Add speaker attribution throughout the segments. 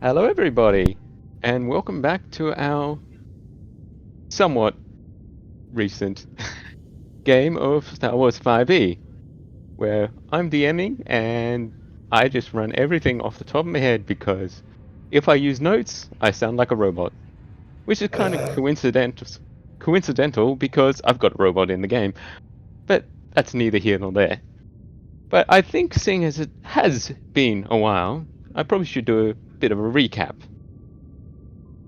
Speaker 1: Hello, everybody, and welcome back to our somewhat recent game of Star Wars 5e, where I'm DMing and I just run everything off the top of my head because if I use notes, I sound like a robot, which is kind of coincidental because I've got a robot in the game, but that's neither here nor there. But I think, seeing as it has been a while, I probably should do a bit of a recap.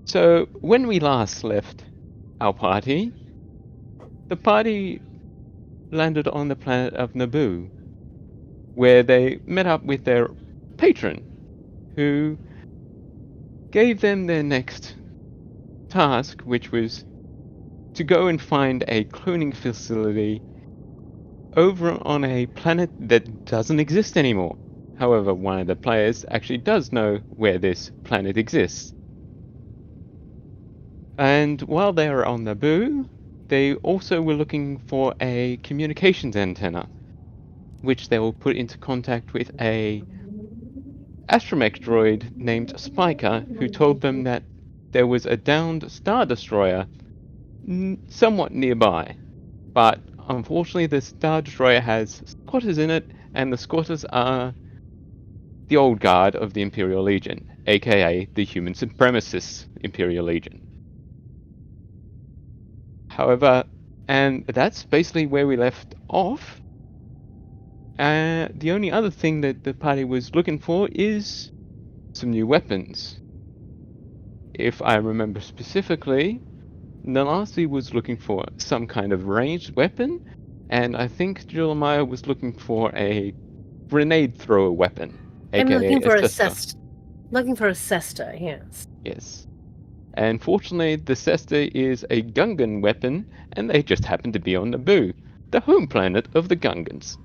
Speaker 1: So, when we last left our party, the party landed on the planet of Naboo, where they met up with their patron, who gave them their next task, which was to go and find a cloning facility over on a planet that doesn't exist anymore. However, one of the players actually does know where this planet exists. And while they were on Naboo, they also were looking for a communications antenna, which they will put into contact with a astromech droid named Spiker, who told them that there was a downed Star Destroyer somewhat nearby. But unfortunately, the Star Destroyer has squatters in it, and the squatters are the old guard of the Imperial Legion, aka the human supremacists Imperial Legion. However, and that's basically where we left off. The only other thing that the party was looking for is some new weapons. If I remember specifically, Nalasi was looking for some kind of ranged weapon, and I think Julemaia was looking for a grenade thrower weapon,
Speaker 2: I'm
Speaker 1: aka
Speaker 2: looking for a
Speaker 1: Cesta.
Speaker 2: Looking for a Cesta, yes.
Speaker 1: Yes. And fortunately, the Cesta is a Gungan weapon, and they just happen to be on Naboo, the home planet of the Gungans.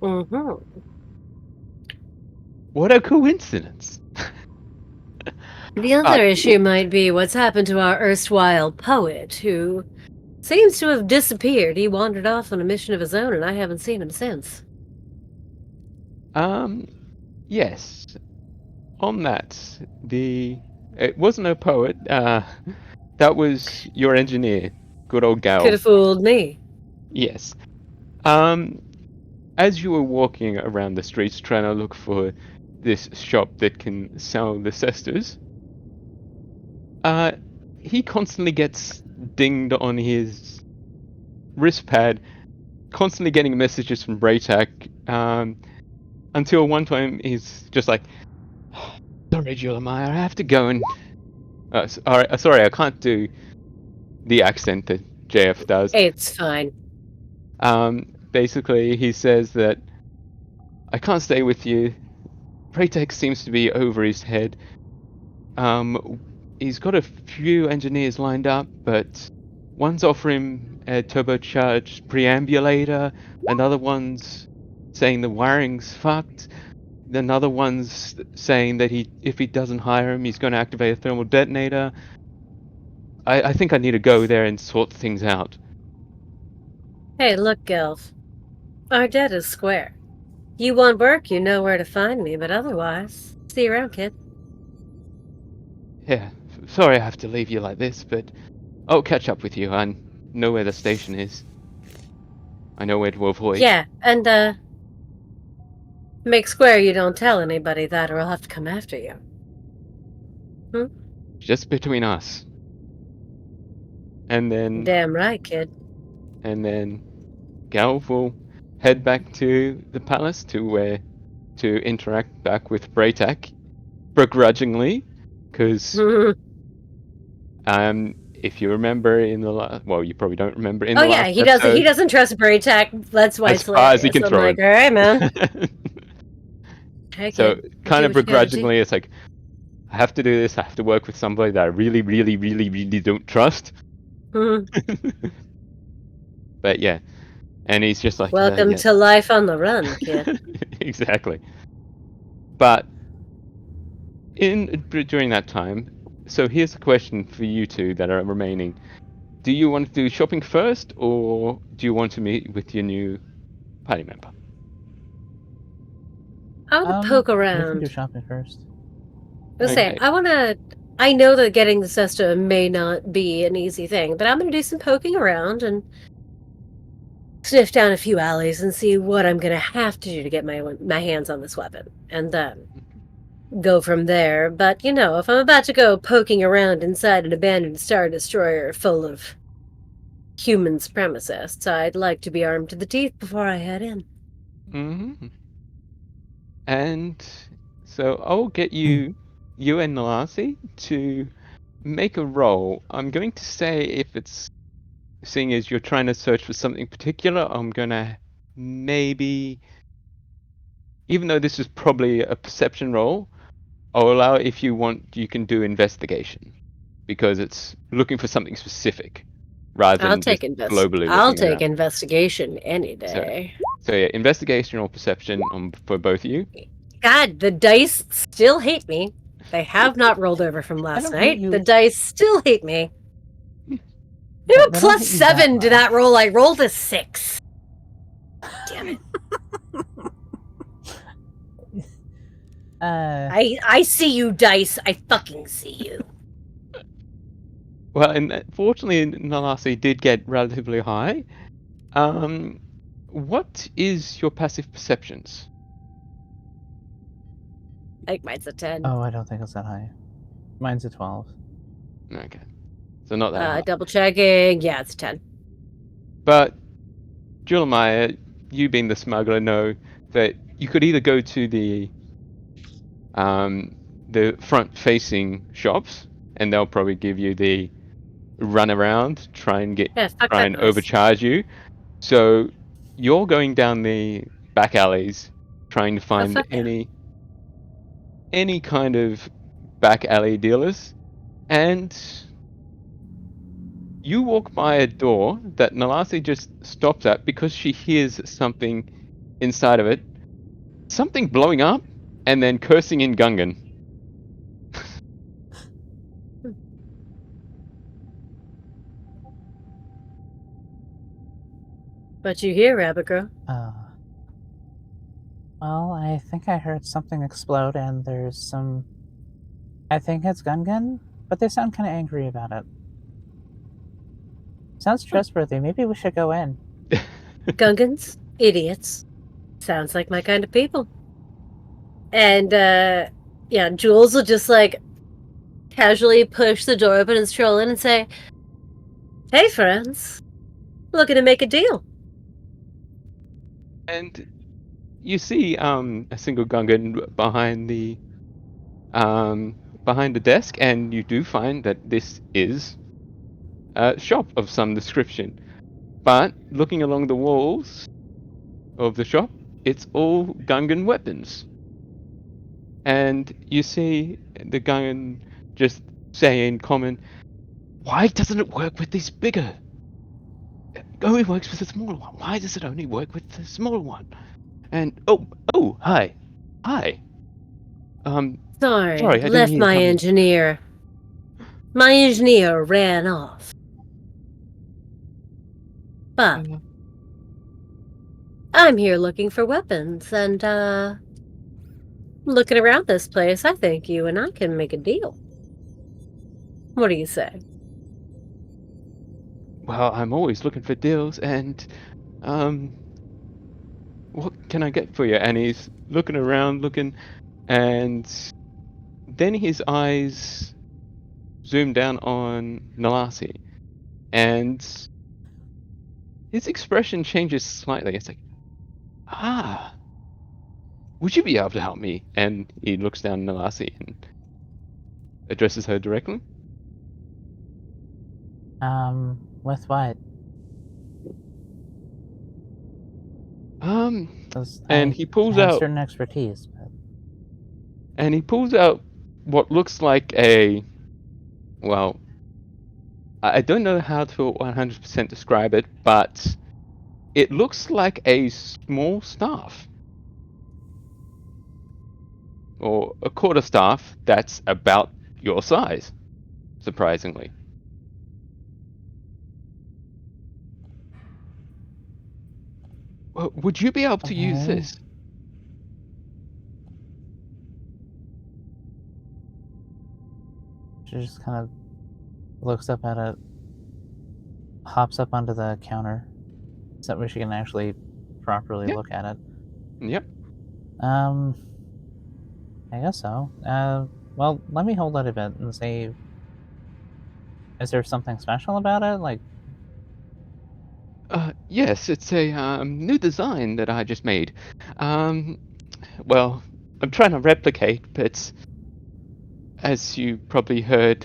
Speaker 2: Mm-hmm.
Speaker 1: What a coincidence!
Speaker 2: The other issue might be what's happened to our erstwhile poet, who seems to have disappeared. He wandered off on a mission of his own, and I haven't seen him since.
Speaker 1: Yes. On that, it wasn't a poet. That was your engineer, good old Gal.
Speaker 2: Could have fooled me.
Speaker 1: Yes. As you were walking around the streets trying to look for this shop that can sell the cestas, he constantly gets dinged on his wrist pad, constantly getting messages from Braytac, until one time he's just like, "Sorry, Julemaia, I have to go and..." sorry, I can't do the accent that JF does.
Speaker 2: It's fine.
Speaker 1: Basically, he says that, "I can't stay with you. Braytac seems to be over his head. He's got a few engineers lined up, but one's offering a turbocharged preambulator, another one's saying the wiring's fucked, another one's saying that if he doesn't hire him, he's going to activate a thermal detonator. I think I need to go there and sort things out."
Speaker 2: Hey, look, Gelf. Our debt is square. You want work, you know where to find me, but otherwise, see you around, kid.
Speaker 1: Yeah, sorry I have to leave you like this, but I'll catch up with you. I know where the station is. I know where to avoid.
Speaker 2: Yeah, and, make square you don't tell anybody that, or I'll have to come after you.
Speaker 1: Just between us. And then...
Speaker 2: Damn right, kid.
Speaker 1: And then Gal will head back to the palace to interact back with Braytac, begrudgingly, because if you remember in the well, you probably don't remember in the last episode,
Speaker 2: he doesn't trust Braytac. That's why
Speaker 1: as far as he can throw it.
Speaker 2: All right, man.
Speaker 1: So kind of begrudgingly, it's like, I have to do this. I have to work with somebody that I really, really, really, really don't trust. But yeah, and he's just like,
Speaker 2: welcome to life on the run, kid.
Speaker 1: Exactly. But during that time, so here's a question for you two that are remaining. Do you want to do shopping first, or do you want to meet with your new party member?
Speaker 2: I want to poke
Speaker 3: We can
Speaker 2: around.
Speaker 3: do shopping first.
Speaker 1: Okay.
Speaker 2: I know that getting the cesta may not be an easy thing, but I'm gonna do some poking around and sniff down a few alleys and see what I'm gonna have to do to get my hands on this weapon, and then go from there. But if I'm about to go poking around inside an abandoned Star Destroyer full of human supremacists, I'd like to be armed to the teeth before I head in.
Speaker 1: Mm-hmm. And so I'll get you and Nalasi to make a roll. I'm going to say if it's, seeing as you're trying to search for something particular, I'm gonna maybe, even though this is probably a perception roll, I'll allow it if you want, you can do investigation. Because it's looking for something specific rather than just globally
Speaker 2: I'll
Speaker 1: looking
Speaker 2: take
Speaker 1: around.
Speaker 2: investigation any
Speaker 1: So,
Speaker 2: day.
Speaker 1: yeah, investigation or perception for both of you.
Speaker 2: God, the dice still hate me. They have not rolled over from
Speaker 3: They
Speaker 2: last
Speaker 3: don't hate
Speaker 2: night.
Speaker 3: you.
Speaker 2: The dice still hate me.
Speaker 3: They
Speaker 2: You have
Speaker 3: don't
Speaker 2: plus
Speaker 3: hate you that
Speaker 2: 7 to that
Speaker 3: much.
Speaker 2: roll. I rolled a 6. Damn it. I see you, dice. I fucking see you.
Speaker 1: Well, and fortunately, Nalasi did get relatively high. What is your passive perceptions?
Speaker 2: I think mine's a 10.
Speaker 3: Oh, I don't think it's that high. Mine's a 12.
Speaker 1: Okay, so not that high.
Speaker 2: Double checking. Yeah, it's a 10.
Speaker 1: But Julemaia, you being the smuggler, know that you could either go to the front-facing shops, and they'll probably give you the run around, try and overcharge you. So you're going down the back alleys, trying to find any kind of back alley dealers, and you walk by a door that Nalasi just stops at because she hears something inside of it, something blowing up, and then cursing in Gungan.
Speaker 2: What you hear, Rabbit Girl?
Speaker 3: Well, I think I heard something explode, and there's some. I think it's Gungan, but they sound kind of angry about it. Sounds trustworthy. Maybe we should go in.
Speaker 2: Gungans? Idiots. Sounds like my kind of people. And, yeah, Jules will just, casually push the door open and stroll in and say, "Hey, friends. Looking to make a deal."
Speaker 1: And you see a single Gungan behind the desk, and you do find that this is a shop of some description. But looking along the walls of the shop, it's all Gungan weapons. And you see the Gungan just say in common, "Why doesn't it work with this bigger? It only works with the smaller one. Why does it only work with the smaller one?" And hi.
Speaker 2: Sorry,
Speaker 1: Sorry, I didn't
Speaker 2: left
Speaker 1: hear you
Speaker 2: my
Speaker 1: coming.
Speaker 2: engineer. My engineer ran off. But I'm here looking for weapons, and, looking around this place, I think you and I can make a deal. What do you say?
Speaker 1: Well, I'm always looking for deals, and what can I get for you? And he's looking around, and then his eyes zoom down on Nalasi, and his expression changes slightly. It's like, would you be able to help me? And he looks down at Nalasi and addresses her directly.
Speaker 3: With what?
Speaker 1: And he pulls
Speaker 3: I have
Speaker 1: out
Speaker 3: certain expertise, but...
Speaker 1: And he pulls out what looks like a, well, I don't know how to 100% describe it, but it looks like a small staff. Or a quarterstaff that's about your size, surprisingly. Well, would you be able to use this?
Speaker 3: She just kind of looks up at it, hops up onto the counter, so that she can actually properly
Speaker 1: Yep.
Speaker 3: look at it.
Speaker 1: Yep.
Speaker 3: I guess so. Well, let me hold it a bit and see. Is there something special about it? Like,
Speaker 1: Yes, it's a new design that I just made. Um, well, I'm trying to replicate, but as you probably heard,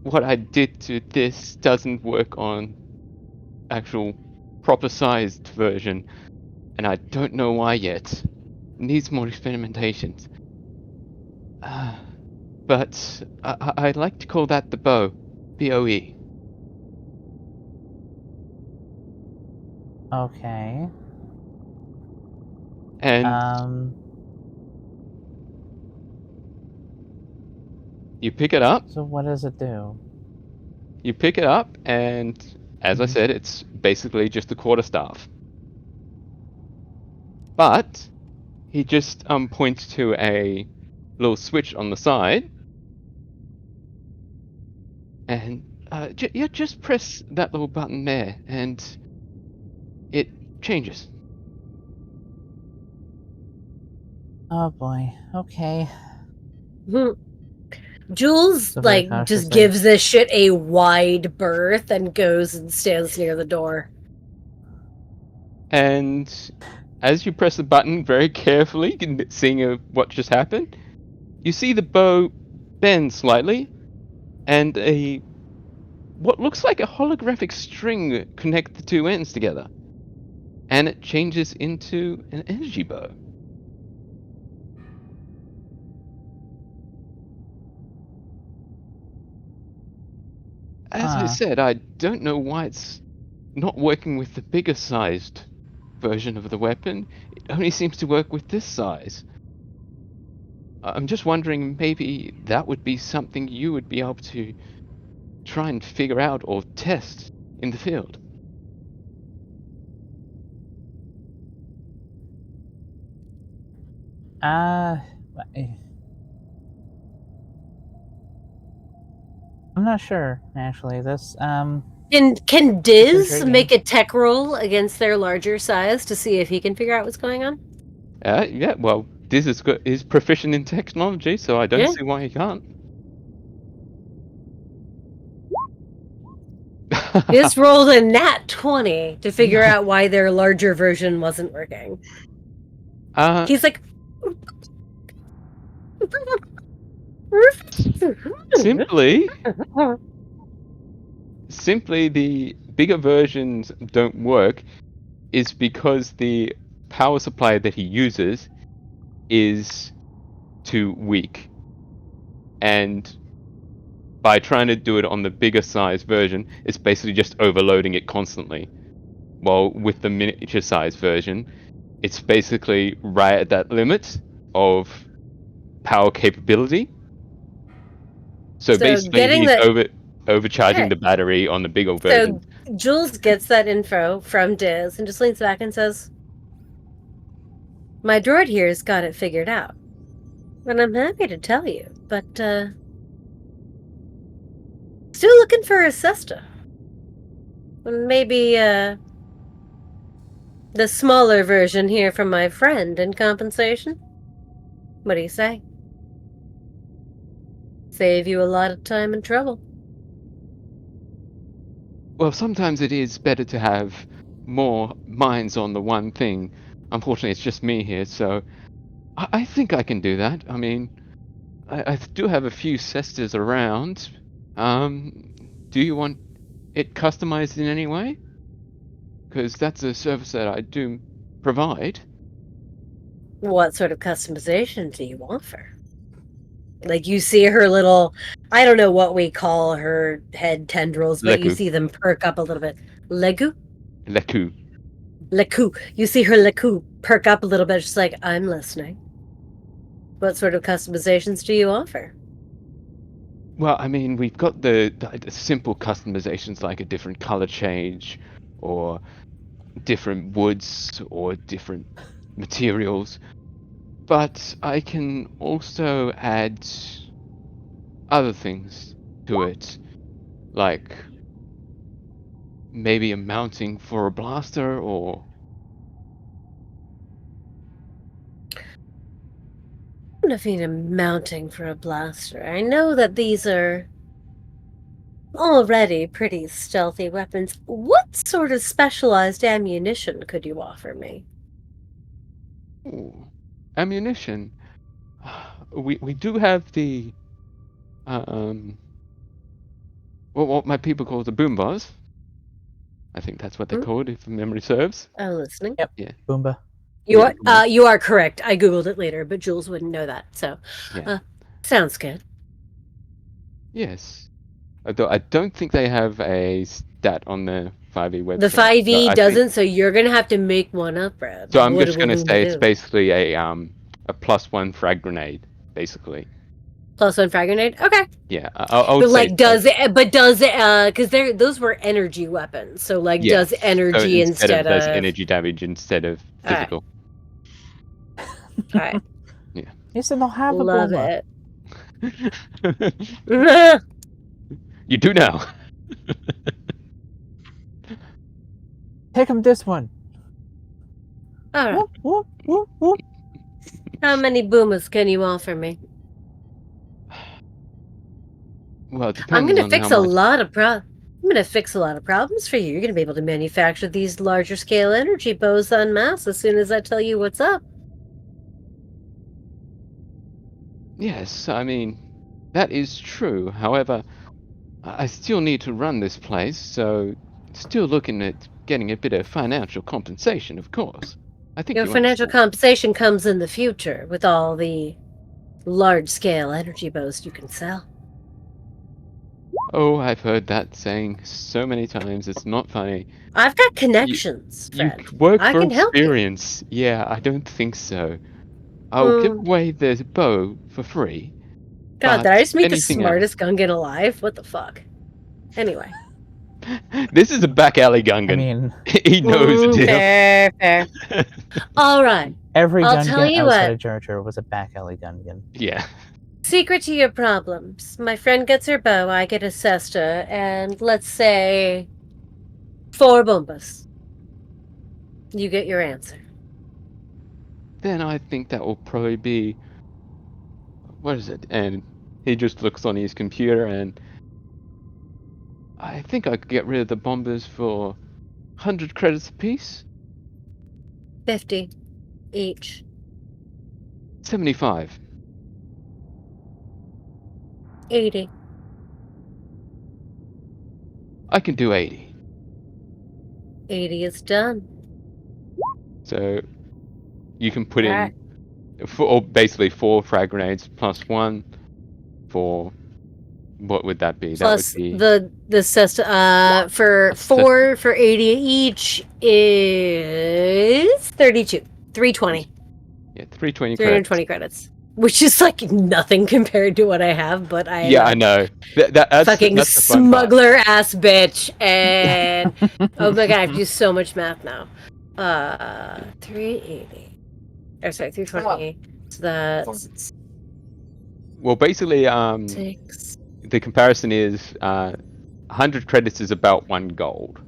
Speaker 1: what I did to this doesn't work on actual proper sized version, and I don't know why yet. Needs more experimentations. But I'd like to call that the bow, BOE.
Speaker 3: okay.
Speaker 1: And you pick it up.
Speaker 3: So what does it do?
Speaker 1: You pick it up, and as I
Speaker 3: Mhm.
Speaker 1: said, it's basically just a quarterstaff. But he just points to a little switch on the side, and yeah, just press that little button there, and it changes.
Speaker 3: Oh boy. Okay.
Speaker 2: Jules
Speaker 3: So very
Speaker 2: just
Speaker 3: cautiously.
Speaker 2: gives this shit a wide berth and goes and stands near the door.
Speaker 1: And as you press the button very carefully, seeing what just happened, you see the bow bend slightly, and what looks like a holographic string connect the two ends together, and it changes into an energy bow. As I
Speaker 3: Huh.
Speaker 1: said, I don't know why it's not working with the bigger sized version of the weapon. It only seems to work with this size. I'm just wondering, maybe that would be something you would be able to try and figure out or test in the field.
Speaker 3: Uh, I'm not sure actually. This
Speaker 2: Can
Speaker 3: it's
Speaker 2: Diz
Speaker 3: intriguing.
Speaker 2: make a tech roll against their larger size to see if he can figure out what's going on?
Speaker 1: Yeah, well, this is proficient in technology, so I don't
Speaker 2: Yeah.
Speaker 1: see why he can't.
Speaker 2: Diz rolled a nat 20 to figure out why their larger version wasn't working. He's like,
Speaker 1: simply the bigger versions don't work is because the power supply that he uses is too weak. And by trying to do it on the bigger size version, it's basically just overloading it constantly. While with the miniature size version, it's basically right at that limit of power capability. So basically,
Speaker 2: getting
Speaker 1: he's
Speaker 2: that.
Speaker 1: overcharging
Speaker 2: Okay.
Speaker 1: the battery on the bigger
Speaker 2: So
Speaker 1: version.
Speaker 2: Jules gets that info from Diz and just leans back and says, "My droid here's got it figured out. And I'm happy to tell you, but, still looking for a Cesta. Maybe, the smaller version here from my friend in compensation? What do you say? Save you a lot of time and trouble."
Speaker 1: Well, sometimes it is better to have more minds on the one thing. Unfortunately, it's just me here, so I think I can do that. I mean, I do have a few cestas around. Do you want it customized in any way? Because that's a service that I do provide.
Speaker 2: What sort of customization do you offer? Like, you see her little, I don't know what we call her head tendrils, but you
Speaker 1: Leku.
Speaker 2: see them perk up a little bit. Legu?
Speaker 1: Leku.
Speaker 2: Leku. You see her Leku perk up a little bit. She's like, I'm listening. What sort of customizations do you offer?
Speaker 1: Well, I mean, we've got the simple customizations like a different color change, or different woods, or different materials. But I can also add other things to it, like maybe a mounting for a blaster, or
Speaker 2: I don't know if you need a mounting for a blaster. I know that these are already pretty stealthy weapons. What sort of specialized ammunition could you offer me?
Speaker 1: ooh, ammunition. We do have the what my people call the boom bars. I think that's what they're
Speaker 2: Hmm?
Speaker 1: called, if memory serves.
Speaker 2: Oh, listening.
Speaker 3: Yep.
Speaker 1: Yeah.
Speaker 3: Boomba.
Speaker 2: You
Speaker 1: Yeah,
Speaker 2: are you are correct. I googled it later, but Jules wouldn't know that. So,
Speaker 1: Yeah.
Speaker 2: sounds good.
Speaker 1: Yes. Although I don't think they have a stat on the 5e website.
Speaker 2: The 5e
Speaker 1: I think-
Speaker 2: doesn't, so you're gonna have to make one up, Brad.
Speaker 1: So I'm
Speaker 2: What
Speaker 1: just
Speaker 2: will
Speaker 1: gonna
Speaker 2: Boomba
Speaker 1: say it's
Speaker 2: do?
Speaker 1: basically a +1 frag grenade, basically.
Speaker 2: +1 frag grenade. Okay,
Speaker 1: Yeah, I would
Speaker 2: but
Speaker 1: say
Speaker 2: like,
Speaker 1: so.
Speaker 2: does it? Because those were energy weapons. So like,
Speaker 1: Yes.
Speaker 2: does energy
Speaker 1: so instead of does
Speaker 2: of
Speaker 1: energy damage instead of
Speaker 2: All right.
Speaker 1: physical.
Speaker 2: all right?
Speaker 3: He said they'll have
Speaker 2: Love
Speaker 3: a Boomba.
Speaker 2: it.
Speaker 1: You do now.
Speaker 3: Take him this one.
Speaker 2: All right.
Speaker 3: Whoop, whoop, whoop, whoop.
Speaker 2: How many boomers can you offer me?
Speaker 1: Well,
Speaker 2: I'm
Speaker 1: depending
Speaker 2: gonna
Speaker 1: on
Speaker 2: fix
Speaker 1: how
Speaker 2: a
Speaker 1: much.
Speaker 2: lot of I'm gonna fix a lot of problems for you. You're gonna be able to manufacture these larger scale energy bows en masse as soon as I tell you what's up.
Speaker 1: Yes, I mean, that is true. However, I still need to run this place, so still looking at getting a bit of financial compensation, of course. I think
Speaker 2: Your
Speaker 1: you
Speaker 2: financial
Speaker 1: understand.
Speaker 2: compensation comes in the future with all the large scale energy bows you can sell.
Speaker 1: Oh, I've heard that saying so many times. It's not funny.
Speaker 2: I've got connections,
Speaker 1: You
Speaker 2: Fred.
Speaker 1: work
Speaker 2: I
Speaker 1: for
Speaker 2: can help you.
Speaker 1: experience. Yeah, I don't think so. I'll give away the bow for free.
Speaker 2: God,
Speaker 1: But
Speaker 2: did I just meet the
Speaker 1: anything else?
Speaker 2: smartest Gungan alive? What the fuck? Anyway.
Speaker 1: This is a back alley Gungan.
Speaker 3: I mean,
Speaker 1: He knows the deal.
Speaker 2: Fair. All right.
Speaker 3: every
Speaker 2: I'll tell
Speaker 3: Gungan
Speaker 2: you
Speaker 3: outside
Speaker 2: what.
Speaker 3: of Jar Jar was a back alley Gungan.
Speaker 1: Yeah.
Speaker 2: Secret to your problems. My friend gets her bow, I get a cesta, and let's say 4 bombas. You get your answer.
Speaker 1: Then I think that will probably be. What is it? And he just looks on his computer, and I think I could get rid of the bombers for 100 credits apiece.
Speaker 2: 50 each.
Speaker 1: 75.
Speaker 2: 80.
Speaker 1: I can do 80.
Speaker 2: 80 is done.
Speaker 1: So you can put
Speaker 2: Alright.
Speaker 1: in or basically 4 frag grenades +1 for what would that be?
Speaker 2: Plus
Speaker 1: That would be
Speaker 2: the cesta for
Speaker 1: That's
Speaker 2: 4 for 80 each is 32. 320.
Speaker 1: 320 credits.
Speaker 2: 320 credits. Which is like nothing compared to what I have, but I
Speaker 1: Yeah, I know. That's
Speaker 2: fucking
Speaker 1: that's the fun part.
Speaker 2: smuggler ass bitch, and oh my god, I have to do so much math now. 380. Oh, sorry, 320. So that's
Speaker 1: Well, basically,
Speaker 2: 6.
Speaker 1: the comparison is 100 credits is about 1 gold.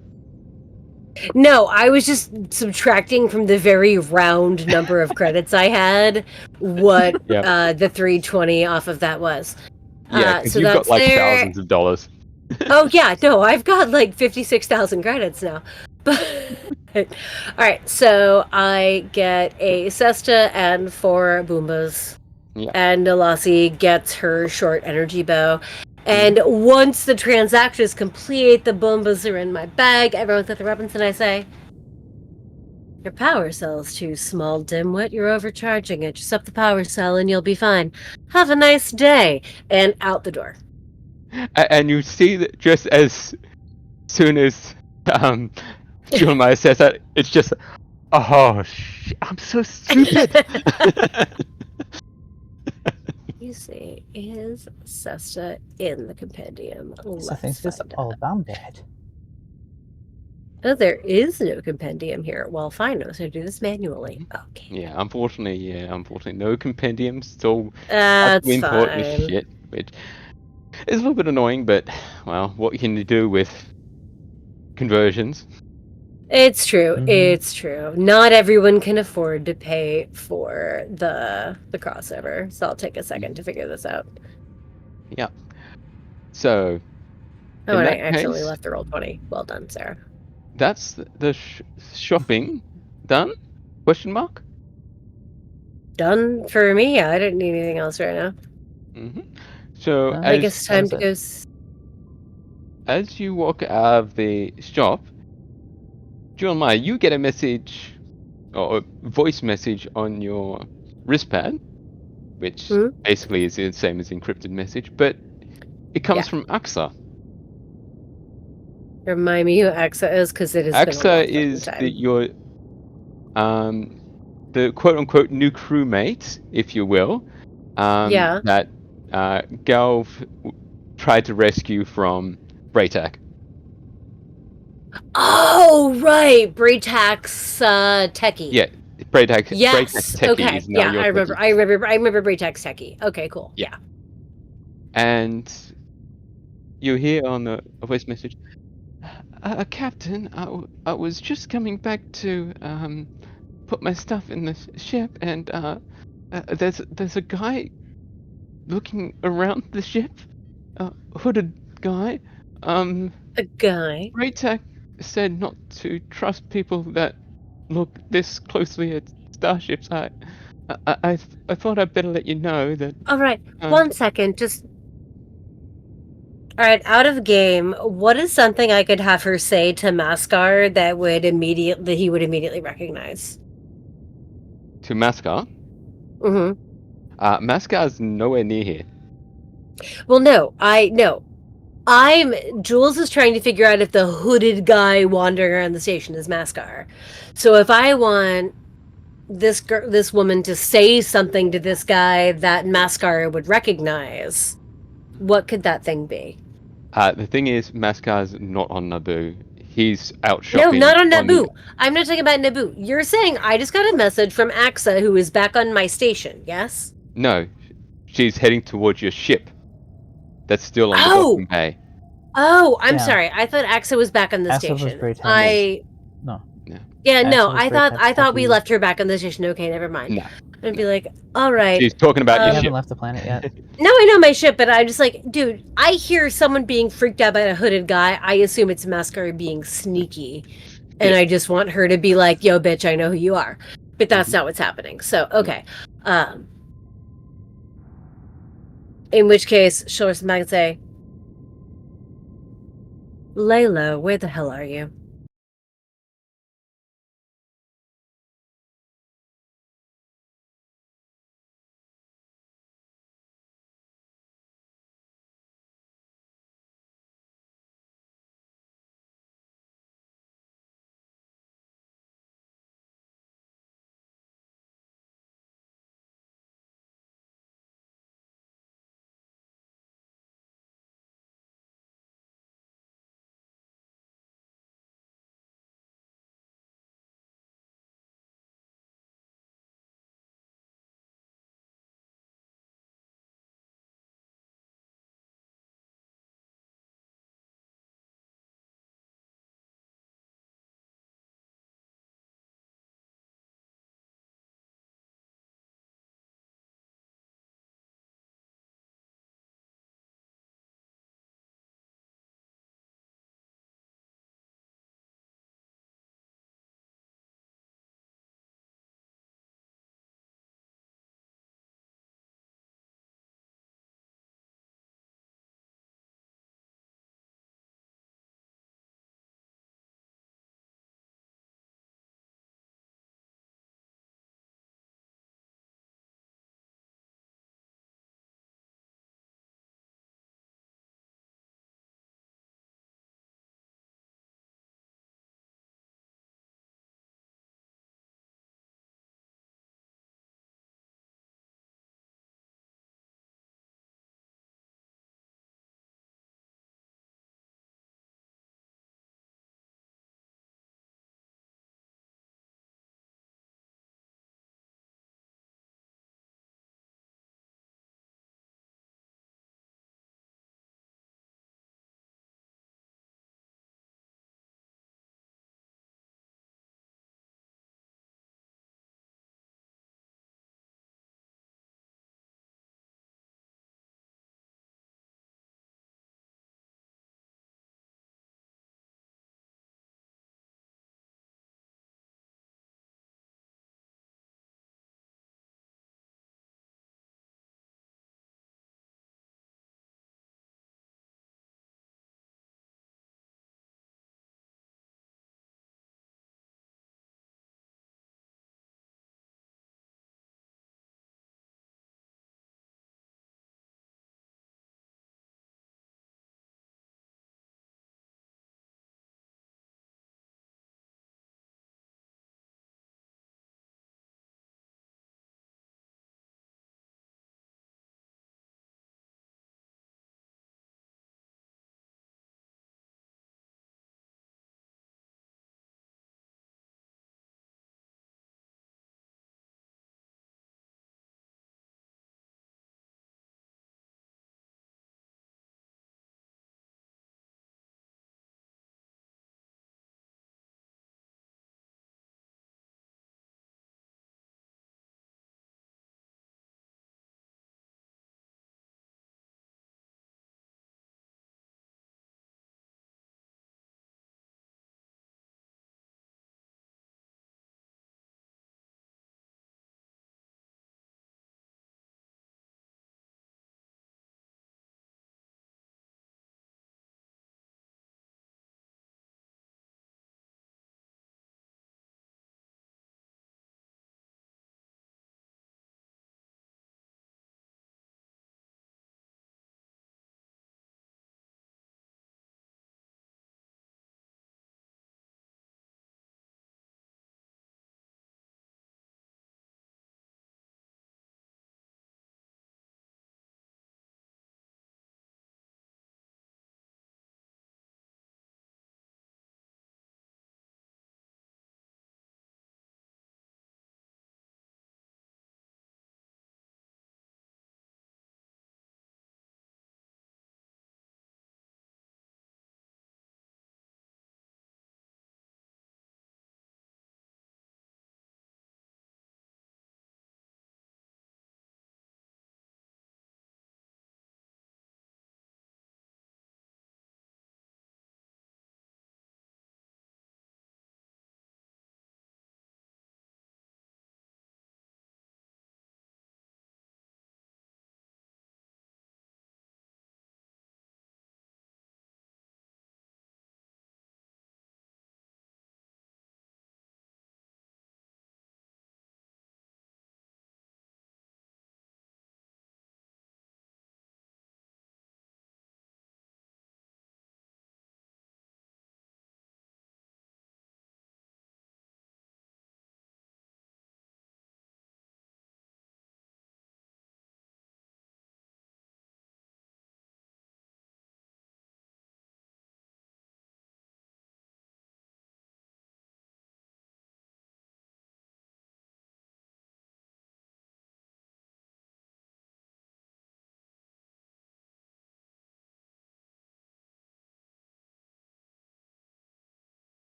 Speaker 2: No, I was just subtracting from the very round number of credits I had what
Speaker 1: Yep.
Speaker 2: the 320 off of that was.
Speaker 1: Yeah, because
Speaker 2: so
Speaker 1: you've got
Speaker 2: that's
Speaker 1: like
Speaker 2: there.
Speaker 1: thousands of dollars.
Speaker 2: Oh yeah, no, I've got like 56,000 credits now. But all right, so I get a cesta and 4 boombas.
Speaker 1: Yeah.
Speaker 2: And Nalasi gets her short energy bow. And once the transaction is complete, the boombas are in my bag. Everyone's at the weapons, and I say, "Your power cell's too small, dimwit. You're overcharging it. Just up the power cell, and you'll be fine. Have a nice day." And out the door.
Speaker 1: And you see that just as soon as Julemaia says that, it's just, oh, I'm so stupid.
Speaker 2: You see, is cesta in the compendium?
Speaker 3: So things just
Speaker 2: find
Speaker 3: all
Speaker 2: out.
Speaker 3: about bad.
Speaker 2: Oh, there is no compendium here. Well, fine. I'm going to do this manually. Okay.
Speaker 1: Yeah, unfortunately, no compendiums. It's all
Speaker 2: That's
Speaker 1: important
Speaker 2: fine.
Speaker 1: shit. Which, It's a little bit annoying, but well, what can you do with conversions?
Speaker 2: It's true.
Speaker 3: Mhm.
Speaker 2: It's true. Not everyone can afford to pay for the crossover, so I'll take a second to figure this out.
Speaker 1: Yeah. So
Speaker 2: Oh,
Speaker 1: in
Speaker 2: and I
Speaker 1: that
Speaker 2: accidentally
Speaker 1: case,
Speaker 2: left the roll 20. Well done, Sarah.
Speaker 1: that's the shopping done? Question mark.
Speaker 2: Done for me. Yeah, I didn't need anything else right now.
Speaker 1: So
Speaker 3: No,
Speaker 2: I
Speaker 1: as
Speaker 2: guess it's
Speaker 3: that
Speaker 2: time
Speaker 3: was
Speaker 2: to
Speaker 3: it.
Speaker 2: go.
Speaker 1: as you walk out of the shop, Julemaia, you get a message or a voice message on your wristpad, which
Speaker 2: Hmm?
Speaker 1: basically is the same as encrypted message, but it comes
Speaker 2: Yeah.
Speaker 1: from AXA.
Speaker 2: Remind me who AXA is, because it has been a
Speaker 1: AXA
Speaker 2: long
Speaker 1: is
Speaker 2: time.
Speaker 1: your the quote unquote new crewmate, if you will,
Speaker 2: Yeah.
Speaker 1: that Galv tried to rescue from Braytak.
Speaker 2: Oh, right. Braytax Techie.
Speaker 1: Yeah, Braytak
Speaker 2: Yes.
Speaker 1: Techie
Speaker 2: Okay.
Speaker 1: is now
Speaker 2: Yeah,
Speaker 1: your
Speaker 2: I remember.
Speaker 1: Techie.
Speaker 2: I remember Braytax Techie. Okay, cool.
Speaker 1: Yeah.
Speaker 2: Yeah.
Speaker 1: And you hear on the voice message, Captain, I was just coming back to put my stuff in the ship, and there's a guy looking around the ship, hooded guy.
Speaker 2: A guy.
Speaker 1: Braytak said not to trust people that look this closely at starships. I thought I'd better let you know that.
Speaker 2: All right.
Speaker 1: Uh,
Speaker 2: 1 second. Just. All right. Out of game. What is something I could have her say to Mascar that he would immediately recognize?
Speaker 1: to Mascar.
Speaker 2: Mm-hmm.
Speaker 1: Mascar's nowhere near here.
Speaker 2: Well, no. Jules is trying to figure out if the hooded guy wandering around the station is Mascar. So if I want this woman to say something to this guy that Mascar would recognize, what could that thing be?
Speaker 1: The thing is, Mascar's not on Naboo. He's out
Speaker 2: No,
Speaker 1: shopping
Speaker 2: not on
Speaker 1: on the.
Speaker 2: Naboo. I'm not talking about Naboo. You're saying I just got a message from AXA, who is back on my station, yes?
Speaker 1: No, she's heading towards your ship. That's still on the
Speaker 2: Oh!
Speaker 1: docking bay.
Speaker 2: Oh, I'm
Speaker 3: Yeah.
Speaker 2: sorry. I thought AXA was back on the
Speaker 3: Asa was
Speaker 2: station.
Speaker 3: Braytax. No.
Speaker 2: Yeah, no,
Speaker 3: Asa was
Speaker 2: I
Speaker 3: Braytax
Speaker 2: thought we
Speaker 3: Techie.
Speaker 2: left her back on the station. Okay, never mind.
Speaker 1: No,
Speaker 2: I'd be like, all right.
Speaker 1: she's talking about
Speaker 3: We
Speaker 1: your
Speaker 3: haven't
Speaker 1: ship.
Speaker 3: left the planet yet.
Speaker 2: No, I know my ship, but I'm just like, dude, I hear someone being freaked out by a hooded guy. I assume it's Mascara being sneaky. And
Speaker 1: Yes.
Speaker 2: I just want her to be like, yo, bitch, I know who you are. But that's not what's happening. So, okay. In which case, she'll respond back and say, Layla, where the hell are you?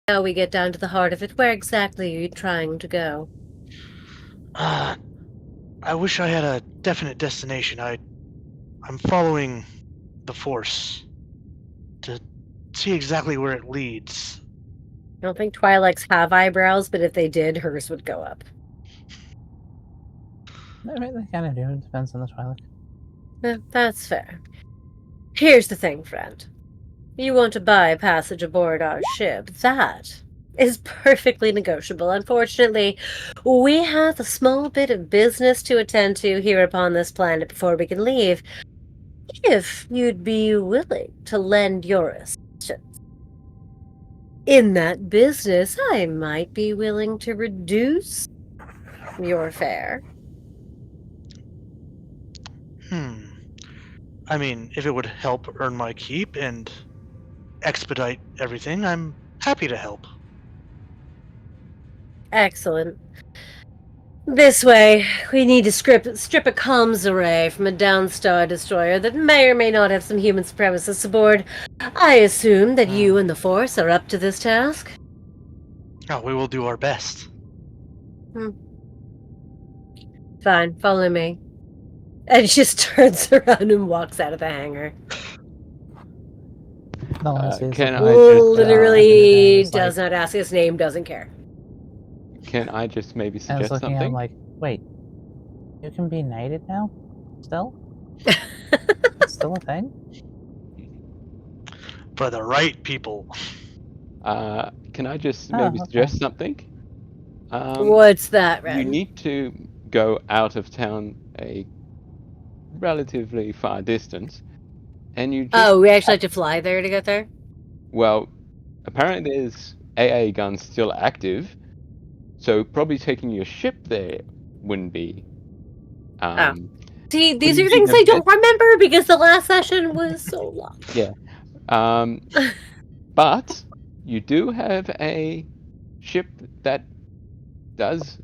Speaker 2: Now we get down to the heart of it. Where exactly are you trying to go?
Speaker 4: I wish I had a definite destination. I'm following the Force to see exactly where it leads.
Speaker 2: I don't think Twi'leks have eyebrows, but if they did, hers would go up.
Speaker 3: I mean, they kind of do. It depends on the Twi'lek.
Speaker 2: That's fair. Here's the thing, friend. You want to buy passage aboard our ship. That is perfectly negotiable. Unfortunately, we have a small bit of business to attend to here upon this planet before we can leave. If you'd be willing to lend your assistance in that business, I might be willing to reduce your fare.
Speaker 4: I mean, if it would help earn my keep and expedite everything, I'm happy to help.
Speaker 2: Excellent. This way, we need to strip a comms array from a downstar destroyer that may or may not have some human supremacists aboard. I assume that you and the Force are up to this task?
Speaker 4: Oh, we will do our best.
Speaker 2: Fine, follow me. And she just turns around and walks out of the hangar.
Speaker 3: Nalasi is
Speaker 1: Can
Speaker 3: looking
Speaker 1: I
Speaker 3: at
Speaker 1: just,
Speaker 2: Literally
Speaker 3: he's
Speaker 2: does
Speaker 3: like,
Speaker 2: not ask his name, doesn't care.
Speaker 1: Can I just maybe
Speaker 3: I was
Speaker 1: suggest
Speaker 3: looking at him
Speaker 1: something?
Speaker 3: like, wait, you can be knighted now? Still? It's still a thing?
Speaker 4: For the right people.
Speaker 1: Can I just
Speaker 3: Oh,
Speaker 1: maybe
Speaker 3: okay.
Speaker 1: suggest something?
Speaker 2: What's that, Ren?
Speaker 1: You need to go out of town a relatively far distance, and you just
Speaker 2: Oh, we actually have to fly there to get there?
Speaker 1: well, apparently there's AA guns still active, so probably taking your ship there wouldn't be.
Speaker 2: See, these
Speaker 1: wouldn't
Speaker 2: are
Speaker 1: be
Speaker 2: things
Speaker 1: the
Speaker 2: I don't
Speaker 1: best.
Speaker 2: remember because the last session was so long.
Speaker 1: Yeah. But you do have a ship that does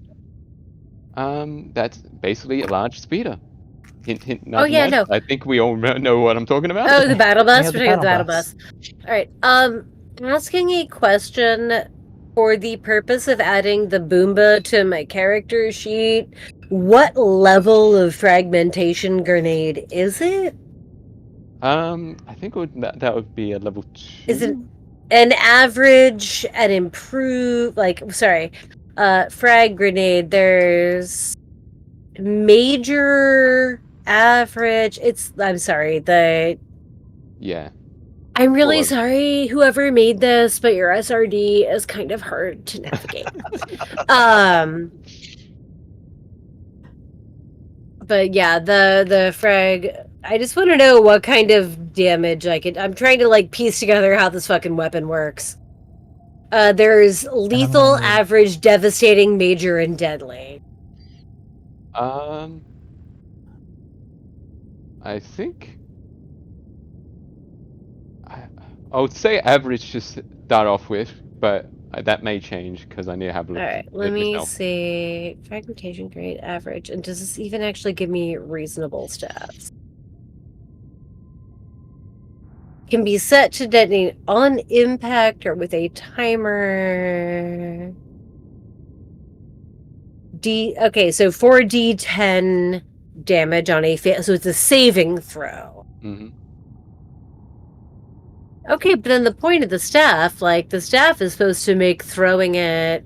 Speaker 1: that's basically a large speeder. Hint, hint, nudge,
Speaker 2: yeah,
Speaker 1: nudge.
Speaker 2: no.
Speaker 1: I think we all know what I'm talking about.
Speaker 2: Oh, the battle
Speaker 3: We
Speaker 2: bus?
Speaker 3: have
Speaker 2: We're
Speaker 3: the
Speaker 2: talking about the battle
Speaker 3: battle
Speaker 2: bus. Alright, asking a question for the purpose of adding the Boomba to my character sheet. What level of fragmentation grenade is it?
Speaker 1: I think that would be a level 2.
Speaker 2: Is it an average, an improved, frag grenade? There's major, average. I'm sorry,
Speaker 1: Yeah.
Speaker 2: I'm really
Speaker 1: Or-
Speaker 2: sorry, whoever made this, but your SRD is kind of hard to navigate. But yeah, the frag. I just want to know what kind of damage I could. I'm trying to like piece together how this fucking weapon works. There's lethal,
Speaker 3: need-
Speaker 2: average, devastating, major, and deadly.
Speaker 1: I think I would say average to start off with, but that may change because I need to have a look.
Speaker 2: Alright,
Speaker 1: at
Speaker 2: let
Speaker 1: it
Speaker 2: me
Speaker 1: myself.
Speaker 2: see. Fragmentation grade, average. And does this even actually give me reasonable stats? Can be set to detonate on impact or with a timer. Okay, so 4d10 damage on a so it's a saving throw.
Speaker 1: Mm-hmm.
Speaker 2: Okay, but then the point of the staff, like the staff is supposed to make throwing it.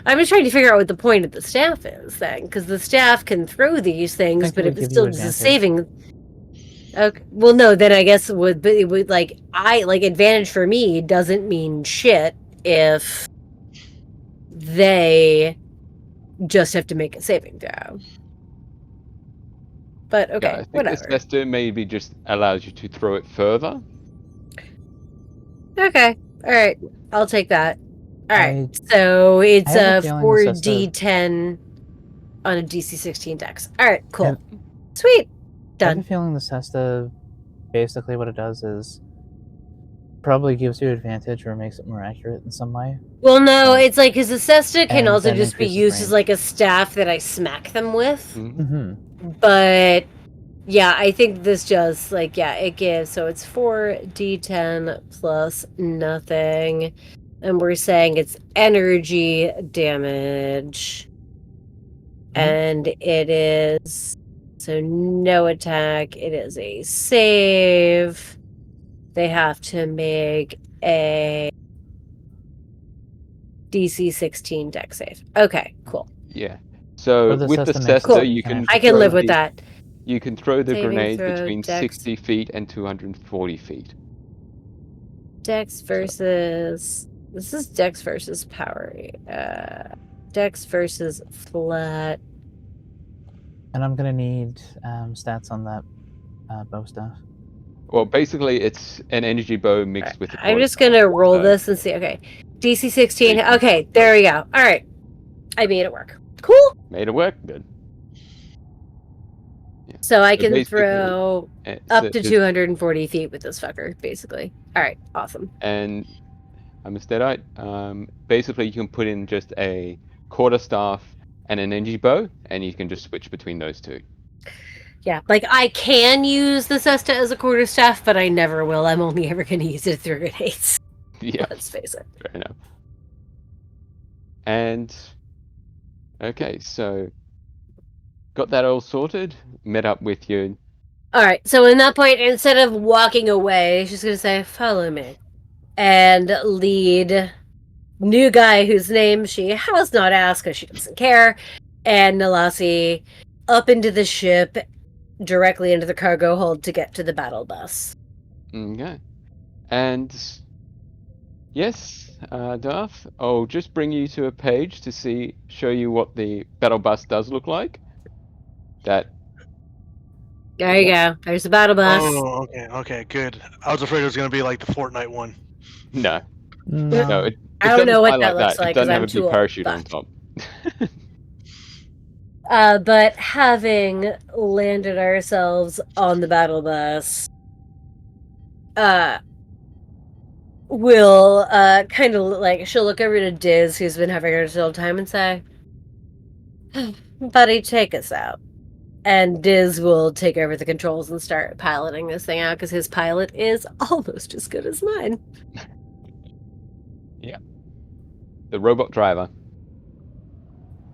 Speaker 2: I'm just trying to figure out what the point of the staff is then, because the staff can throw these things,
Speaker 3: think it
Speaker 2: but if
Speaker 3: would
Speaker 2: it
Speaker 3: give
Speaker 2: still
Speaker 3: you
Speaker 2: does a
Speaker 3: advantage.
Speaker 2: saving. Okay, well, no, then I guess it would like advantage for me doesn't mean shit if they just have to make a saving throw. But okay,
Speaker 1: Yeah, I think
Speaker 2: whatever.
Speaker 1: this tester maybe just allows you to throw it further.
Speaker 2: Okay, all right, I'll take that. All right,
Speaker 3: I-
Speaker 2: so it's
Speaker 3: I have
Speaker 2: a
Speaker 3: a feeling this has to-
Speaker 2: 4d10 on a DC 16 dex. All right, cool,
Speaker 3: And-
Speaker 2: sweet,
Speaker 3: I have
Speaker 2: done.
Speaker 3: a feeling this has to. Basically, what it does is probably gives you advantage or makes it more accurate in some way.
Speaker 2: Well, no,
Speaker 3: Um,
Speaker 2: it's like his Cesta can
Speaker 3: and
Speaker 2: also
Speaker 3: then
Speaker 2: just be
Speaker 3: increases
Speaker 2: used as
Speaker 3: range.
Speaker 2: like a staff that I smack them with.
Speaker 1: Mhm.
Speaker 3: Mm-hmm.
Speaker 2: But yeah, I think this just it gives, so it's 4d10 plus nothing. And we're saying it's energy damage. And it is... So no attack. It is a save. They have to make a DC 16 deck save. Okay, cool.
Speaker 1: Yeah. So
Speaker 3: But the
Speaker 1: with the
Speaker 3: Cesta makes
Speaker 1: Cesta,
Speaker 2: Cool.
Speaker 1: you
Speaker 3: can
Speaker 1: can
Speaker 3: actually
Speaker 2: I can
Speaker 1: throw
Speaker 2: live with
Speaker 1: the-
Speaker 2: that.
Speaker 1: You can throw the
Speaker 2: Saving
Speaker 1: grenade
Speaker 2: throw,
Speaker 1: between
Speaker 2: dex.
Speaker 1: 60 feet and 240 feet.
Speaker 2: Dex versus... This is Dex versus power. Dex versus flat.
Speaker 3: And I'm gonna need stats on that bow stuff.
Speaker 1: Well, basically, it's an energy bow mixed with a
Speaker 2: I'm just
Speaker 1: quarterstaff.
Speaker 2: gonna roll
Speaker 1: So
Speaker 2: this and see. Okay. DC 16.
Speaker 1: you can-
Speaker 2: Okay, there we go. Alright. I made it work. Cool.
Speaker 1: Made it work. Good. Yeah.
Speaker 2: So I
Speaker 1: So
Speaker 2: can
Speaker 1: basically,
Speaker 2: throw
Speaker 1: it's
Speaker 2: up
Speaker 1: a-
Speaker 2: to
Speaker 1: it's-
Speaker 2: 240 feet with this fucker, basically. Alright, awesome.
Speaker 1: And I'm a Steadite. Basically, you can put in just a quarterstaff and an energy bow, and you can just switch between those two.
Speaker 2: Yeah, like I can use the Cesta as a quarterstaff, but I never will. I'm only ever going to use it through grenades.
Speaker 1: Yeah,
Speaker 2: Let's face it.
Speaker 1: fair enough. And okay, so got that all sorted. Met up with you.
Speaker 2: Alright, so in that point, instead of walking away, she's going to say, follow me. And lead new guy whose name she has not asked because she doesn't care, and Nalasi up into the ship, directly into the cargo hold to get to the battle bus.
Speaker 1: Okay. And yes, Darth, I'll just bring you to a page to show you what the battle bus does look like. That
Speaker 2: There you go. There's the battle bus.
Speaker 4: Oh, okay, good. I was afraid it was gonna be like the Fortnite one.
Speaker 1: no,
Speaker 3: No.
Speaker 1: it
Speaker 2: I don't
Speaker 1: doesn't
Speaker 2: know what
Speaker 1: fly
Speaker 2: that looks
Speaker 1: It
Speaker 2: like, 'cause
Speaker 1: doesn't have
Speaker 2: I'm
Speaker 1: a
Speaker 2: too
Speaker 1: big
Speaker 2: old,
Speaker 1: parachute on
Speaker 2: but-
Speaker 1: top.
Speaker 2: But having landed ourselves on the battle bus, we'll kind of like, she'll look over to Diz, who's been having her this whole time, and say, buddy, take us out. And Diz will take over the controls and start piloting this thing out, because his pilot is almost as good as mine.
Speaker 1: The robot driver.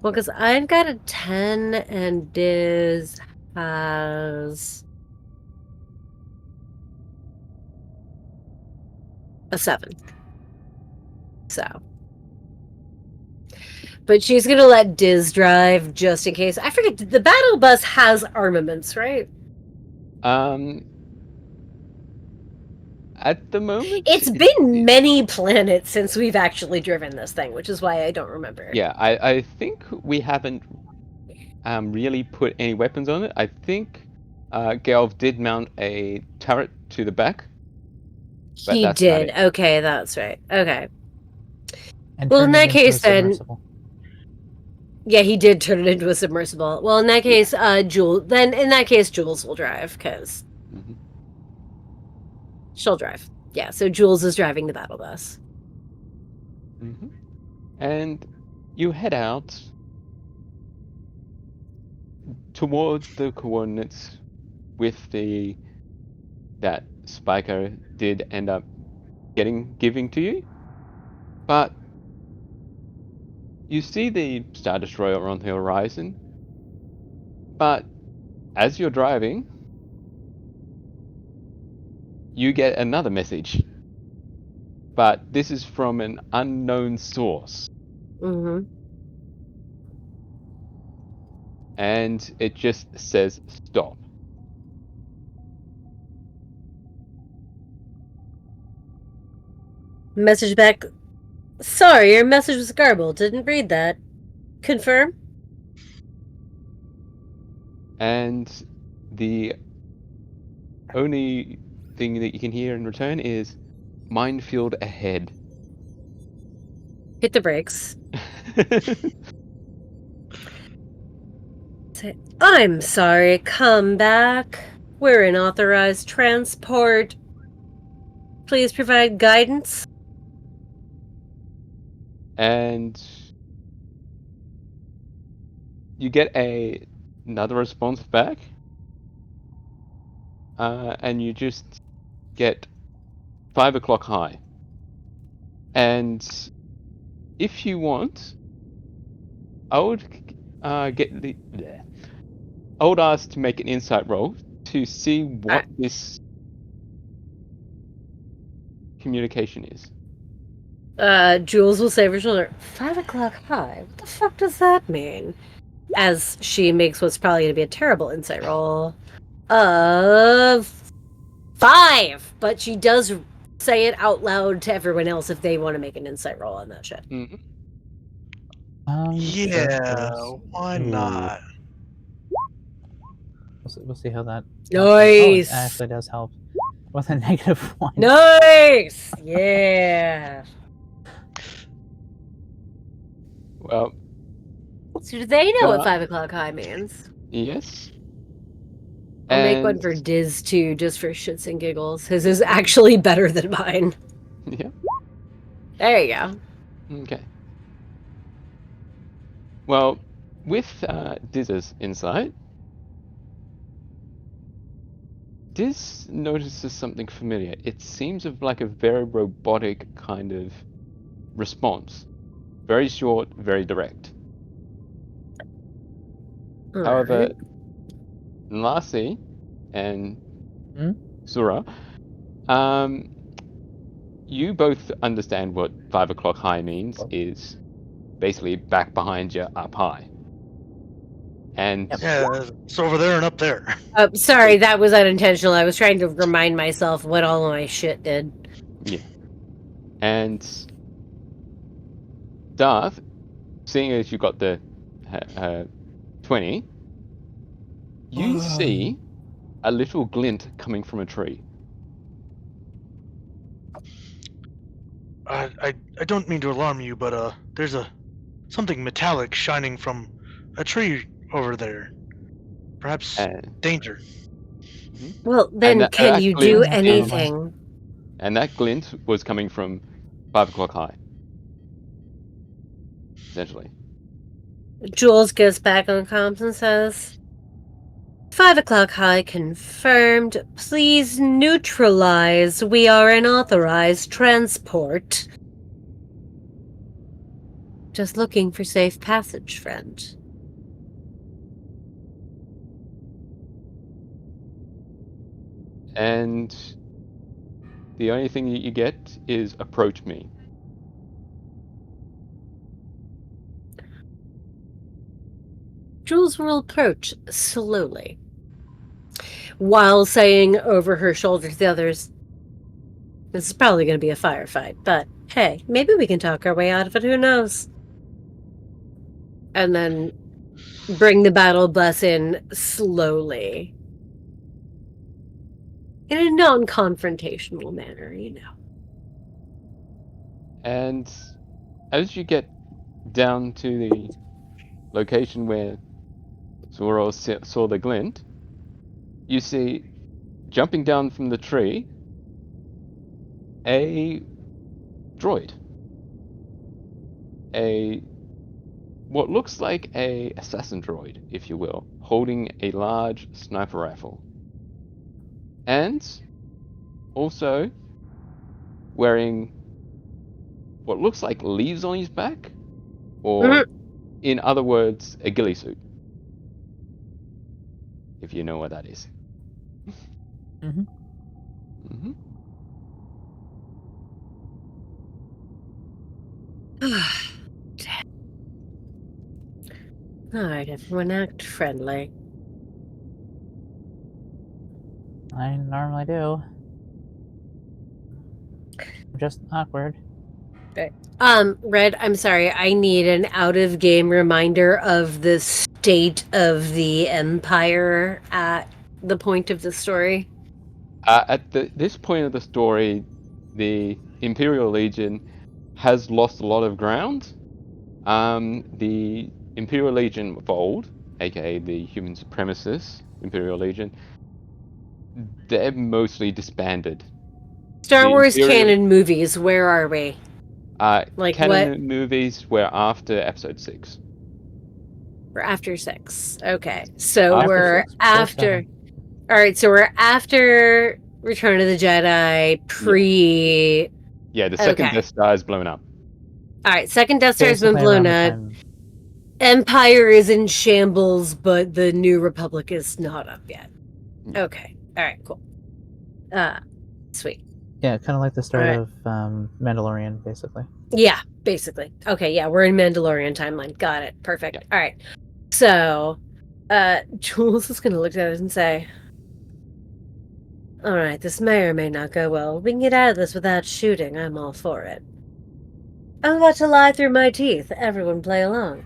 Speaker 2: Well, because I've got a 10 and Diz has a 7. So. But she's going to let Diz drive just in case. I forget, the battle bus has armaments, right?
Speaker 1: At the moment,
Speaker 2: It's been many planets since we've actually driven this thing, which is why I don't remember.
Speaker 1: Yeah, I think we haven't really put any weapons on it. I think Gelv did mount a turret to the back. But
Speaker 2: He
Speaker 1: that's not
Speaker 2: did.
Speaker 1: it.
Speaker 2: Okay, that's right. Okay.
Speaker 3: And
Speaker 2: Well, in
Speaker 3: turned
Speaker 2: that
Speaker 3: it into a
Speaker 2: case, then-
Speaker 3: submersible.
Speaker 2: Yeah, he did turn it into a submersible. Well, in that case, Jules will drive, because
Speaker 1: Mhm.
Speaker 2: she'll drive. Yeah, so Jules is driving the battle bus.
Speaker 1: Mhm. And you head out towards the coordinates with that Spiker did end up giving to you. But you see the Star Destroyer on the horizon. But as you're driving, you get another message. But this is from an unknown source.
Speaker 2: Mm-hmm.
Speaker 1: And it just says stop.
Speaker 2: Message back. Sorry, your message was garbled. Didn't read that. Confirm?
Speaker 1: And the only thing that you can hear in return is minefield ahead.
Speaker 2: Hit the brakes. Say, I'm sorry, come back. We're in authorized transport. Please provide guidance.
Speaker 1: And you get another response back. And you just get 5 o'clock high. And if you want, I would I would ask to make an insight roll to see what this communication is.
Speaker 2: Jules will say over her shoulder, 5 o'clock high? What the fuck does that mean? As she makes what's probably going to be a terrible insight roll of 5. But she does say it out loud to everyone else if they want to make an insight roll on that shit.
Speaker 1: Mm-hmm.
Speaker 4: Yeah,
Speaker 3: sure.
Speaker 4: why
Speaker 3: Ooh.
Speaker 4: not?
Speaker 3: We'll see how that.
Speaker 2: Nice.
Speaker 3: Oh, it actually does help with a -1.
Speaker 2: Nice! Yeah. So do they know what
Speaker 1: But-
Speaker 2: 5 o'clock high means?
Speaker 1: yes.
Speaker 2: I'll make one for Diz too, just for shits and giggles. His is actually better than mine.
Speaker 1: Yeah.
Speaker 2: There you go.
Speaker 1: Okay. Well, with Diz's insight, Diz notices something familiar. It seems of like a very robotic kind of response. Very short, very direct. However, Nalasi and Suror, you both understand what 5 o'clock high means is basically back behind you, up high. And
Speaker 4: Yeah, it's over there and up there.
Speaker 2: Sorry, that was unintentional. I was trying to remind myself what all of my shit did.
Speaker 1: yeah. And Darth, seeing as you got the 20, you see a little glint coming from a tree.
Speaker 4: I don't mean to alarm you, but there's something metallic shining from a tree over there. Perhaps danger.
Speaker 2: Well, then
Speaker 1: that-
Speaker 2: can
Speaker 1: that
Speaker 2: you
Speaker 1: glint
Speaker 2: do
Speaker 1: is-
Speaker 2: anything?
Speaker 1: And that glint was coming from 5 o'clock high. Essentially.
Speaker 2: Jules gets back on comms and says, 5 o'clock high confirmed. Please neutralize. We are an authorized transport. Just looking for safe passage, friend.
Speaker 1: And the only thing that you get is approach me.
Speaker 2: Jules will approach slowly, while saying over her shoulder to the others, this is probably going to be a firefight, but hey, maybe we can talk our way out of it, who knows? And then bring the battle bus in slowly. In a non-confrontational manner, you know.
Speaker 1: And as you get down to the location where Suror saw the glint, you see, jumping down from the tree, a droid. What looks like a assassin droid, if you will, holding a large sniper rifle. And also wearing what looks like leaves on his back, or in other words, a ghillie suit. If you know what that is.
Speaker 3: Mm-hmm.
Speaker 1: Mm-hmm.
Speaker 2: Damn. Alright, everyone act friendly.
Speaker 3: I normally do. Just awkward.
Speaker 2: Red, I'm sorry, I need an out-of-game reminder of the state of the Empire at the point of the story.
Speaker 1: At this point of the story, the Imperial Legion has lost a lot of ground. The Imperial Legion of old, aka the human supremacists, Imperial Legion, they're mostly disbanded.
Speaker 2: Star
Speaker 1: The
Speaker 2: Wars
Speaker 1: Imperial-
Speaker 2: canon movies, where are we? Like
Speaker 1: canon
Speaker 2: what?
Speaker 1: movies were after Episode 6.
Speaker 2: We're after 6. Okay. So
Speaker 1: After
Speaker 2: we're
Speaker 3: 6,
Speaker 2: after... Alright, so we're after Return of the Jedi, pre...
Speaker 1: Yeah, the second
Speaker 2: Okay.
Speaker 1: Death Star is blown up.
Speaker 2: All right, second Death Star has been
Speaker 3: Basically around
Speaker 2: blown
Speaker 3: the
Speaker 2: up.
Speaker 3: time.
Speaker 2: Empire is in shambles, but the New Republic is not up yet. Okay. All right, cool. Sweet.
Speaker 3: Yeah, kind of like the start
Speaker 2: Alright.
Speaker 3: of Mandalorian, basically.
Speaker 2: Yeah, basically. Okay, yeah, we're in Mandalorian timeline. Got it. Perfect.
Speaker 1: Yeah.
Speaker 2: All right. So, Jules is going to look at it and say, all right, this may or may not go well. We can get out of this without shooting. I'm all for it. I'm about to lie through my teeth. Everyone play along.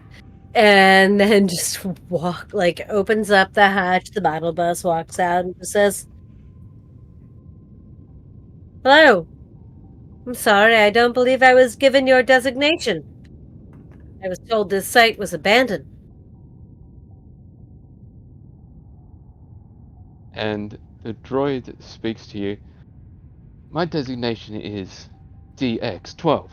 Speaker 2: And then just opens up the hatch, the battle bus walks out and says, hello. I'm sorry, I don't believe I was given your designation. I was told this site was abandoned.
Speaker 1: And the droid speaks to you. My designation is DX-12.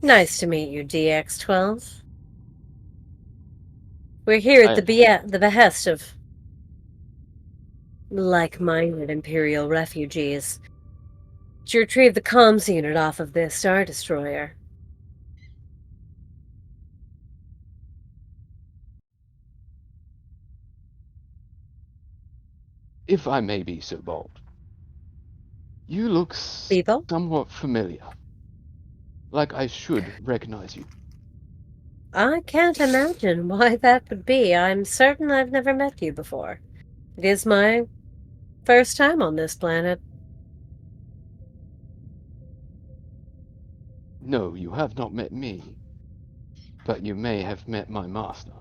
Speaker 2: Nice to meet you, DX-12. We're here at the behest of like-minded Imperial refugees to retrieve the comms unit off of this Star Destroyer.
Speaker 1: If I may be so bold. You look
Speaker 2: People?
Speaker 1: somewhat familiar. Like I should recognize you.
Speaker 2: I can't imagine why that would be. I'm certain I've never met you before. It is my first time on this planet.
Speaker 1: No, you have not met me. But you may have met my master.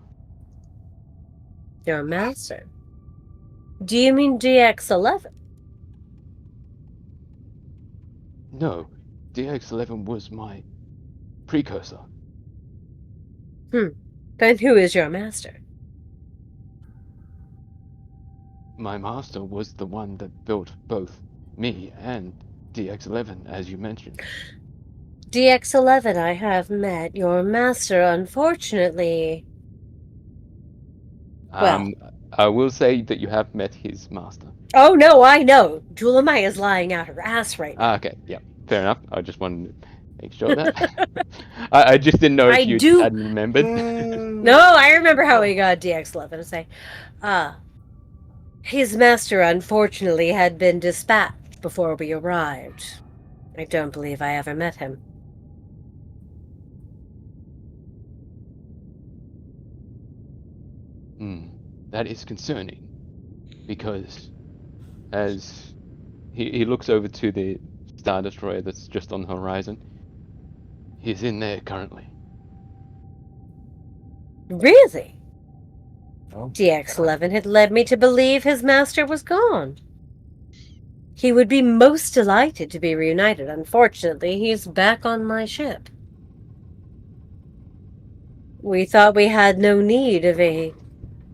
Speaker 2: Your master? Do you mean DX-11?
Speaker 1: No, DX-11 was my precursor.
Speaker 2: Then who is your master?
Speaker 1: My master was the one that built both me and DX-11, as you mentioned.
Speaker 2: DX-11 I have met. Your master, unfortunately... Well...
Speaker 1: I will say that you have met his master.
Speaker 2: Oh, no, I know. Julemaia is lying out her ass right now.
Speaker 1: Okay, yeah, fair enough. I just wanted to make sure of that. I just didn't know if you hadn't remembered.
Speaker 2: No, I remember how we got DX-11 to say, his master unfortunately had been dispatched before we arrived. I don't believe I ever met him.
Speaker 1: That is concerning, because as he looks over to the Star Destroyer that's just on the horizon, he's in there currently.
Speaker 2: Really? DX-11 had led me to believe his master was gone. He would be most delighted to be reunited. Unfortunately, he's back on my ship. We thought we had no need of a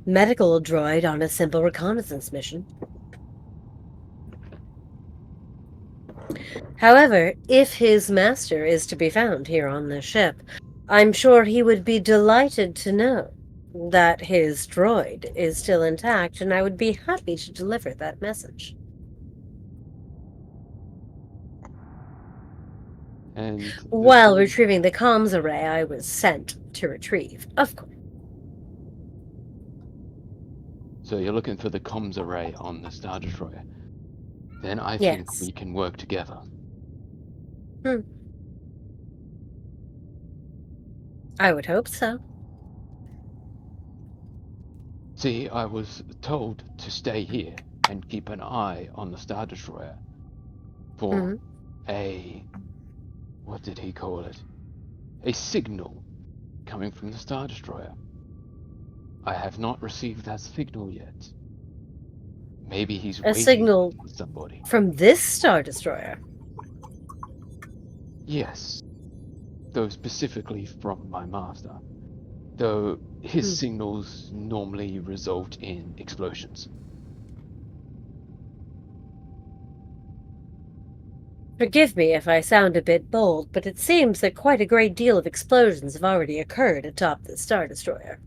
Speaker 2: medical droid on a simple reconnaissance mission. However, if his master is to be found here on this ship, I'm sure he would be delighted to know that his droid is still intact, and I would be happy to deliver that message.
Speaker 1: And
Speaker 2: While retrieving the comms array I was sent to retrieve, of course.
Speaker 1: So you're looking for the comms array on the Star Destroyer. Then I think
Speaker 2: Yes.
Speaker 1: we can work together.
Speaker 2: I would hope so.
Speaker 1: See, I was told to stay here and keep an eye on the Star Destroyer for what did he call it? A signal coming from the Star Destroyer. I have not received that signal yet. Maybe he's waiting
Speaker 2: signal
Speaker 1: for somebody.
Speaker 2: From this Star Destroyer?
Speaker 1: Yes. Though specifically from my master. Though his signals normally result in explosions.
Speaker 2: Forgive me if I sound a bit bold, but it seems that quite a great deal of explosions have already occurred atop the Star Destroyer.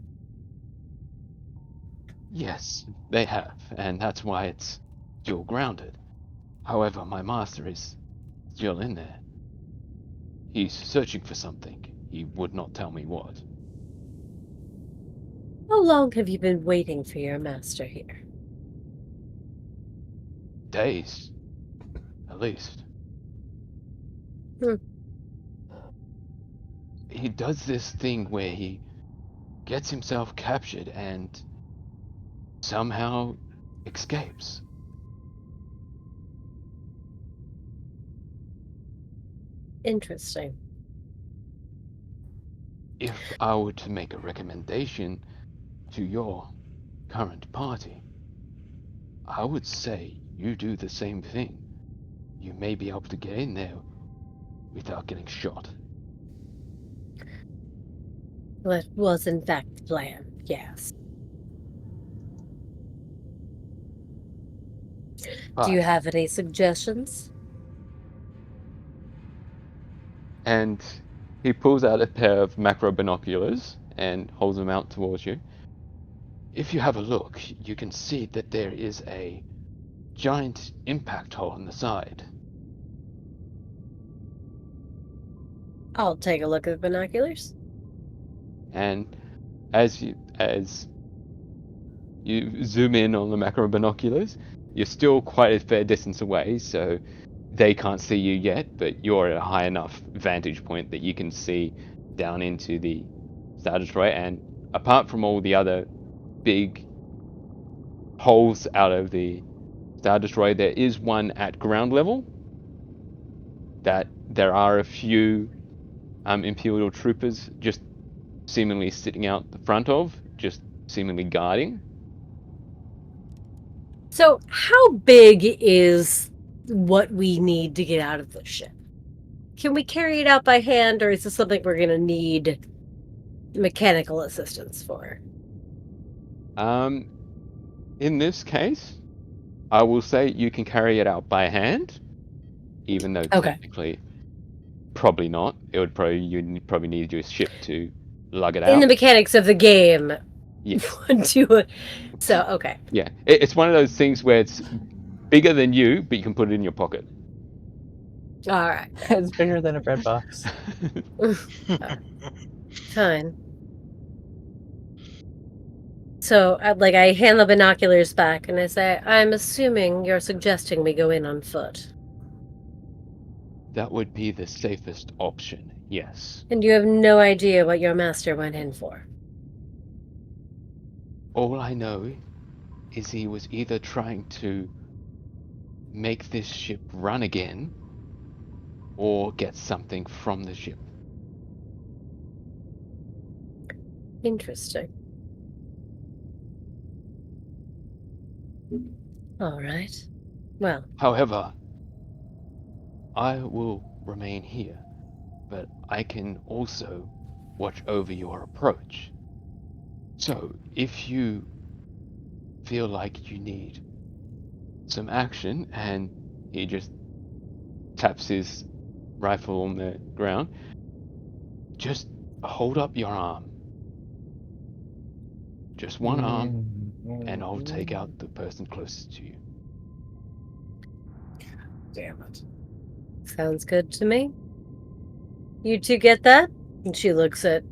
Speaker 1: Yes, they have, and that's why it's dual grounded. However, my master is still in there. He's searching for something. He would not tell me what.
Speaker 2: How long have you been waiting for your master here?
Speaker 1: Days, at least. He does this thing where he gets himself captured and somehow escapes.
Speaker 2: Interesting.
Speaker 1: If I were to make a recommendation to your current party, I would say you do the same thing. You may be able to get in there without getting shot.
Speaker 2: That was in fact the plan, yes. Do you
Speaker 1: But-
Speaker 2: have any suggestions?
Speaker 1: And he pulls out a pair of macro binoculars and holds them out towards you. If you have a look, you can see that there is a giant impact hole on the side.
Speaker 2: I'll take a look at the binoculars.
Speaker 1: And as you zoom in on the macro binoculars, you're still quite a fair distance away, so they can't see you yet, but you're at a high enough vantage point that you can see down into the Star Destroyer. And apart from all the other big holes out of the Star Destroyer, there is one at ground level that there are a few Imperial troopers just seemingly sitting out the front of, just seemingly guarding.
Speaker 2: So, how big is what we need to get out of the ship? Can we carry it out by hand, or is this something we're going to need mechanical assistance for?
Speaker 1: In this case, I will say you can carry it out by hand, even though
Speaker 2: Okay.
Speaker 1: technically, probably not. You'd probably need your ship to lug it
Speaker 2: In
Speaker 1: out.
Speaker 2: the mechanics of the game,
Speaker 1: Yes.
Speaker 2: So, okay.
Speaker 1: Yeah, it's one of those things where it's bigger than you, but you can put it in your pocket.
Speaker 2: All right.
Speaker 3: It's bigger than a bread box.
Speaker 2: Fine. So, I hand the binoculars back and I say, I'm assuming you're suggesting we go in on foot.
Speaker 1: That would be the safest option, yes.
Speaker 2: And you have no idea what your master went in for.
Speaker 1: All I know is he was either trying to make this ship run again or get something from the ship.
Speaker 2: Interesting. All right. Well,
Speaker 1: However, I will remain here, but I can also watch over your approach. So, if you feel like you need some action, and he just taps his rifle on the ground, just hold up your arm. Just one arm, and I'll take out the person closest to you.
Speaker 3: Damn it.
Speaker 2: sounds good to me. You two get that? And she looks at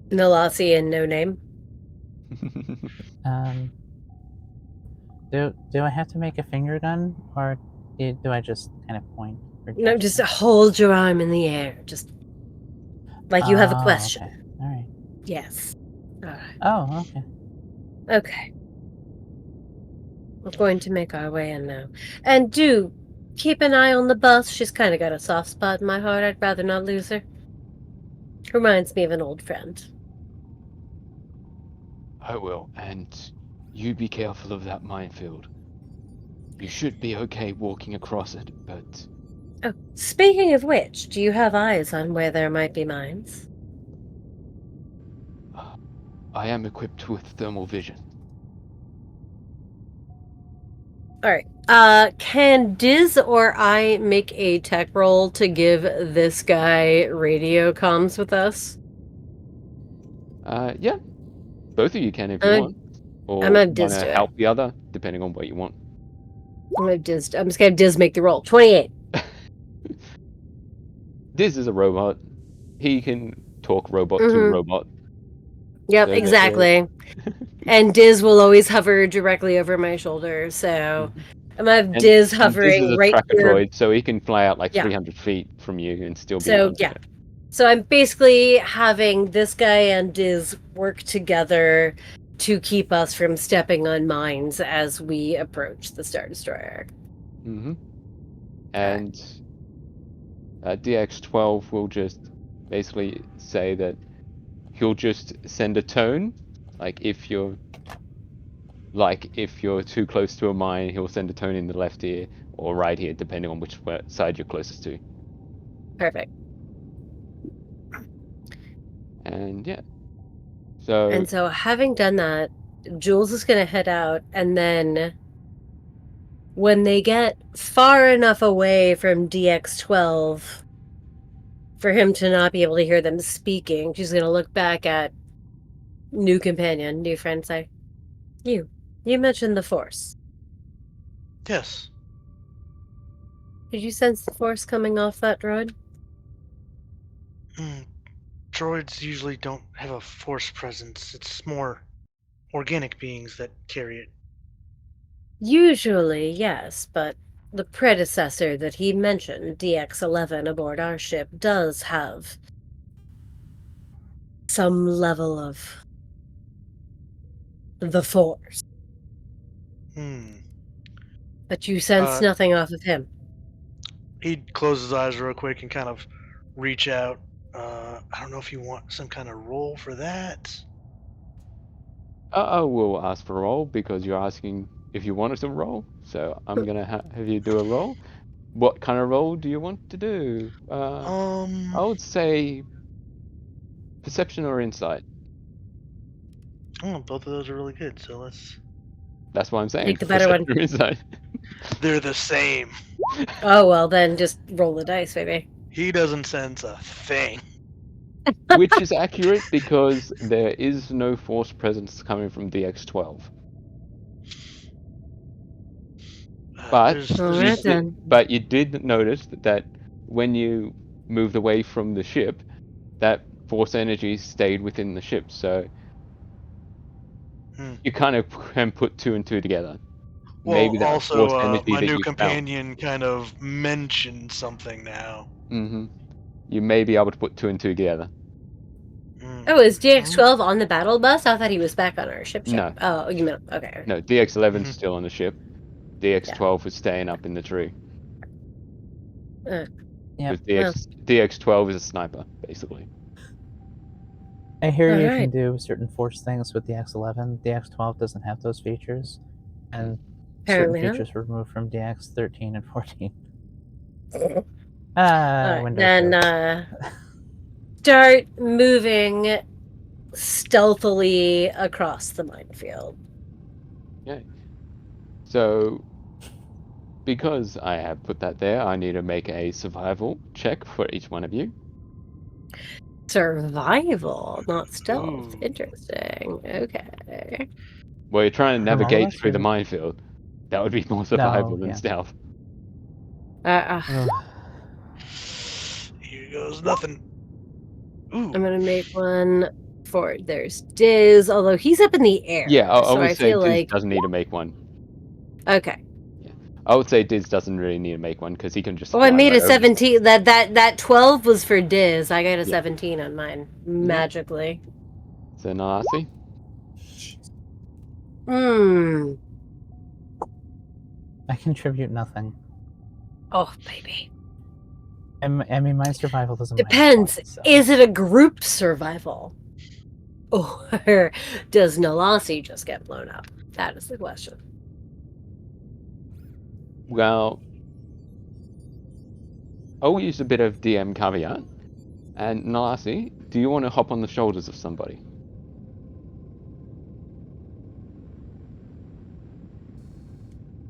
Speaker 2: Nalasi and No Name.
Speaker 3: Do I have to make a finger gun, or do I just kind of point? For
Speaker 2: No, just
Speaker 3: gesture?
Speaker 2: hold your arm in the air. Just like you have a
Speaker 3: Oh,
Speaker 2: question.
Speaker 3: Okay. All right.
Speaker 2: Yes. All right.
Speaker 3: Oh, okay.
Speaker 2: Okay. We're going to make our way in now. And do keep an eye on the bus. She's kind of got a soft spot in my heart. I'd rather not lose her. Reminds me of an old friend.
Speaker 1: I will, and you be careful of that minefield. You should be okay walking across it, but
Speaker 2: Oh, speaking of which, do you have eyes on where there might be mines?
Speaker 1: I am equipped with thermal vision.
Speaker 2: All right. Can Diz or I make a tech roll to give this guy radio comms with us?
Speaker 1: Yeah. Both of you can if you
Speaker 2: I'm
Speaker 1: want. Or
Speaker 2: I'm a
Speaker 1: want
Speaker 2: Diz
Speaker 1: to
Speaker 2: to it.
Speaker 1: help the other, depending on what you want.
Speaker 2: I'm just gonna have Diz make the roll. 28.
Speaker 1: Diz is a robot. He can talk robot to
Speaker 2: Mhm.
Speaker 1: robot.
Speaker 2: Yep,
Speaker 1: So that
Speaker 2: exactly. And Diz will always hover directly over my shoulder, so I'm gonna have
Speaker 1: And
Speaker 2: Diz
Speaker 1: Diz is
Speaker 2: hovering
Speaker 1: a
Speaker 2: right
Speaker 1: tracker
Speaker 2: here.
Speaker 1: droid, so he can fly out like
Speaker 2: Yeah.
Speaker 1: 300 feet from you and still be
Speaker 2: So
Speaker 1: on
Speaker 2: yeah.
Speaker 1: target.
Speaker 2: So I'm basically having this guy and Diz work together to keep us from stepping on mines as we approach the Star Destroyer.
Speaker 1: Mm-hmm. And DX12 will just basically say that he'll just send a tone, like if you're too close to a mine, he'll send a tone in the left ear or right ear, depending on which side you're closest to.
Speaker 2: Perfect.
Speaker 1: And yeah, so
Speaker 2: And so having done that, Jules is going to head out, and then when they get far enough away from DX12 for him to not be able to hear them speaking, she's going to look back at new companion, new friend, say, You mentioned the Force.
Speaker 4: Yes.
Speaker 2: Did you sense the Force coming off that droid?
Speaker 4: Droids usually don't have a force presence. It's more organic beings that carry it.
Speaker 2: Usually, yes, but the predecessor that he mentioned, DX11 aboard our ship, does have some level of the Force. But you sense nothing off of him.
Speaker 4: He'd close his eyes real quick and kind of reach out. I don't know if you want some kind of roll for that.
Speaker 1: I will ask for a roll because you're asking if you wanted to roll. So I'm gonna have you do a roll. What kind of roll do you want to do? I would say perception or insight.
Speaker 4: Oh, both of those are really good. So let's.
Speaker 1: That's what I'm saying.
Speaker 2: Take the better one.
Speaker 1: Perception or insight.
Speaker 4: They're the same.
Speaker 2: Oh, well, then just roll the dice, baby.
Speaker 4: He doesn't sense a thing.
Speaker 1: Which is accurate because there is no force presence coming from DX12. But
Speaker 2: Alright, then.
Speaker 1: but you did notice that when you moved away from the ship, that force energy stayed within the ship. So you kind of can put two and two together.
Speaker 4: Well,
Speaker 1: Maybe that
Speaker 4: also,
Speaker 1: force energy
Speaker 4: my
Speaker 1: that
Speaker 4: new
Speaker 1: you felt.
Speaker 4: companion kind of mentioned something now.
Speaker 1: You may be able to put two and two together.
Speaker 2: Oh, is DX12 on the battle bus? I thought he was back on our ship.
Speaker 1: No.
Speaker 2: Oh, you meant, okay.
Speaker 1: No, DX11's still on the ship. DX12 is staying up in the tree.
Speaker 3: Yep.
Speaker 1: Because DX12 is a sniper, basically.
Speaker 3: I hear you
Speaker 2: Alright.
Speaker 3: can do certain force things with the X11. The X12 doesn't have those features, and
Speaker 2: Apparently
Speaker 3: certain
Speaker 2: not.
Speaker 3: features were removed from DX13 and 14.
Speaker 2: Alright,
Speaker 3: Windows
Speaker 2: then
Speaker 3: joke.
Speaker 2: start moving stealthily across the minefield.
Speaker 1: Okay. So, because I have put that there, I need to make a survival check for each one of you.
Speaker 2: Survival, not stealth.
Speaker 4: Ooh.
Speaker 2: Interesting. Okay.
Speaker 1: Well, you're trying to
Speaker 3: From all
Speaker 1: navigate
Speaker 3: of us,
Speaker 1: through the
Speaker 3: or-
Speaker 1: minefield. That would be more survival
Speaker 3: No,
Speaker 1: than
Speaker 3: yeah.
Speaker 1: stealth.
Speaker 3: Ugh.
Speaker 4: Here goes nothing. Ooh.
Speaker 2: I'm gonna make one for there's Diz, although he's up in the air.
Speaker 1: Yeah, I
Speaker 2: so
Speaker 1: would
Speaker 2: I
Speaker 1: say
Speaker 2: feel
Speaker 1: Diz
Speaker 2: like
Speaker 1: doesn't need to make one.
Speaker 2: okay.
Speaker 1: I would say Diz doesn't really need to make one because he can just.
Speaker 2: Oh, I
Speaker 1: fly
Speaker 2: made
Speaker 1: right
Speaker 2: a
Speaker 1: over them.
Speaker 2: 17. That 12 was for Diz. I got a 17 on mine magically.
Speaker 1: So Nalasi.
Speaker 3: I contribute nothing.
Speaker 2: Oh, baby.
Speaker 3: I mean, my survival doesn't
Speaker 2: Depends.
Speaker 3: -1, so.
Speaker 2: Is it a group survival? Or does Nalasi just get blown up? That is the question.
Speaker 1: Well, I'll use a bit of DM caveat. And Nalasi, do you want to hop on the shoulders of somebody?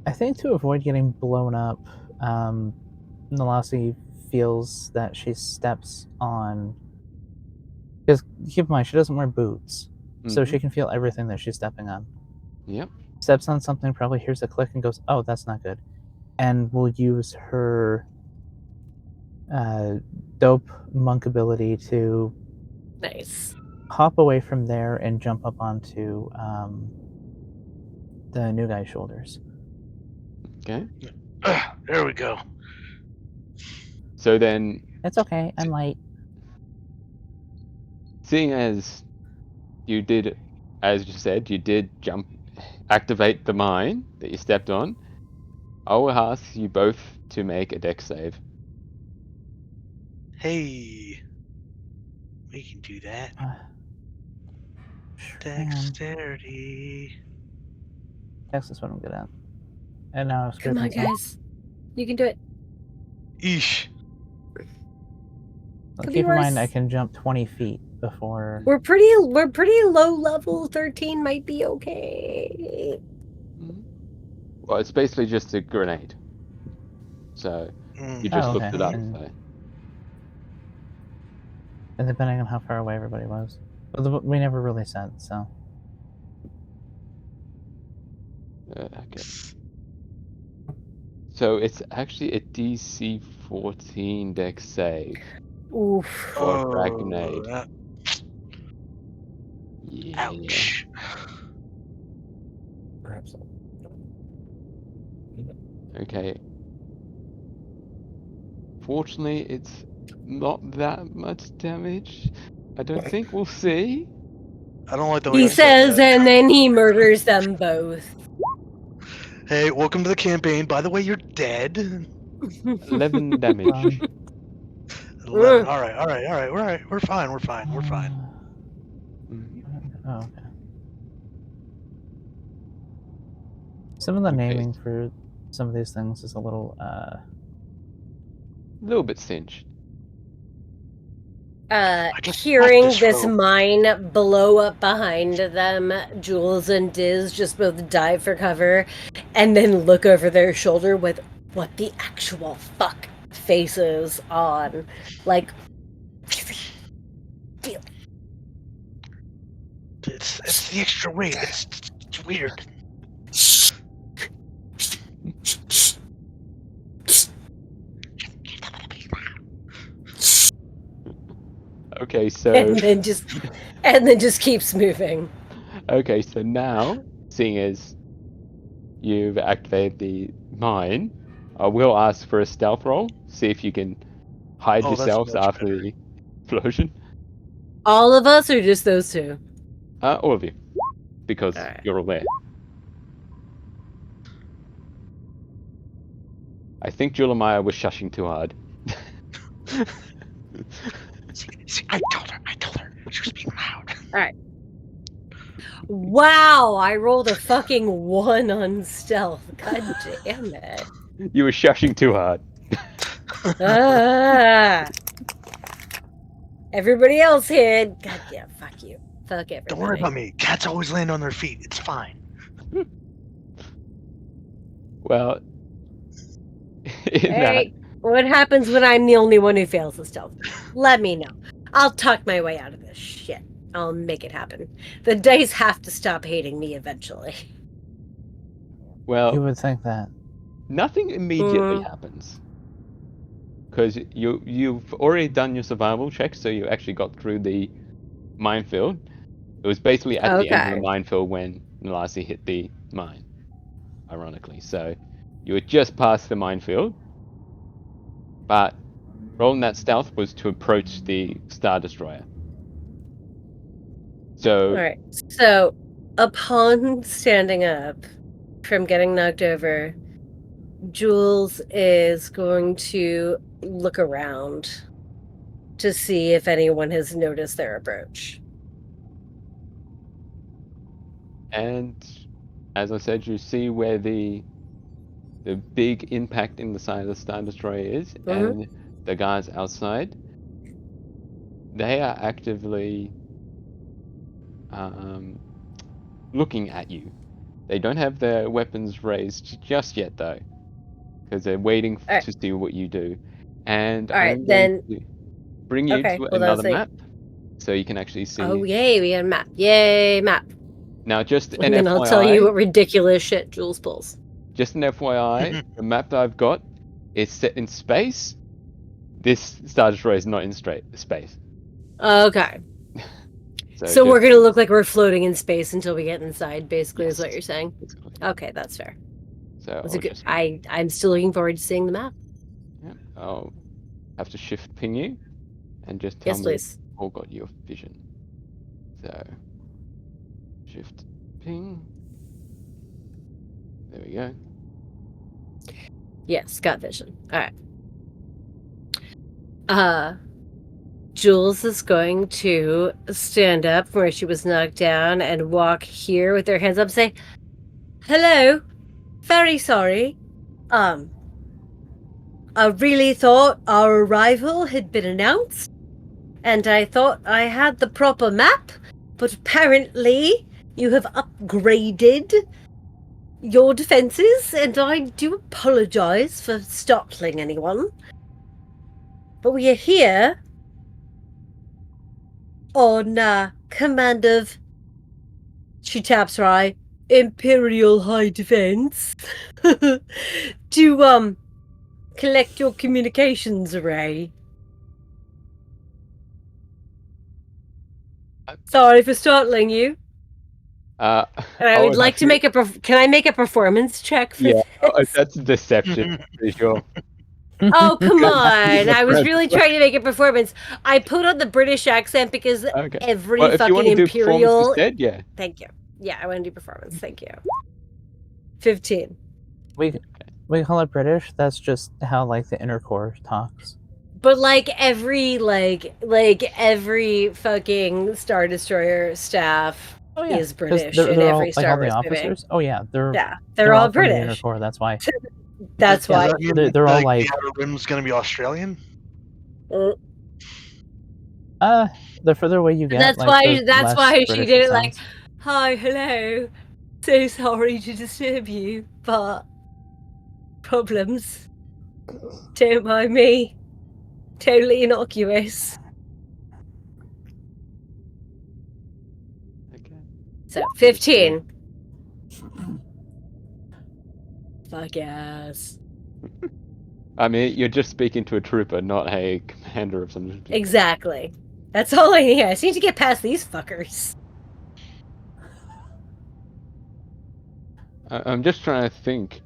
Speaker 3: I think to avoid getting blown up, Nalasi feels that she steps on. Because keep in mind, she doesn't wear boots, so she can feel everything that she's stepping on.
Speaker 1: Yep.
Speaker 3: steps on something, probably hears a click and goes, "Oh, that's not good," and will use her dope monk ability to
Speaker 2: Nice.
Speaker 3: hop away from there and jump up onto the new guy's shoulders.
Speaker 1: Okay.
Speaker 4: There we go.
Speaker 1: So then,
Speaker 3: It's okay. I'm light.
Speaker 1: seeing as you did, as you said, you did activate the mine that you stepped on, I will ask you both to make a dex save.
Speaker 4: Hey, we can do that.
Speaker 3: Sure can.
Speaker 4: Dexterity.
Speaker 3: Dex is what I'm good at. And now screw
Speaker 2: Come on,
Speaker 3: myself.
Speaker 2: guys. You can do it.
Speaker 4: Eesh.
Speaker 2: Could be
Speaker 3: Keep in mind, I
Speaker 2: worse.
Speaker 3: can jump 20 feet before.
Speaker 2: We're pretty low level. 13 might be okay.
Speaker 1: Well, it's basically just a grenade. So you just looked it up. So.
Speaker 3: And depending on how far away everybody was. But we never really said, so.
Speaker 1: Okay. So it's actually a DC 14 dex save
Speaker 2: Oof.
Speaker 1: for a frag grenade. Yeah.
Speaker 4: Ouch.
Speaker 5: Perhaps so.
Speaker 1: Okay. Fortunately, it's not that much damage. I don't think we'll see.
Speaker 4: I don't like the way
Speaker 2: He
Speaker 4: you said
Speaker 2: says,
Speaker 4: that.
Speaker 2: and then he murders them both.
Speaker 4: Hey, welcome to the campaign. By the way, you're dead.
Speaker 1: 11 damage.
Speaker 4: 11. All right. We're fine. We're fine.
Speaker 3: Oh, okay. Some of the
Speaker 1: Okay.
Speaker 3: naming for some of these things is a little
Speaker 1: bit cinched.
Speaker 4: just
Speaker 2: Hearing
Speaker 4: love this
Speaker 2: this
Speaker 4: rope.
Speaker 2: mine blow up behind them, Jules and Diz just both dive for cover and then look over their shoulder with what the actual fuck faces on. Like,
Speaker 4: It's the extra weight. It's weird.
Speaker 1: Okay, so
Speaker 2: and then just keeps moving.
Speaker 1: okay, so now, seeing as you've activated the mine, I will ask for a stealth roll. See if you can hide
Speaker 4: Oh, that's
Speaker 1: yourselves
Speaker 4: much
Speaker 1: after
Speaker 4: better.
Speaker 1: the explosion.
Speaker 2: All of us or just those two?
Speaker 1: All of you, because
Speaker 2: Alright.
Speaker 1: you're all there. I think Julemaia was shushing too hard.
Speaker 4: See, I told her. She was being loud.
Speaker 2: Alright. Wow, I rolled a fucking 1 on stealth. God damn it.
Speaker 1: You were shushing too hard.
Speaker 2: Ah. Everybody else hid. God damn, fuck you. Fuck everybody.
Speaker 4: Don't worry about me. Cats always land on their feet. It's fine.
Speaker 1: Well,
Speaker 2: Hey, what happens when I'm the only one who fails the stealth? Let me know. I'll talk my way out of this shit. I'll make it happen. The dice have to stop hating me eventually.
Speaker 1: well,
Speaker 3: you would think that.
Speaker 1: nothing immediately happens. Because you've already done your survival check, so you actually got through the minefield. It was basically at the end of the minefield when Nalasi hit the mine, ironically. So you were just past the minefield, but rolling that stealth was to approach the Star Destroyer. So,
Speaker 2: Alright, so upon standing up from getting knocked over, Jules is going to look around to see if anyone has noticed their approach.
Speaker 1: and as I said, you see where the big impact in the side of the Star Destroyer is, and the guys outside, they are actively looking at you. They don't have their weapons raised just yet, though, because they're waiting to see what you do. And I'm going to bring you to another map, so you can actually see.
Speaker 2: Oh, yay, we got a map. Yay, map.
Speaker 1: Now, just an
Speaker 2: And then I'll tell you what ridiculous shit Jules pulls.
Speaker 1: Just an FYI, the map that I've got is set in space. This Star Destroyer is not in space.
Speaker 2: Okay. So
Speaker 1: just-
Speaker 2: we're gonna look like we're floating in space until we get inside, basically, is
Speaker 1: Yes.
Speaker 2: what you're saying.
Speaker 1: Basically.
Speaker 2: Okay, that's fair.
Speaker 1: So
Speaker 2: That's
Speaker 1: I'll
Speaker 2: a good,
Speaker 1: just-
Speaker 2: I'm still looking forward to seeing the map.
Speaker 1: yeah, I'll have to shift ping you and just tell
Speaker 2: Yes,
Speaker 1: me
Speaker 2: please.
Speaker 1: all got your vision. So shift ping. There we go.
Speaker 2: Yes, got vision. Alright. Jules is going to stand up from where she was knocked down and walk here with her hands up and say, "Hello. Very sorry. I really thought our arrival had been announced, and I thought I had the proper map, but apparently you have upgraded your defenses, and I do apologize for startling anyone. But we are here on command of," she taps her eye, "Imperial High Defense, to collect your communications array. Sorry for startling you. And I would like to make a. Can I make a performance check for this?
Speaker 1: That's deception, for sure.
Speaker 2: Oh, come on. I was really trying to make a performance. I put on the British accent because
Speaker 1: Okay.
Speaker 2: every
Speaker 1: Well, if you want
Speaker 2: fucking
Speaker 1: to do performance
Speaker 2: Imperial.
Speaker 1: instead, yeah.
Speaker 2: Thank you. Yeah, I want to do performance. Thank you. 15.
Speaker 3: We call it British. That's just how like the inner core talks.
Speaker 2: But like every fucking Star Destroyer staff is
Speaker 3: 'Cause
Speaker 2: British
Speaker 3: they're
Speaker 2: in
Speaker 3: all,
Speaker 2: every
Speaker 3: like
Speaker 2: Star
Speaker 3: all the
Speaker 2: Wars movie.
Speaker 3: officers. Oh yeah,
Speaker 2: They're all
Speaker 3: from the inner
Speaker 2: British.
Speaker 3: core. That's why.
Speaker 2: That's
Speaker 3: Yeah,
Speaker 2: why.
Speaker 4: Does that mean
Speaker 3: they're all
Speaker 4: the
Speaker 3: like
Speaker 4: Outer Rim's gonna be Australian?
Speaker 3: the further away you get.
Speaker 2: That's
Speaker 3: like,
Speaker 2: why.
Speaker 3: the
Speaker 2: That's
Speaker 3: less
Speaker 2: why she
Speaker 3: British
Speaker 2: did it
Speaker 3: it
Speaker 2: like,
Speaker 3: sounds.
Speaker 2: "Hi, hello. So sorry to disturb you, but problems. Don't mind me. Totally innocuous."
Speaker 1: Okay.
Speaker 2: So 15. Fuck yes.
Speaker 1: I mean, you're just speaking to a trooper, not a commander of some.
Speaker 2: Exactly. That's all I need. I just need to get past these fuckers.
Speaker 1: I'm just trying to think,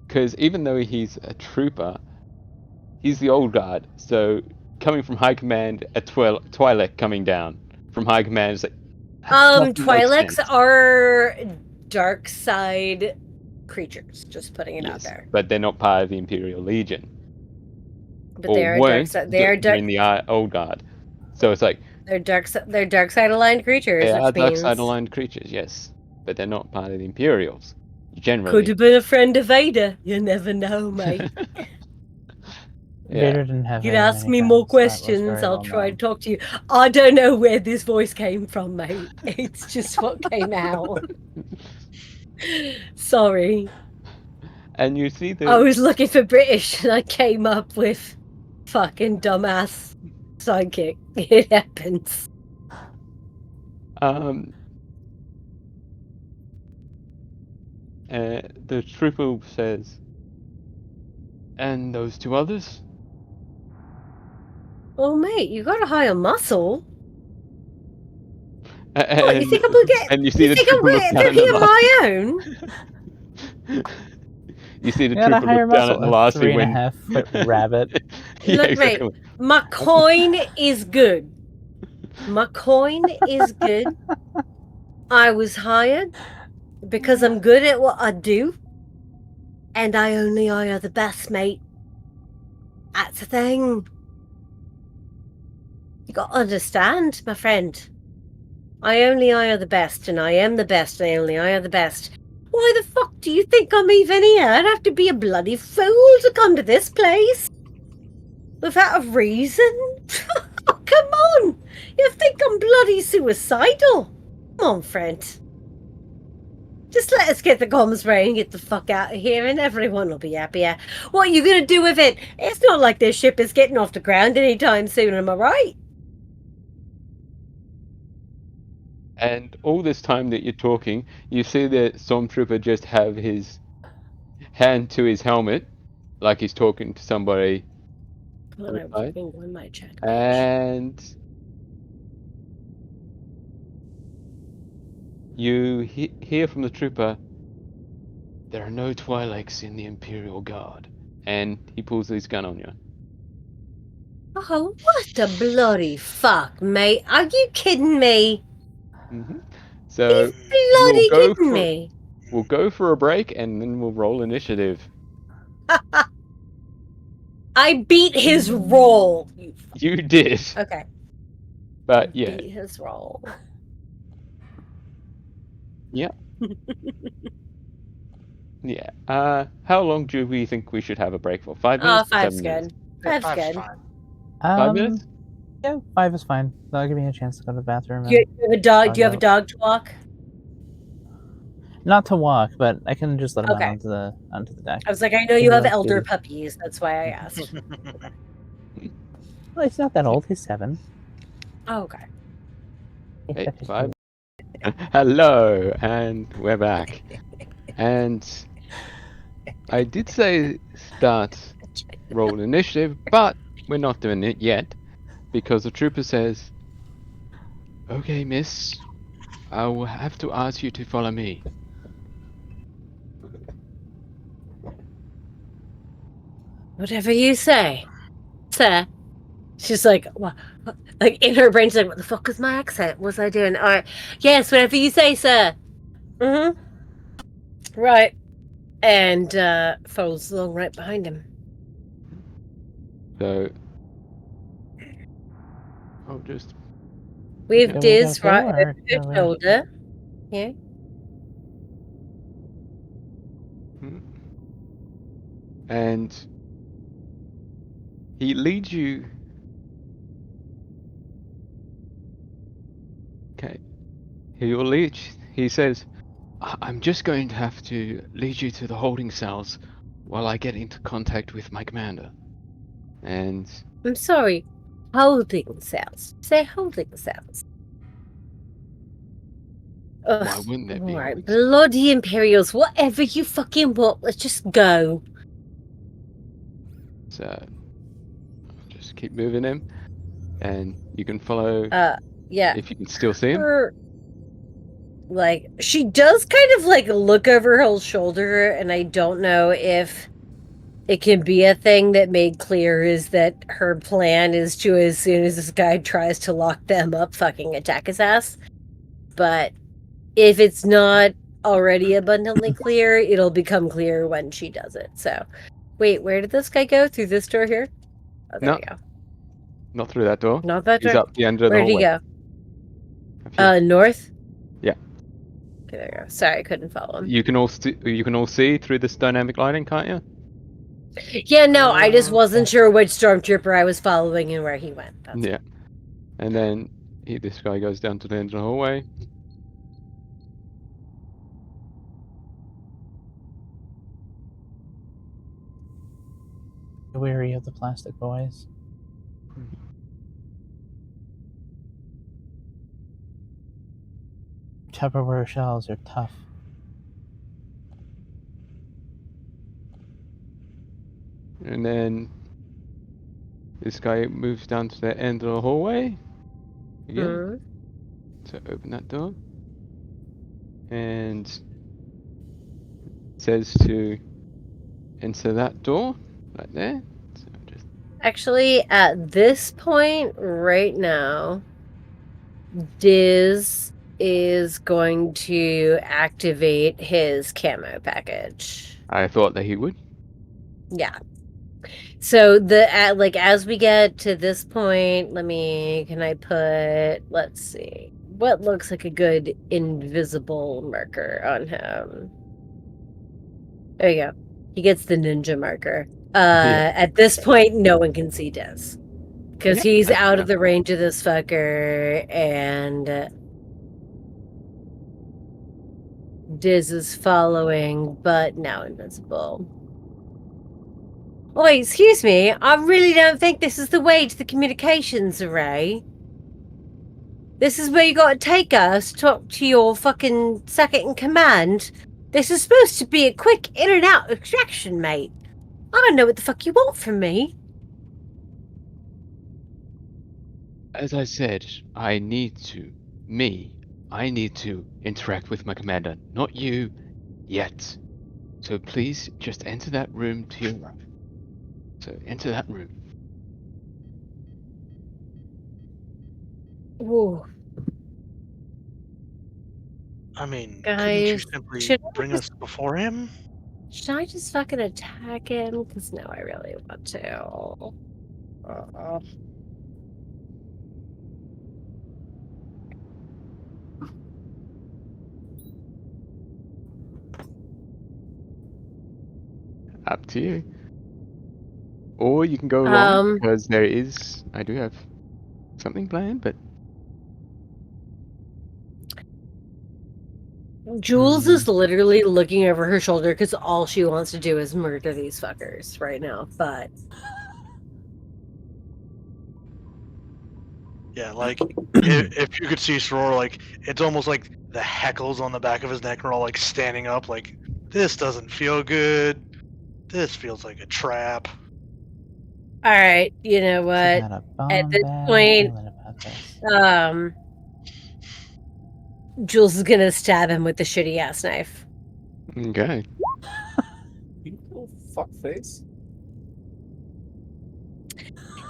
Speaker 1: because even though he's a trooper, he's the old guard. So coming from high command, a Twi'lek coming down from high command is like.
Speaker 2: Twi'leks are dark side creatures. Just putting it out there.
Speaker 1: But they're not part of the Imperial Legion.
Speaker 2: But they are dark side. They are dark.
Speaker 1: during the old guard. So it's like
Speaker 2: They're dark side aligned creatures.
Speaker 1: they are
Speaker 2: which
Speaker 1: dark
Speaker 2: means
Speaker 1: side aligned creatures, yes, but they're not part of the Imperials. Generally,
Speaker 2: could have been a friend of Vader. You never know, mate.
Speaker 3: Vader didn't have.
Speaker 2: You'd
Speaker 3: very
Speaker 2: ask
Speaker 3: many
Speaker 2: me more
Speaker 3: friends. That was
Speaker 2: questions.
Speaker 3: very
Speaker 2: I'll
Speaker 3: well
Speaker 2: try to
Speaker 3: known.
Speaker 2: talk to you. I don't know where this voice came from, mate. It's just what came out. Sorry.
Speaker 1: And you see the.
Speaker 2: I was looking for British and I came up with fucking dumbass sidekick. It happens.
Speaker 1: The trooper says, and those two others.
Speaker 2: Oh, mate, you got a higher muscle.
Speaker 1: And,
Speaker 2: What, you think I'm gonna get?
Speaker 1: and you see
Speaker 2: You
Speaker 1: the
Speaker 2: think I'm
Speaker 1: trooper look
Speaker 2: going
Speaker 1: down
Speaker 2: to
Speaker 1: at
Speaker 2: be on
Speaker 1: the
Speaker 2: my own?
Speaker 1: You see the
Speaker 3: You got a
Speaker 1: trooper
Speaker 3: higher
Speaker 1: look down at
Speaker 3: muscle.
Speaker 1: Nalasi
Speaker 3: 3.5
Speaker 1: when.
Speaker 3: foot rabbit.
Speaker 1: Yeah,
Speaker 2: Look,
Speaker 1: exactly.
Speaker 2: mate, my coin is good. My coin is good. I was hired because I'm good at what I do. And I only hire the best, mate. That's the thing. You got to understand, my friend. I only hire the best, and I am the best, and I only hire the best. Why the fuck do you think I'm even here? I'd have to be a bloody fool to come to this place. Without a reason? Oh, come on! You think I'm bloody suicidal? Come on, friend. Just let us get the comms right and get the fuck out of here and everyone will be happier. What are you going to do with it? It's not like this ship is getting off the ground anytime soon, am I right?
Speaker 1: And all this time that you're talking, you see the stormtrooper just have his hand to his helmet, like he's talking to somebody.
Speaker 2: Well, I
Speaker 1: Right.
Speaker 2: fucking won my check, bitch.
Speaker 1: And you hear from the trooper, "There are no Twi'leks in the Imperial Guard," and he pulls his gun on you.
Speaker 2: Oh, what the bloody fuck, mate? Are you kidding me?
Speaker 1: So we'll
Speaker 2: Bloody
Speaker 1: go
Speaker 2: kidding
Speaker 1: for
Speaker 2: me?
Speaker 1: we'll go for a break, and then we'll roll initiative.
Speaker 2: I beat his roll. You fuck.
Speaker 1: You did,
Speaker 2: Okay.
Speaker 1: but yeah,
Speaker 2: Beat his roll.
Speaker 1: yeah. How long do we think we should have a break for? 5
Speaker 2: Oh,
Speaker 1: minutes? Or
Speaker 2: 5's
Speaker 1: 7 minutes?
Speaker 2: good. 5's
Speaker 4: Five's
Speaker 2: good.
Speaker 4: fine.
Speaker 1: 5 minutes?
Speaker 3: Yeah, 5 is fine. That'll give me a chance to go to the bathroom.
Speaker 2: Do you have a dog?
Speaker 3: I'll
Speaker 2: Do you have a
Speaker 3: go.
Speaker 2: dog to walk?
Speaker 3: Not to walk, but I can just let him
Speaker 2: Okay.
Speaker 3: out onto the deck.
Speaker 2: I was like, I know you
Speaker 3: Maybe
Speaker 2: have
Speaker 3: like
Speaker 2: elder
Speaker 3: maybe-
Speaker 2: puppies. That's why I asked.
Speaker 3: Well, he's not that old. He's 7.
Speaker 2: Oh, okay.
Speaker 1: Hey, 5. Hello, and we're back. And I did say start roll initiative, but we're not doing it yet because the trooper says, "Okay, miss, I will have to ask you to follow me."
Speaker 2: Whatever you say, sir. She's like, what? Like in her brain, she's like, what the fuck was my accent? What was I doing? All right. Yes, whatever you say, sir. Mm-hmm. Right. And follows along right behind him.
Speaker 1: So I'll just
Speaker 2: We have
Speaker 3: Can we
Speaker 2: Diz
Speaker 3: go
Speaker 2: right
Speaker 3: too, or
Speaker 2: over her
Speaker 3: can we-
Speaker 2: shoulder. Yeah.
Speaker 1: and he leads you. Okay. He says, "I'm just going to have to lead you to the holding cells while I get into contact with my commander." And
Speaker 2: I'm sorry. Holding cells. Say holding cells. Ugh.
Speaker 1: why wouldn't there be
Speaker 2: All right,
Speaker 1: holding cells?
Speaker 2: bloody Imperials. Whatever you fucking want. Let's just go.
Speaker 1: So I'll just keep moving him, and you can follow
Speaker 2: Yeah.
Speaker 1: if you can still see him.
Speaker 2: Her, like, she does kind of like look over her shoulder, and I don't know if it can be a thing that made clear is that her plan is to, as soon as this guy tries to lock them up, fucking attack his ass. But if it's not already abundantly clear, it'll become clear when she does it. So, wait, where did this guy go? Through this door here? Oh, there
Speaker 1: No.
Speaker 2: we go.
Speaker 1: Not through that door.
Speaker 2: Not that
Speaker 1: He's
Speaker 2: door.
Speaker 1: up the end of the
Speaker 2: Where did he
Speaker 1: hallway.
Speaker 2: go?
Speaker 1: Up here.
Speaker 2: North?
Speaker 1: Yeah.
Speaker 2: Okay, there you go. Sorry, I couldn't follow him.
Speaker 1: You can all see through this dynamic lighting, can't you?
Speaker 2: Yeah, no, I just wasn't
Speaker 3: Okay.
Speaker 2: sure which stormtrooper I was following and where he went. That's
Speaker 1: Yeah. And then this guy goes down to the end of the hallway.
Speaker 3: Weary of the plastic boys. Tupperware shells are tough.
Speaker 1: And then this guy moves down to the end of the hallway again.
Speaker 2: Mhm.
Speaker 1: So open that door. And says to enter that door right there. So just
Speaker 2: Actually, at this point, right now, Diz is going to activate his camo package.
Speaker 1: I thought that he would.
Speaker 2: Yeah. So as we get to this point, can I put, let's see, what looks like a good invisible marker on him? There you go. He gets the ninja marker.
Speaker 1: Yeah.
Speaker 2: At this point, no one can see Diz. Because
Speaker 1: Yeah,
Speaker 2: he's
Speaker 1: that's
Speaker 2: out
Speaker 1: fair.
Speaker 2: of the range of this fucker, and Diz is following, but now invincible. Oi, excuse me, I really don't think this is the way to the communications array. This is where you gotta take us. Talk to your fucking second in command. This is supposed to be a quick in and out extraction, mate. I don't know what the fuck you want from me.
Speaker 1: As I said, I need to interact with my commander, not you yet. So please just enter that room to your right. So enter that room.
Speaker 2: Ooh.
Speaker 4: I mean, couldn't you
Speaker 2: Guys,
Speaker 4: simply
Speaker 2: should I
Speaker 4: bring us before him?
Speaker 2: Should I just fucking attack him? Because no, I really want to.
Speaker 1: Up to you. Or you can go along, because I do have something planned, but...
Speaker 2: Jules is literally looking over her shoulder because all she wants to do is murder these fuckers right now, but...
Speaker 4: Yeah, like, if you could see Suror, like, it's almost like the heckles on the back of his neck are all, like, standing up, like, this doesn't feel good. This feels like a trap.
Speaker 2: Alright, you know what? At this point, Jules is gonna stab him with the shitty ass knife.
Speaker 1: Okay.
Speaker 5: You little fuckface.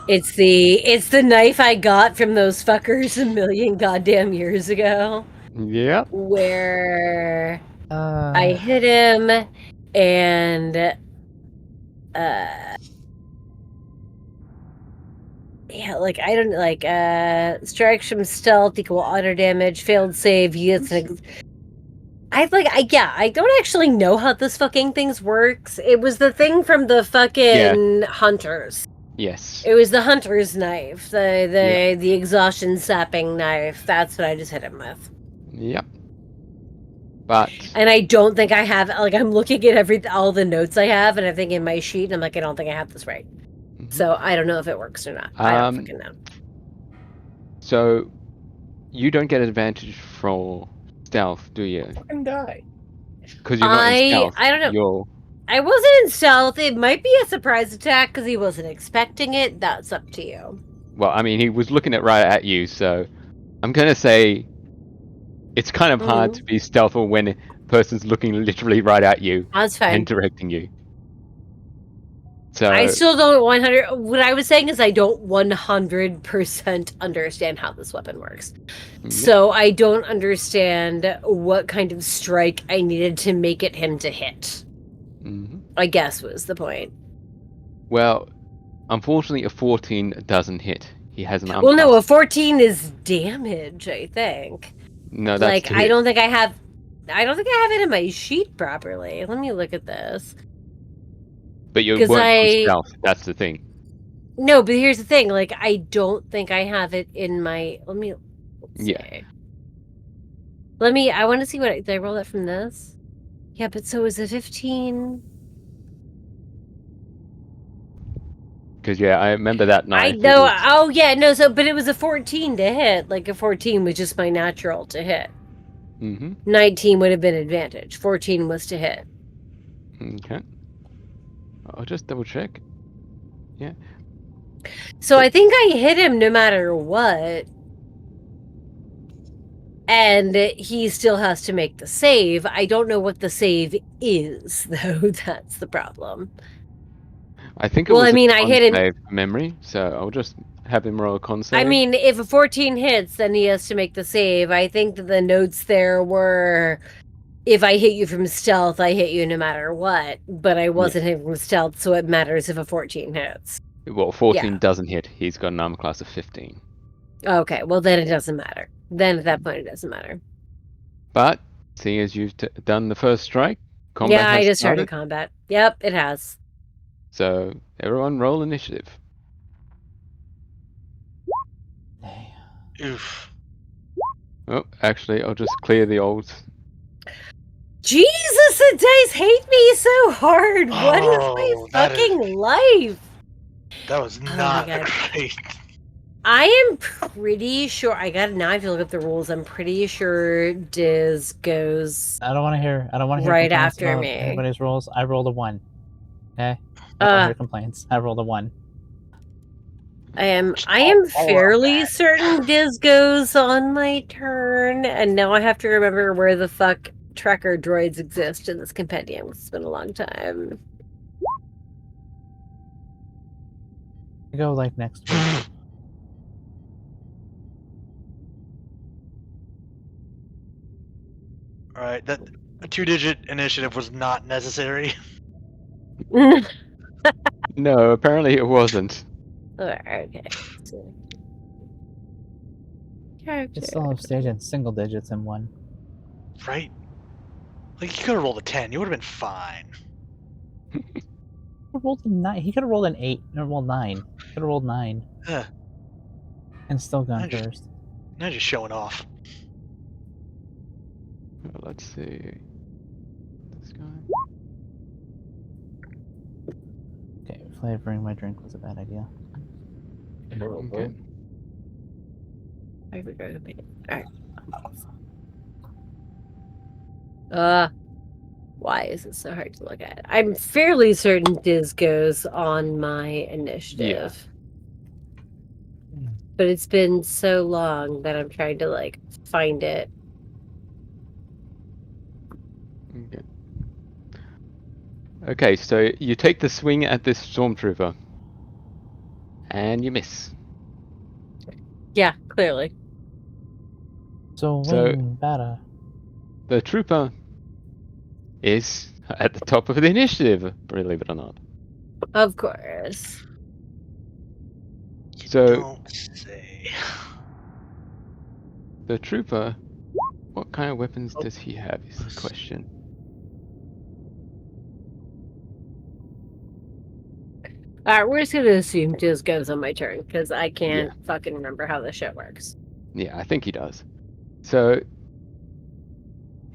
Speaker 2: It's the knife I got from those fuckers a million goddamn years ago.
Speaker 1: Yep.
Speaker 2: Where I hit him and yeah, like I don't like strikes from stealth equal auto damage, failed save, yes. I don't actually know how this fucking things works. It was the thing from the fucking hunters.
Speaker 1: Yes.
Speaker 2: It was the hunter's knife, the exhaustion sapping knife. That's what I just hit him with.
Speaker 1: Yep. But
Speaker 2: and I don't think I have, like, I'm looking at all the notes I have, and I'm thinking in my sheet, and I'm like, I don't think I have this right. So I don't know if it works or not. I don't fucking know.
Speaker 1: So you don't get advantage for stealth, do you?
Speaker 5: Fucking die.
Speaker 1: Because you're not in stealth.
Speaker 2: I don't know. I wasn't in stealth. It might be a surprise attack because he wasn't expecting it. That's up to you.
Speaker 1: Well, I mean, he was looking right at you, so I'm gonna say it's kind of hard to be stealthful when a person's looking literally right at you.
Speaker 2: That's fine.
Speaker 1: And directing you. So
Speaker 2: I still don't 100. What I was saying is I don't 100% understand how this weapon works. So I don't understand what kind of strike I needed to make it him to hit. I guess was the point.
Speaker 1: Well, unfortunately, a 14 doesn't hit. He has an
Speaker 2: Well, no, a 14 is damage, I think.
Speaker 1: No, that's
Speaker 2: like I don't think I have it in my sheet properly. Let me look at this.
Speaker 1: But you weren't on stealth. That's the thing.
Speaker 2: No, but here's the thing. Like, I don't think I have it in my. Let's see. I want to see what did I roll that from this? Yeah, but so is it 15?
Speaker 1: Because I remember that night.
Speaker 2: I know. Oh yeah, no. So, but it was a 14 to hit. Like a 14 was just my natural to hit. 19 would have been advantage. 14 was to hit.
Speaker 1: Okay. I'll just double check. Yeah.
Speaker 2: So I think I hit him no matter what. And he still has to make the save. I don't know what the save is, though. That's the problem.
Speaker 1: I think it was I hit him save memory, so I'll just have him roll a con save.
Speaker 2: I mean, if a 14 hits, then he has to make the save. I think that the notes there were, if I hit you from stealth, I hit you no matter what. But I wasn't hitting from stealth, so it matters if a 14 hits.
Speaker 1: Well, 14 doesn't hit. He's got an armor class of 15.
Speaker 2: Okay, well then it doesn't matter. Then at that point it doesn't matter.
Speaker 1: But, seeing as you've done the first strike, combat has
Speaker 2: I just
Speaker 1: started.
Speaker 2: started combat. Yep, it has.
Speaker 1: So, everyone roll initiative.
Speaker 4: Oof.
Speaker 1: Oh, actually, I'll just clear the old...
Speaker 2: Jesus, the dice hate me so hard! What is my fucking life?
Speaker 4: That was not great.
Speaker 2: I am pretty sure now I have to look up the rules. I'm pretty sure Diz goes
Speaker 3: I don't want to hear. I don't want to hear
Speaker 2: right
Speaker 3: complaints
Speaker 2: after
Speaker 3: about
Speaker 2: me.
Speaker 3: anybody's rolls. I rolled a 1. Okay. I don't hear complaints. I rolled a 1.
Speaker 2: I am
Speaker 4: all around
Speaker 2: fairly
Speaker 4: bad.
Speaker 2: certain Diz goes on my turn, and now I have to remember where the fuck tracker droids exist in this compendium. It's been a long time.
Speaker 3: I go like next week.
Speaker 4: All right, that a 2-digit initiative was not necessary.
Speaker 1: No, apparently it wasn't.
Speaker 2: Okay. So,
Speaker 3: You still have staged in single digits in 1.
Speaker 4: Right? Like, you could have rolled a 10. You would have been fine.
Speaker 3: He could have rolled a 9. He could have rolled an 8 or rolled 9. Could have rolled 9
Speaker 4: Ugh,
Speaker 3: and still gone
Speaker 4: I just-
Speaker 3: first.
Speaker 4: now just showing off.
Speaker 1: Well, let's see. This guy.
Speaker 3: Okay, flavoring my drink was a bad idea.
Speaker 1: Okay.
Speaker 2: Alright. Why is it so hard to look at? I'm fairly certain Diz goes on my initiative. But it's been so long that I'm trying to like find it.
Speaker 1: Okay. Okay, so you take the swing at this stormtrooper, and you miss.
Speaker 2: Yeah, clearly.
Speaker 3: So
Speaker 1: So-
Speaker 3: wing better.
Speaker 1: The trooper is at the top of the initiative, believe it or not.
Speaker 2: Of course.
Speaker 1: So
Speaker 4: Don't say.
Speaker 1: the trooper, what kind of weapons does he have is the question.
Speaker 2: Alright, we're just gonna assume Diz goes on my turn, because I can't fucking remember how this shit works.
Speaker 1: Yeah, I think he does. So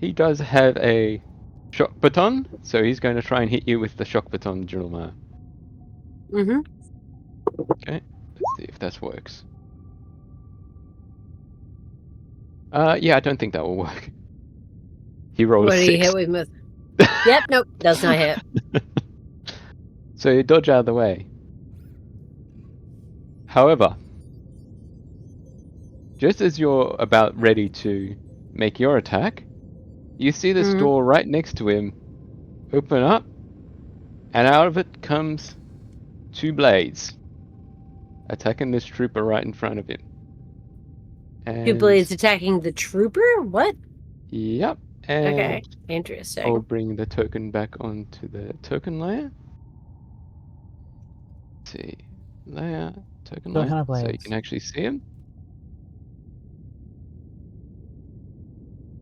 Speaker 1: he does have a shock baton, so he's going to try and hit you with the shock baton, Julemaia.
Speaker 2: Mm-hmm.
Speaker 1: Okay, let's see if that works. Yeah, I don't think that will work. He rolled
Speaker 2: What
Speaker 1: a
Speaker 2: do you
Speaker 1: 6.
Speaker 2: hit with? Yep, nope, does not hit.
Speaker 1: So you dodge out of the way. However, just as you're about ready to make your attack, you see this
Speaker 2: Mhm.
Speaker 1: door right next to him open up, and out of it comes 2 blades attacking this trooper right in front of him. And,
Speaker 2: 2 blades attacking the trooper? What?
Speaker 1: Yep. And
Speaker 2: Okay, interesting.
Speaker 1: I'll bring the token back onto the token layer. Let's see. Layer, token
Speaker 3: What
Speaker 1: layer.
Speaker 3: kind of
Speaker 1: So you
Speaker 3: blades?
Speaker 1: can actually see him.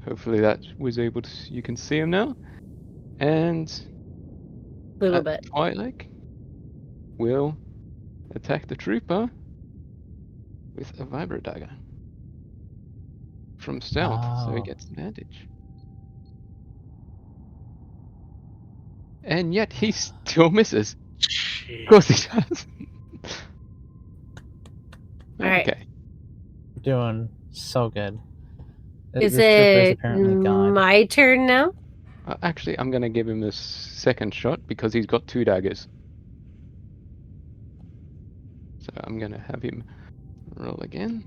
Speaker 1: Hopefully that was able to. You can see him now. And
Speaker 2: Little bit.
Speaker 1: Twilight will attack the trooper with a vibro dagger from stealth, so he
Speaker 3: Oh.
Speaker 1: gets advantage. And yet he still misses. Of course he does.
Speaker 2: Alright.
Speaker 1: Okay.
Speaker 3: Doing so good.
Speaker 2: Is
Speaker 3: This trooper is
Speaker 2: it
Speaker 3: apparently God.
Speaker 2: my turn now?
Speaker 1: Actually, I'm going to give him a second shot because he's got 2 daggers. So I'm going to have him roll again.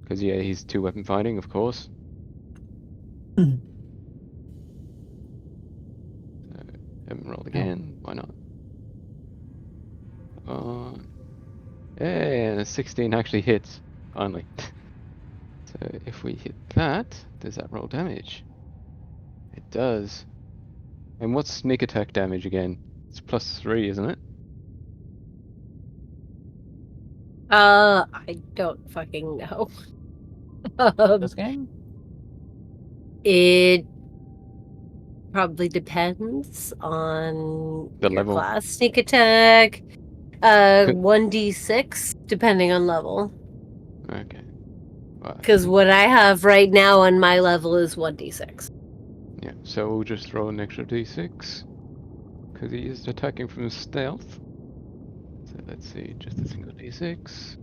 Speaker 1: Because, yeah, he's 2-weapon fighting, of course. So, have him roll again. Why not? And a 16 actually hits, finally. So if we hit that, does that roll damage? It does. And what's sneak attack damage again? It's +3, isn't it?
Speaker 2: I don't fucking know.
Speaker 3: This game?
Speaker 2: It probably depends on
Speaker 1: The
Speaker 2: your
Speaker 1: level.
Speaker 2: class. Sneak attack, 1d6, depending on level.
Speaker 1: Okay. Well,
Speaker 2: Because what I have right now on my level is 1d6.
Speaker 1: yeah, so we'll just roll an extra d6. Because he is attacking from stealth. So let's see, just a single d6,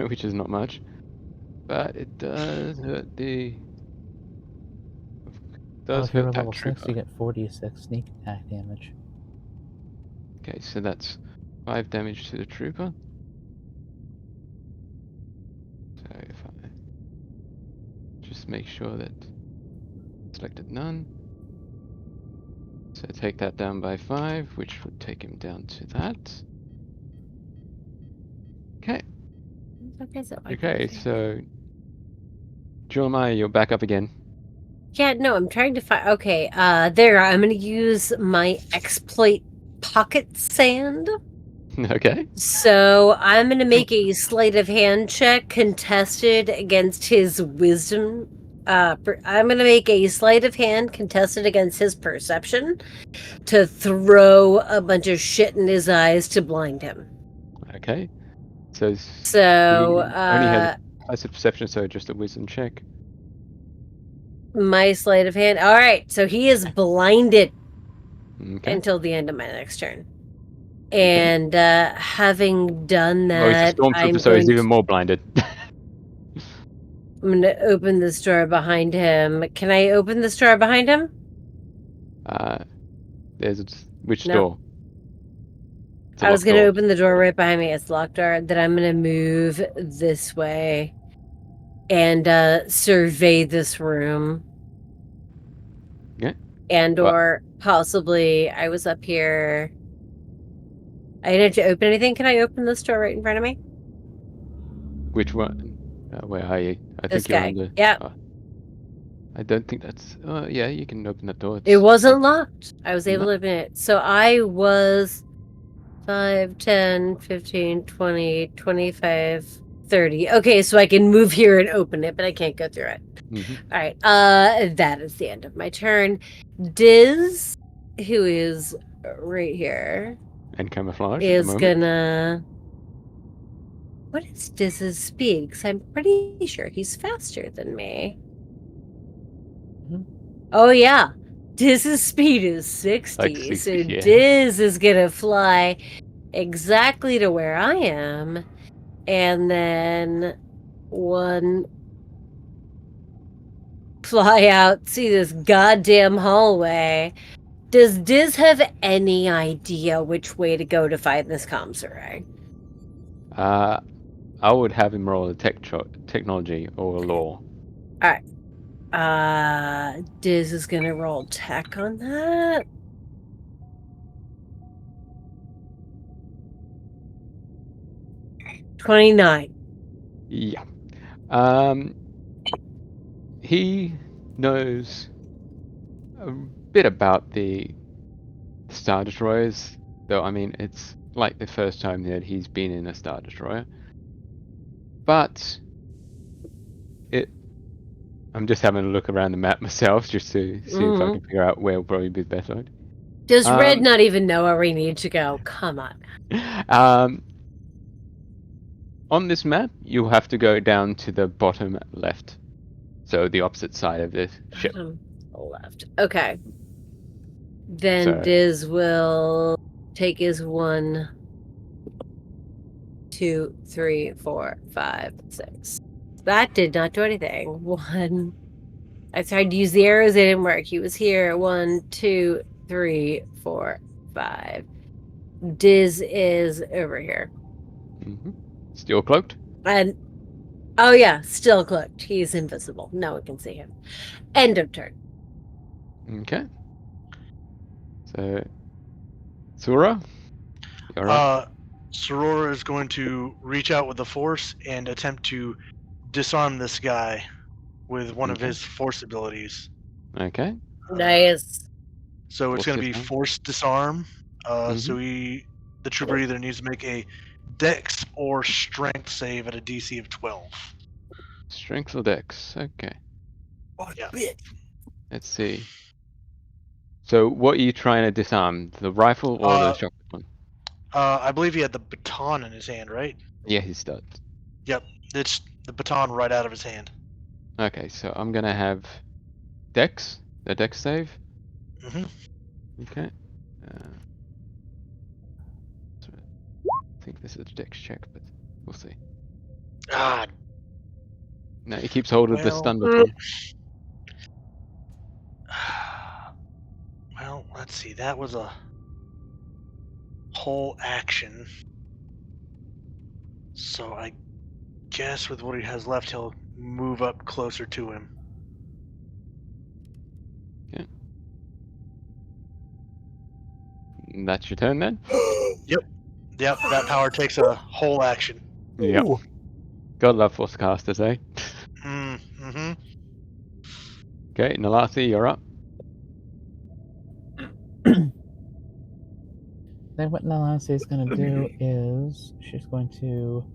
Speaker 1: which is not much, but it does hurt the.
Speaker 3: Well,
Speaker 1: Does
Speaker 3: if you're
Speaker 1: hurt that
Speaker 3: level 6, you
Speaker 1: trooper.
Speaker 3: get 46 sneak attack damage.
Speaker 1: Okay, so that's 5 damage to the trooper. So if I just make sure that selected none. So take that down by 5, which would take him down to that. Okay.
Speaker 2: Okay, so I
Speaker 1: Okay,
Speaker 2: can-
Speaker 1: so Julemaia, you're back up again.
Speaker 2: Yeah, no, I'm trying to find. Okay, there. I'm gonna use my exploit pocket sand.
Speaker 1: Okay.
Speaker 2: So I'm gonna make a sleight of hand check contested against his wisdom. I'm gonna make a sleight of hand contested against his perception to throw a bunch of shit in his eyes to blind him.
Speaker 1: Okay. So
Speaker 2: So
Speaker 1: he only has a passive perception, so just a wisdom check.
Speaker 2: my sleight of hand. All right, so he is blinded
Speaker 1: Okay.
Speaker 2: until the end of my next turn. And having done
Speaker 1: Well, he's a
Speaker 2: that,
Speaker 1: stormtrooper, so he's even more blinded.
Speaker 2: I'm going to open this door behind him. Can I open this door behind him?
Speaker 1: There's which
Speaker 2: No.
Speaker 1: door? It's a
Speaker 2: I was
Speaker 1: locked
Speaker 2: going to
Speaker 1: door.
Speaker 2: open the door right behind me. It's locked door. Then I'm going to move this way and survey this room.
Speaker 1: Yeah.
Speaker 2: And or possibly I was up here. I didn't have to open anything. Can I open this door right in front of me?
Speaker 1: Which one? Where are you? I
Speaker 2: This
Speaker 1: think you're
Speaker 2: guy.
Speaker 1: on the.
Speaker 2: Yeah.
Speaker 1: I don't think that's. Yeah, you can open that door.
Speaker 2: It wasn't locked. I was able
Speaker 1: No.
Speaker 2: to open it. So I was 5, 10, 15, 20, 25, 30. Okay, so I can move here and open it, but I can't go through it.
Speaker 1: Mm-hmm.
Speaker 2: All right. That is the end of my turn. Diz, who is right here,
Speaker 1: And camouflage at the
Speaker 2: is
Speaker 1: moment.
Speaker 2: gonna. What is Diz's speed? Because I'm pretty sure he's faster than me. Oh yeah, Diz's speed is 60.
Speaker 1: Like 60,
Speaker 2: so
Speaker 1: yeah.
Speaker 2: Diz is gonna fly exactly to where I am, and then fly out, see this goddamn hallway. Does Diz have any idea which way to go to find this commissary?
Speaker 1: I would have him roll a technology or a law.
Speaker 2: Diz is gonna roll tech on that. $29.
Speaker 1: Yeah. He knows a bit about the Star Destroyers, though. I mean, it's like the first time that he's been in a Star Destroyer. But I'm just having a look around the map myself, just to see if I can figure out where will probably be better.
Speaker 2: Does Red not even know where we need to go? Come on.
Speaker 1: On this map, you'll have to go down to the bottom left. So the opposite side of the ship.
Speaker 2: Bottom left. Okay. Then
Speaker 1: So-
Speaker 2: Diz will take his 1, 2, 3, 4, 5, 6. That did not do anything. 1. I tried to use the arrows, they didn't work. He was here. 1, 2, 3, 4, 5. Diz is over here.
Speaker 1: Mm-hmm. Still cloaked?
Speaker 2: And oh yeah, still cloaked. He's invisible. No one can see him. End of turn.
Speaker 1: Okay. So, Suror? You're up.
Speaker 4: Suror is going to reach out with the force and attempt to disarm this guy with one of
Speaker 1: Okay.
Speaker 4: his force abilities.
Speaker 1: Okay.
Speaker 2: Nice.
Speaker 4: So it's
Speaker 1: Force
Speaker 4: going to be
Speaker 1: disarm.
Speaker 4: force disarm. So the trooper either needs to make a dex or strength save at a DC of 12.
Speaker 1: Strength or dex? Okay.
Speaker 4: Yeah.
Speaker 1: Let's see. So, what are you trying to disarm? The rifle or the shotgun one?
Speaker 4: I believe he had the baton in his hand, right?
Speaker 1: Yeah, he does.
Speaker 4: Yep. It's the baton right out of his hand.
Speaker 1: Okay, so I'm gonna have dex, the dex save.
Speaker 4: Mm-hmm.
Speaker 1: Okay. this is a dex check, but we'll see.
Speaker 4: Ah,
Speaker 1: No, he keeps hold of the
Speaker 4: Well,
Speaker 1: stun button.
Speaker 4: well, let's see. That was a whole action. So I guess with what he has left, he'll move up closer to him.
Speaker 1: And that's your turn then?
Speaker 4: Yep, that power takes a whole action.
Speaker 1: Yep.
Speaker 5: Ooh.
Speaker 1: God love force casters, eh?
Speaker 4: Mm-hmm.
Speaker 1: Okay, Nalasi, you're up.
Speaker 3: Then what Nalasi is going to do is she's going to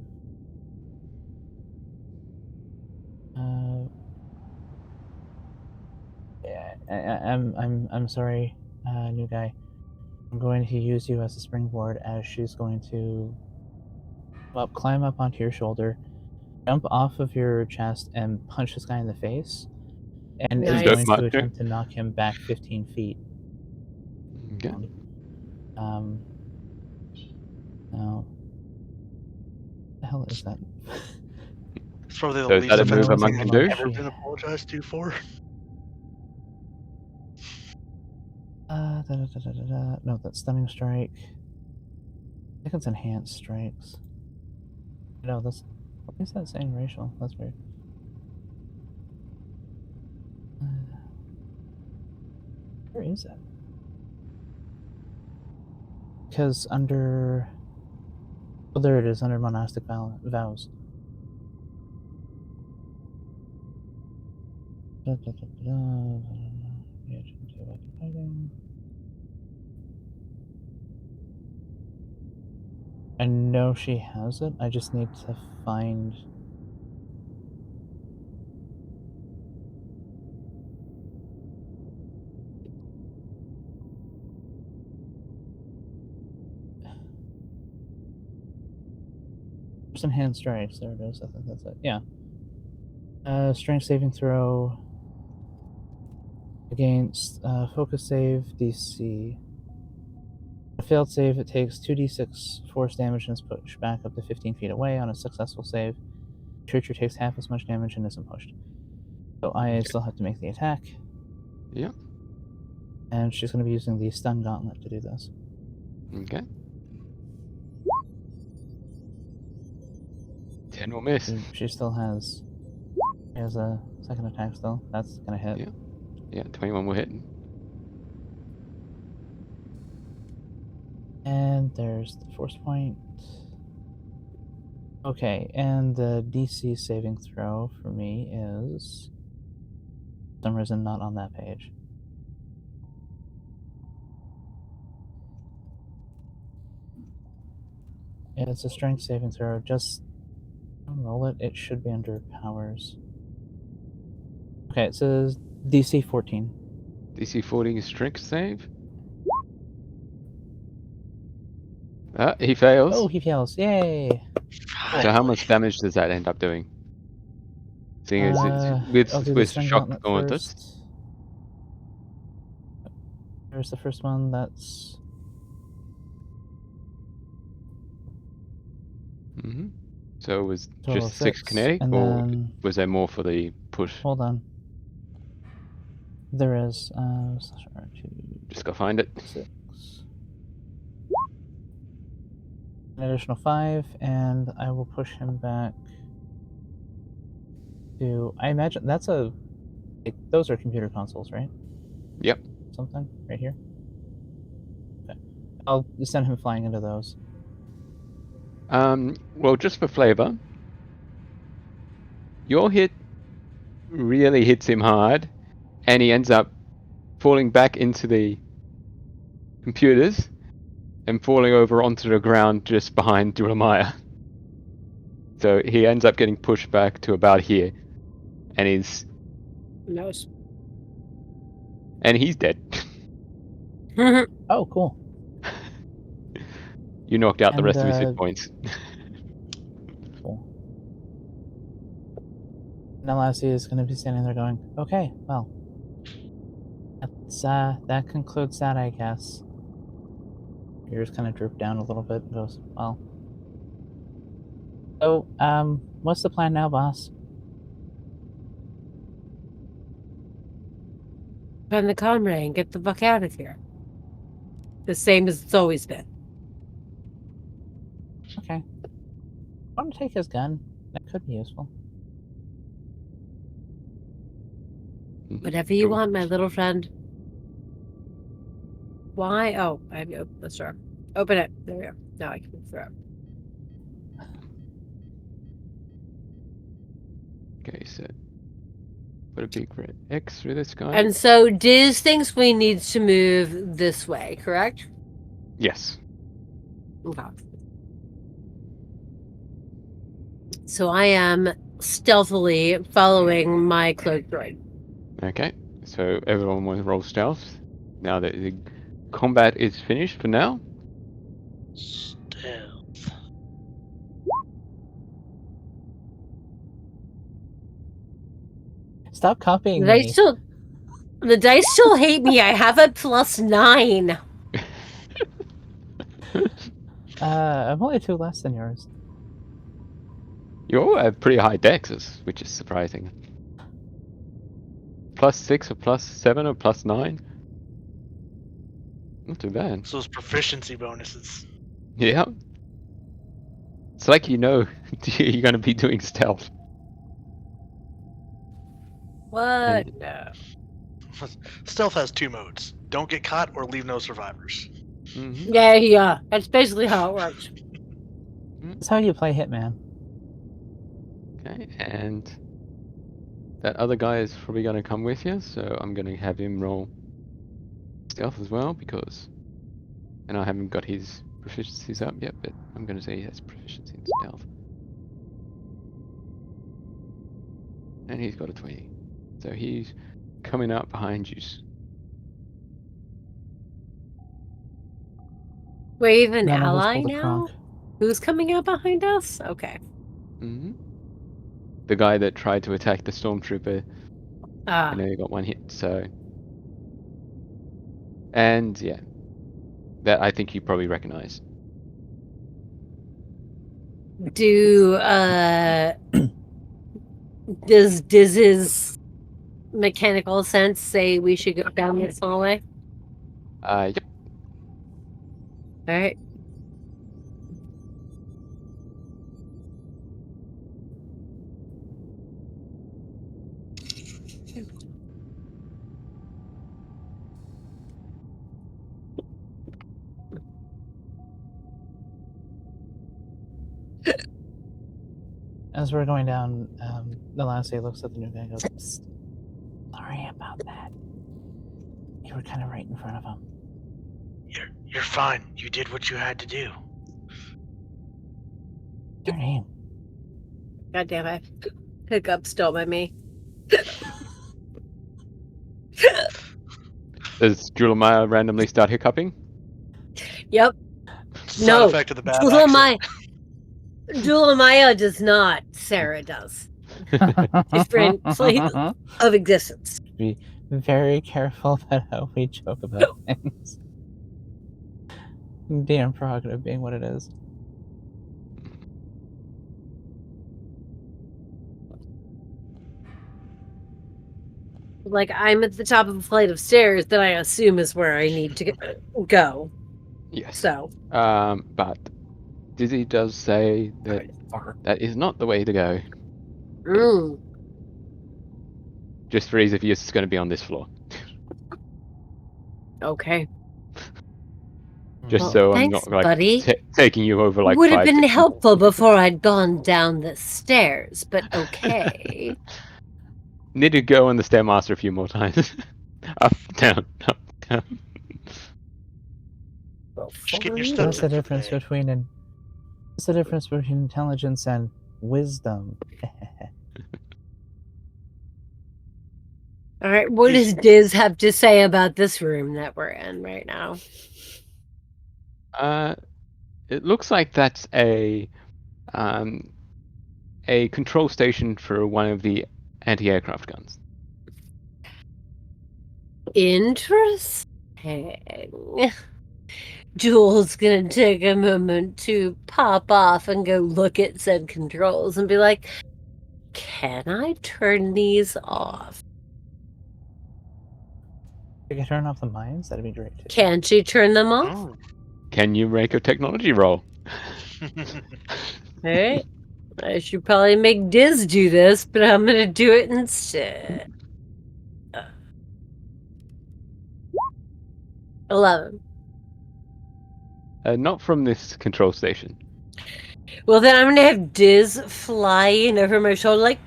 Speaker 3: I'm sorry, new guy. I'm going to use you as a springboard as she's going to climb up onto your shoulder, jump off of your chest, and punch this guy in the face. And is
Speaker 2: Nice.
Speaker 1: Don't
Speaker 3: going
Speaker 1: mark
Speaker 3: to
Speaker 1: it.
Speaker 3: attempt to knock him back 15 feet.
Speaker 1: Okay.
Speaker 3: Now, what the hell is that?
Speaker 4: It's probably the
Speaker 1: So is
Speaker 4: least
Speaker 1: that a move a
Speaker 4: offensive
Speaker 1: monk
Speaker 4: thing
Speaker 1: can
Speaker 4: I've
Speaker 1: do?
Speaker 4: ever been apologized to for.
Speaker 3: No, that's stunning strike. I think it's enhanced strikes. No, that's. Why is that saying racial? That's weird. Where is it? Because under. Oh, there it is, under monastic vows. I know she has it. I just need to find. First hand strikes. There it is. I think that's it. Yeah. Strength saving throw against focus save DC. A failed save, it takes 2d6 force damage and is pushed back up to 15 feet away. On a successful save, the creature takes half as much damage and isn't pushed. So I still have to make the attack.
Speaker 1: Yeah.
Speaker 3: And she's going to be using the stun gauntlet to do this.
Speaker 1: Okay. 10 will miss.
Speaker 3: She still has. She has a second attack still. That's going to hit.
Speaker 1: Yeah. Yeah, 21 will hit.
Speaker 3: And there's the force point. Okay, and the DC saving throw for me is, for some reason, not on that page. It's a strength saving throw. Just roll it. It should be under powers. Okay, it says DC 14.
Speaker 1: DC 14 strength save. He fails.
Speaker 3: Oh, he fails. Yay!
Speaker 1: So how much damage does that end up doing? Seeing as it's
Speaker 3: I'll do the
Speaker 1: with
Speaker 3: stun
Speaker 1: shock
Speaker 3: gauntlet
Speaker 1: gauntlets.
Speaker 3: first. There's the first one. That's
Speaker 1: Mm-hmm. So it was
Speaker 3: total
Speaker 1: just 6
Speaker 3: 6,
Speaker 1: kinetic,
Speaker 3: and
Speaker 1: or
Speaker 3: then
Speaker 1: was there more for the push?
Speaker 3: hold on. There is /R2.
Speaker 1: Just go find it.
Speaker 3: 6. An additional 5, and I will push him back to. I imagine that's a. Those are computer consoles, right?
Speaker 1: Yep.
Speaker 3: Something right here. Okay. I'll send him flying into those.
Speaker 1: Well, just for flavor, your hit really hits him hard, and he ends up falling back into the computers and falling over onto the ground just behind Julemaia. So he ends up getting pushed back to about here, and he's dead.
Speaker 3: Oh, cool.
Speaker 1: You knocked out the
Speaker 3: And,
Speaker 1: rest of his hit points.
Speaker 3: Cool. Nalasi is going to be standing there going, okay, well, that concludes that, I guess. Ears kind of droop down a little bit and goes, well, So, what's the plan now, boss?
Speaker 2: Find the comrade and get the fuck out of here. The same as it's always been.
Speaker 3: Okay. I want to take his gun. That could be useful.
Speaker 2: Whatever you want, my little friend. Why? Oh, I have to open the door. Open it. There we go. Now I can throw it.
Speaker 1: Okay, so put a big red X through this guy.
Speaker 2: And so Diz thinks we need to move this way, correct?
Speaker 1: Yes.
Speaker 2: Okay. So I am stealthily following my cloak droid.
Speaker 1: Okay, so everyone will roll stealth. Now that the combat is finished for now.
Speaker 4: Stealth.
Speaker 3: Stop copying
Speaker 2: The
Speaker 3: me.
Speaker 2: dice still hate me. I have a +9.
Speaker 3: I'm only 2 less than yours.
Speaker 1: You all have pretty high dexes, which is surprising. +6 or +7 or +9. Not too bad.
Speaker 4: It's those proficiency bonuses.
Speaker 1: Yeah. It's like you know you're going to be doing stealth.
Speaker 2: What?
Speaker 1: And-
Speaker 2: No.
Speaker 4: Stealth has 2 modes: don't get caught or leave no survivors.
Speaker 1: Mhm.
Speaker 2: Yeah. That's basically how it works.
Speaker 3: That's how you play Hitman.
Speaker 1: Okay, and that other guy is probably going to come with you, so I'm going to have him roll stealth as well, because... And I haven't got his proficiencies up yet, but I'm going to say he has proficiency in stealth. And he's got a 20. So he's coming up behind you.
Speaker 2: We have an
Speaker 3: None of us
Speaker 2: ally
Speaker 3: pulled a
Speaker 2: now?
Speaker 3: Kronk.
Speaker 2: Who's coming out behind us? Okay.
Speaker 1: Mm-hmm. The guy that tried to attack the stormtrooper,
Speaker 2: Ah.
Speaker 1: I know he got one hit, so... And, yeah. That I think you probably recognize.
Speaker 2: Does Diz's mechanical sense say we should go down this hallway?
Speaker 1: Yep.
Speaker 2: Alright.
Speaker 3: As we're going down, Nalasi looks at the new guy and goes, "Psst. Sorry about that. You were kind of right in front of him."
Speaker 4: You're fine. You did what you had to do.
Speaker 3: Your name?
Speaker 2: God damn it. Hiccup stole by me.
Speaker 1: Does Julemaia randomly start hiccuping?
Speaker 2: Yep.
Speaker 4: Side
Speaker 2: No.
Speaker 4: effect of the bad accent.
Speaker 2: Julemaia does not. Sarah does. Different plane of existence.
Speaker 3: Be very careful about how we joke about things. Damn prerogative being what it is.
Speaker 2: Like, I'm at the top of a flight of stairs that I assume is where I need to go.
Speaker 1: Yes.
Speaker 2: So.
Speaker 1: But Dizzy does say that that is not the way to go.
Speaker 2: Mm.
Speaker 1: Just for ease of use, it's going to be on this floor.
Speaker 2: Okay.
Speaker 1: Just
Speaker 2: Well,
Speaker 1: so I'm
Speaker 2: thanks,
Speaker 1: not like
Speaker 2: buddy.
Speaker 1: taking you over like
Speaker 2: Would have
Speaker 1: 5
Speaker 2: been
Speaker 1: seconds.
Speaker 2: helpful before I'd gone down the stairs, but okay.
Speaker 1: Need to go on the stairmaster a few more times. Up, down, up, down.
Speaker 4: Just getting your
Speaker 2: Fine.
Speaker 4: steps
Speaker 3: What's the
Speaker 4: in for
Speaker 3: difference
Speaker 4: today.
Speaker 3: between what's the difference between intelligence and wisdom?
Speaker 2: All right, what does Diz have to say about this room that we're in right now?
Speaker 1: It looks like that's a control station for one of the anti-aircraft guns.
Speaker 2: Interesting. Jules gonna take a moment to pop off and go look at said controls and be like, can I turn these off?
Speaker 3: You can turn off the mines. That'd be great too.
Speaker 2: Can't she turn them off?
Speaker 4: Oh.
Speaker 1: Can you make a technology roll?
Speaker 2: Alright. I should probably make Diz do this, but I'm gonna do it instead. 11.
Speaker 1: Not from this control station.
Speaker 2: Well, then I'm gonna have Diz fly in over my shoulder like.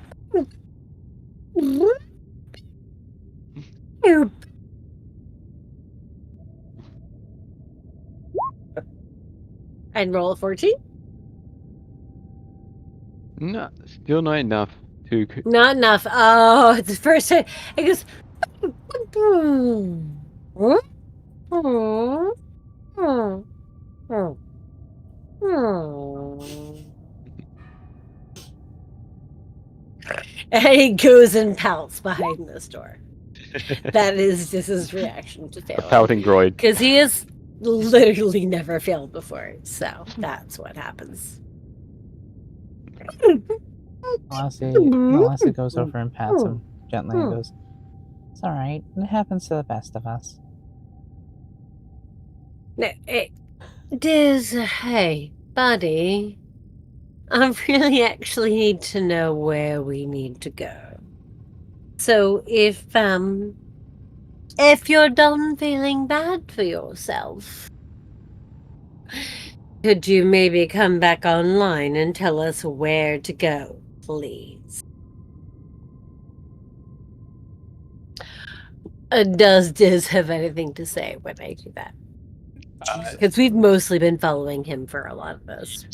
Speaker 2: And roll a 14?
Speaker 1: No, still not enough to.
Speaker 2: Not enough. Oh, it's the first time. It goes. And he goes and pouts behind this door. That is just his reaction to
Speaker 1: A
Speaker 2: failing.
Speaker 1: pouting groin.
Speaker 2: Because he has literally never failed before. So that's what happens.
Speaker 3: Nalasi goes over and pats him gently and goes, "It's all right. It happens to the best of us."
Speaker 2: Diz, hey, buddy. I really actually need to know where we need to go. So if you're done feeling bad for yourself, could you maybe come back online and tell us where to go, please? Does Diz have anything to say when I do that? Because we've mostly been following him for a lot of this.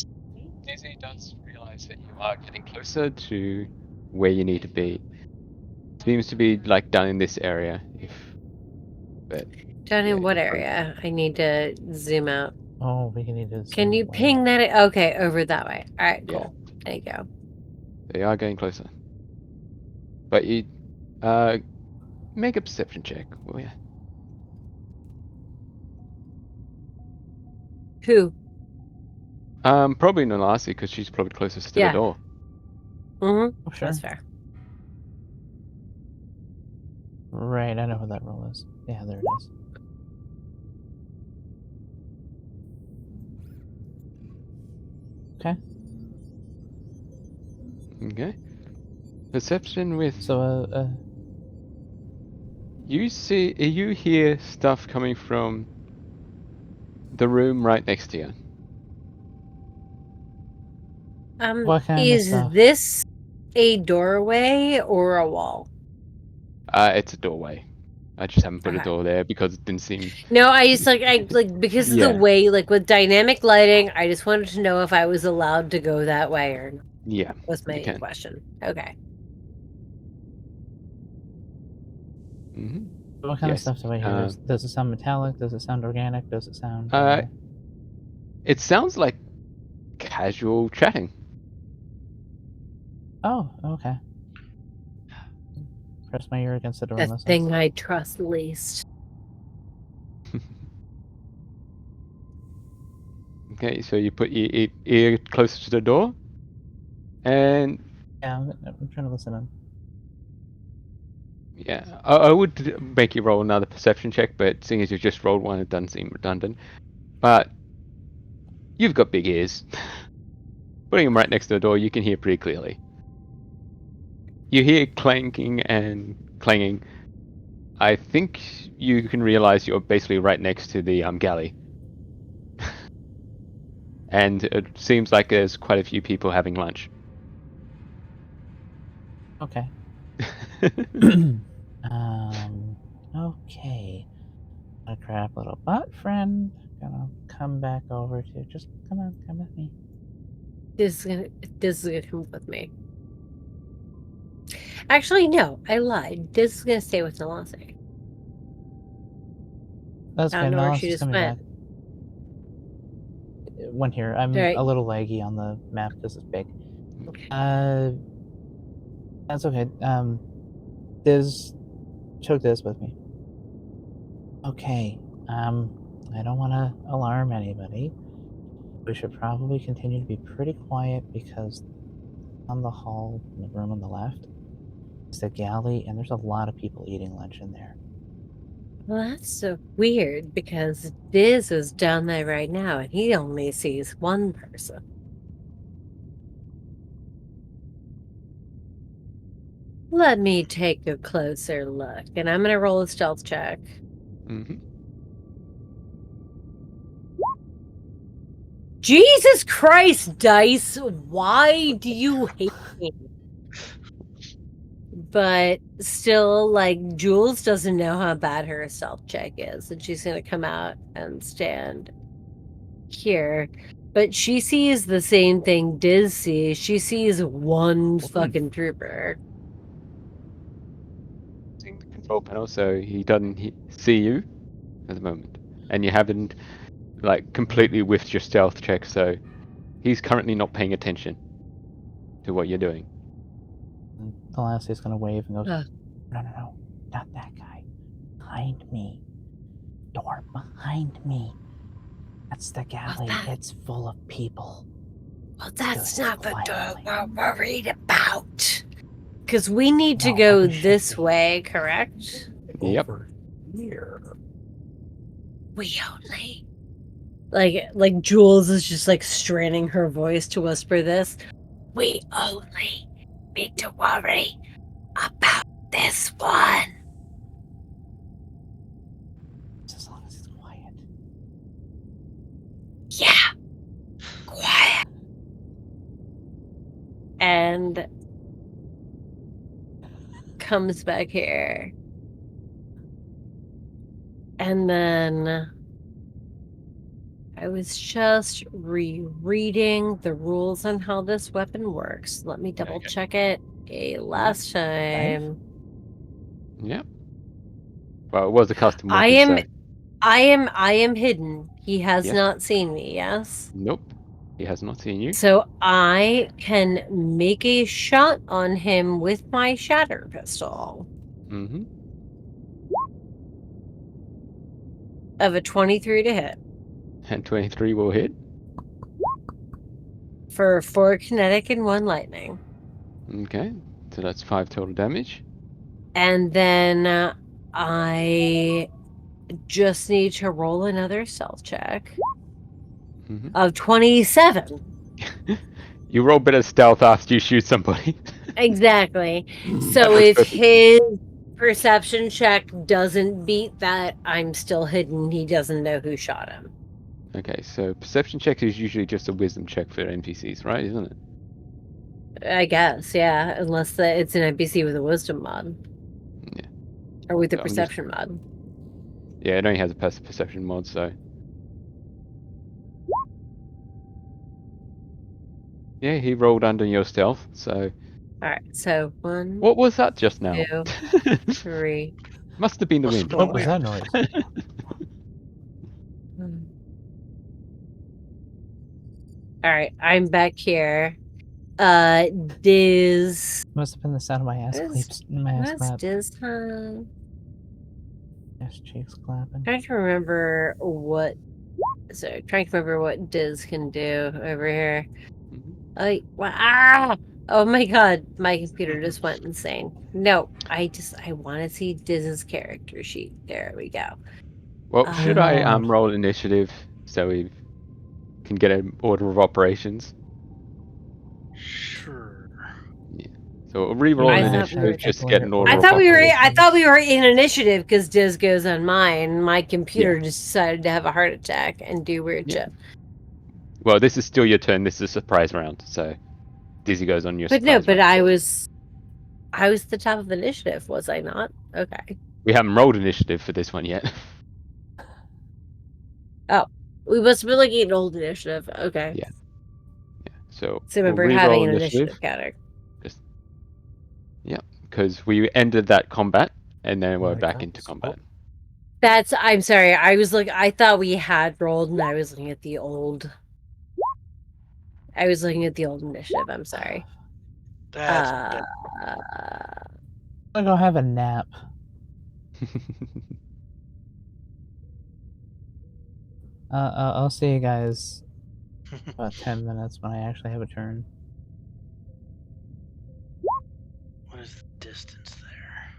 Speaker 1: Dizzy does realize that you are getting closer to where you need to be. Seems to be like done in this area. But
Speaker 2: Down
Speaker 1: yeah,
Speaker 2: in what
Speaker 1: you're probably-
Speaker 2: area? I need to zoom out.
Speaker 3: Oh, we need to.
Speaker 2: Can
Speaker 3: zoom
Speaker 2: you
Speaker 3: way
Speaker 2: ping
Speaker 3: out.
Speaker 2: that? Okay, over that way. All right,
Speaker 1: Yeah.
Speaker 2: cool. There you go.
Speaker 1: They are getting closer. But you make a perception check. Oh, yeah.
Speaker 2: Who?
Speaker 1: Probably Nalasi because she's probably closest to
Speaker 2: Yeah.
Speaker 1: the door.
Speaker 2: Mm-hmm.
Speaker 3: Oh, sure.
Speaker 2: That's fair.
Speaker 3: Right, I know who that roll is. Yeah, there it is. Okay.
Speaker 1: Okay. Perception with
Speaker 3: So,
Speaker 1: you hear stuff coming from the room right next to you.
Speaker 3: What kind of
Speaker 2: Is
Speaker 3: stuff?
Speaker 2: this a doorway or a wall?
Speaker 1: It's a doorway. I just haven't put a
Speaker 2: Okay.
Speaker 1: door there because it didn't seem.
Speaker 2: No, I just because of
Speaker 1: Yeah.
Speaker 2: the way, like with dynamic lighting, I just wanted to know if I was allowed to go that way or not.
Speaker 1: Yeah.
Speaker 2: Was my
Speaker 1: You can.
Speaker 2: question. Okay.
Speaker 1: Mm-hmm.
Speaker 3: What kind of
Speaker 1: Yes,
Speaker 3: stuff do I hear? Does it sound metallic? Does it sound organic? Does it sound?
Speaker 1: It sounds like casual chatting.
Speaker 3: Oh, okay. Press my ear against the door and
Speaker 2: The
Speaker 3: listen.
Speaker 2: thing I trust least.
Speaker 1: Okay, so you put your ear closer to the door, and
Speaker 3: Yeah, I'm trying to listen in.
Speaker 1: yeah, I would make you roll another perception check, but seeing as you just rolled one, it doesn't seem redundant. But you've got big ears. Putting them right next to the door, you can hear pretty clearly. You hear clanking and clanging. I think you can realize you're basically right next to the galley. And it seems like there's quite a few people having lunch.
Speaker 3: Okay. Okay. My crap little butt friend. Gonna come back over to. Just come on, come with me.
Speaker 2: This is gonna come with me. Actually, no, I lied. This is gonna stay with Nalasi.
Speaker 3: That's
Speaker 2: I
Speaker 3: okay.
Speaker 2: don't know where she
Speaker 3: Nalasi's
Speaker 2: just
Speaker 3: coming
Speaker 2: went.
Speaker 3: back. One here. I'm
Speaker 2: Right.
Speaker 3: a little laggy on the map because it's big.
Speaker 2: Okay.
Speaker 3: That's okay. Diz, choke this with me. Okay. I don't want to alarm anybody. We should probably continue to be pretty quiet because on the hall, in the room on the left, is the galley, and there's a lot of people eating lunch in there.
Speaker 2: Well, that's so weird because Diz is down there right now and he only sees one person. Let me take a closer look, and I'm gonna roll a stealth check.
Speaker 1: Mm-hmm.
Speaker 2: Jesus Christ, Dice! Why do you hate me? But still, like, Jules doesn't know how bad her stealth check is, and she's gonna come out and stand here. But she sees the same thing Diz sees. She sees one fucking trooper.
Speaker 1: Using the control panel, so he doesn't see you at the moment, and you haven't like completely whiffed your stealth check, so he's currently not paying attention to what you're doing.
Speaker 3: And Nalasi is going to wave and goes,
Speaker 2: Ugh.
Speaker 3: No, not that guy. Behind me. Door behind me. That's the galley.
Speaker 2: that?
Speaker 3: It's full of people.
Speaker 2: Well, that's
Speaker 3: Do this
Speaker 2: not the door
Speaker 3: quietly.
Speaker 2: we're worried about. Because we need to
Speaker 3: No,
Speaker 2: go
Speaker 3: but we should
Speaker 2: this
Speaker 3: be.
Speaker 2: way, correct?
Speaker 1: Yep.
Speaker 5: Over here.
Speaker 2: We only. Like Jules is just like straining her voice to whisper this. We only need to worry about this one.
Speaker 3: Just as long as it's quiet.
Speaker 2: Yeah. Quiet. And comes back here. And then I was just rereading the rules on how this weapon works. Let me double check it last time.
Speaker 1: Yep. Well, it was a custom
Speaker 2: I
Speaker 1: weapon,
Speaker 2: am
Speaker 1: so
Speaker 2: I am hidden. He has
Speaker 1: Yes.
Speaker 2: not seen me, yes?
Speaker 1: nope. He has not seen you.
Speaker 2: So I can make a shot on him with my shatter pistol
Speaker 1: Mm-hmm.
Speaker 2: of a 23 to hit
Speaker 1: And 23 will hit.
Speaker 2: for 4 kinetic and 1 lightning.
Speaker 1: Okay. So that's 5 total damage.
Speaker 2: And then I just need to roll another stealth check
Speaker 1: Mm-hmm.
Speaker 2: of 27.
Speaker 1: You roll better stealth after you shoot somebody.
Speaker 2: Exactly.
Speaker 1: That
Speaker 2: So
Speaker 1: was
Speaker 2: if
Speaker 1: perfect.
Speaker 2: his perception check doesn't beat that, I'm still hidden. He doesn't know who shot him.
Speaker 1: Okay, so perception check is usually just a wisdom check for NPCs, right? Isn't it?
Speaker 2: I guess, yeah. Unless it's an NPC with a wisdom mod.
Speaker 1: Yeah.
Speaker 2: Or with a
Speaker 1: So I'm just-
Speaker 2: perception mod.
Speaker 1: Yeah, it only has a perception mod, so. Yeah, he rolled under your stealth, so.
Speaker 2: Alright, so 1,
Speaker 1: What was that just now?
Speaker 2: 2, 3.
Speaker 1: Must have been the
Speaker 4: Must
Speaker 1: wind.
Speaker 4: have
Speaker 3: What
Speaker 4: been
Speaker 3: was that noise?
Speaker 2: Alright, I'm back here. Diz.
Speaker 3: Must have been the sound of my ass claps. My ass
Speaker 2: What's
Speaker 3: clap.
Speaker 2: Diz time?
Speaker 3: Ass cheeks clapping.
Speaker 2: Trying to remember what. So, trying to remember what Diz can do over here. Oh my god, my computer just went insane. No, I want to see Diz's character sheet. There we go.
Speaker 1: Well, should I
Speaker 3: Oh.
Speaker 1: roll initiative so we can get an order of operations?
Speaker 4: Sure.
Speaker 1: So we'll re-roll
Speaker 2: I
Speaker 1: an
Speaker 2: thought we
Speaker 1: initiative
Speaker 2: were-
Speaker 1: just to get an order
Speaker 2: I
Speaker 1: of
Speaker 2: thought we were
Speaker 1: operations.
Speaker 2: in initiative because Diz goes on mine. My computer just decided to have a heart attack and do weird
Speaker 1: Yeah.
Speaker 2: shit.
Speaker 1: Well, this is still your turn. This is a surprise round, so Dizzy goes on your
Speaker 2: But no,
Speaker 1: surprise
Speaker 2: but
Speaker 1: round.
Speaker 2: I was the top of initiative, was I not? Okay.
Speaker 1: We haven't rolled initiative for this one yet.
Speaker 2: We must have been looking at old initiative. Okay.
Speaker 1: Yeah. So
Speaker 2: So
Speaker 1: we'll
Speaker 2: remember
Speaker 1: re-roll
Speaker 2: having an
Speaker 1: initiative.
Speaker 2: initiative counter.
Speaker 1: Because we ended that combat and then we're
Speaker 5: My
Speaker 1: back
Speaker 5: God.
Speaker 1: into combat.
Speaker 2: I'm sorry. I thought we had rolled and I was looking at the old. I was looking at the old initiative. I'm sorry.
Speaker 4: That's
Speaker 3: I'm gonna go have a nap. I'll see you guys about 10 minutes when I actually have a turn.
Speaker 4: What is the distance there?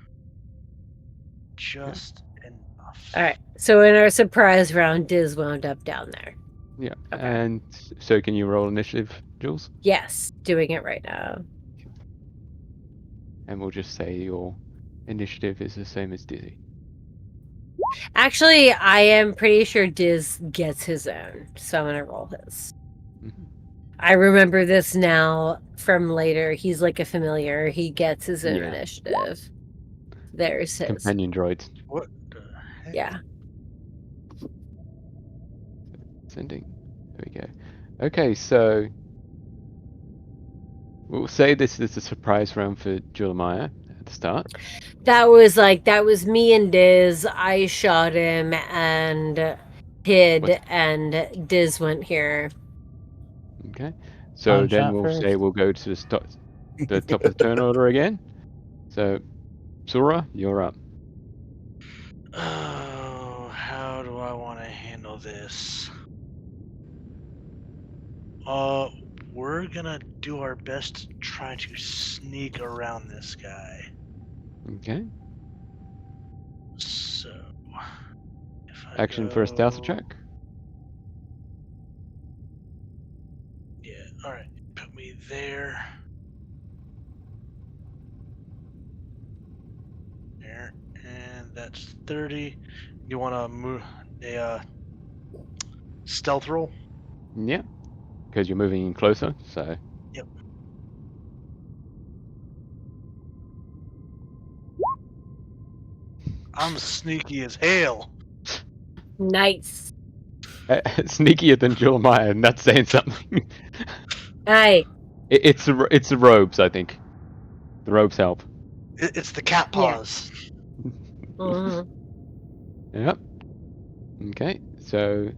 Speaker 4: Just enough.
Speaker 2: All right. So in our surprise round, Diz wound up down there.
Speaker 1: Yeah.
Speaker 2: Okay.
Speaker 1: And so can you roll initiative, Jules?
Speaker 2: Yes, doing it right now.
Speaker 1: And we'll just say your initiative is the same as Dizzy.
Speaker 2: Actually, I am pretty sure Diz gets his own, so I'm gonna roll his.
Speaker 1: Mhm.
Speaker 2: I remember this now from later. He's like a familiar. He gets his own
Speaker 1: Yeah.
Speaker 2: initiative. There's his.
Speaker 1: Companion droids.
Speaker 4: What the heck?
Speaker 2: Yeah.
Speaker 1: Sending. There we go. Okay, so we'll say this is a surprise round for Julemaia at the start.
Speaker 2: That was me and Diz. I shot him and hid,
Speaker 1: What's-
Speaker 2: and Diz went here.
Speaker 1: Okay. So
Speaker 3: On
Speaker 1: then
Speaker 3: shot
Speaker 1: we'll say
Speaker 3: first.
Speaker 1: we'll go to the top of the turn order again. So, Sura, you're up.
Speaker 4: Oh, how do I want to handle this? We're gonna do our best to try to sneak around this guy.
Speaker 1: Okay.
Speaker 4: So, if I
Speaker 1: Action for a stealth
Speaker 4: go-
Speaker 1: check.
Speaker 4: Yeah, alright. Put me there. There. And that's 30. You want to move a stealth roll?
Speaker 1: Yeah. Because you're moving in closer, so.
Speaker 4: Yep. I'm sneaky as hell.
Speaker 2: Nice.
Speaker 1: Sneakier than Julemaia, and that's saying something.
Speaker 2: Hey.
Speaker 1: It's the robes, I think. The robes help.
Speaker 4: It's the cat
Speaker 2: Yeah.
Speaker 4: paws.
Speaker 2: Mhm.
Speaker 1: Yep. Okay, so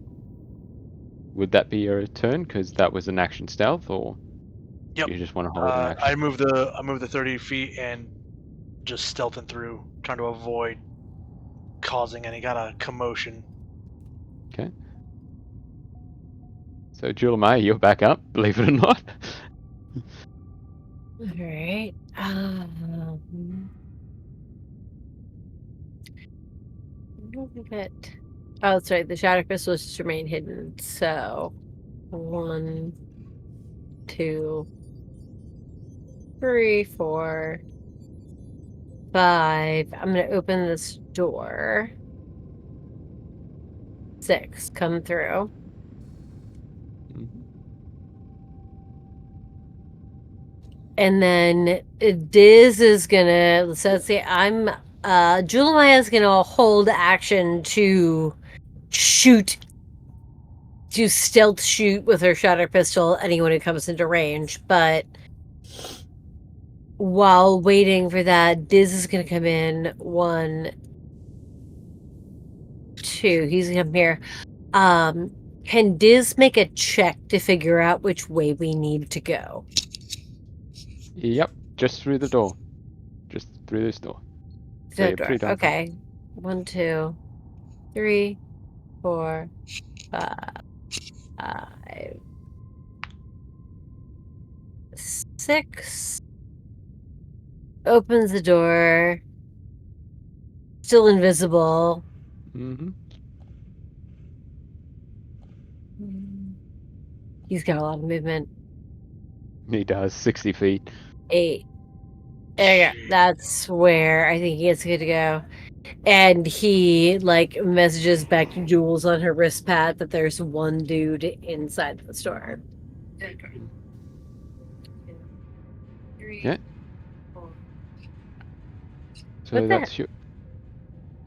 Speaker 1: would that be your turn? Because that was an action stealth, or
Speaker 4: Yep.
Speaker 1: you just want to hold an action?
Speaker 4: I move the 30 feet and just stealthing through, trying to avoid causing any kind of commotion.
Speaker 1: Okay. So Julemaia, you're back up, believe it or not.
Speaker 2: All right. I don't think it. Oh, that's right. The shadow crystals just remain hidden. So, 1, 2, 3, 4, 5. I'm gonna open this door. 6. Come through.
Speaker 1: Mhm.
Speaker 2: And then Diz is gonna. So let's see. Julemaia is gonna hold action to shoot. To stealth shoot with her shatter pistol anyone who comes into range, but while waiting for that, Diz is gonna come in. 1, 2. He's gonna come here. Can Diz make a check to figure out which way we need to go?
Speaker 1: Yep, just through the door. Just through this door. So you have 3 dice.
Speaker 2: Okay. 1, 2, 3, 4, 5, 6. Opens the door. Still invisible.
Speaker 1: Mm-hmm.
Speaker 2: He's got a lot of movement.
Speaker 1: He does 60 feet.
Speaker 2: 8. There you go. That's where I think he gets good to go. And he messages back to Jules on her wrist pad that there's one dude inside the store.
Speaker 1: Yeah. So
Speaker 2: What the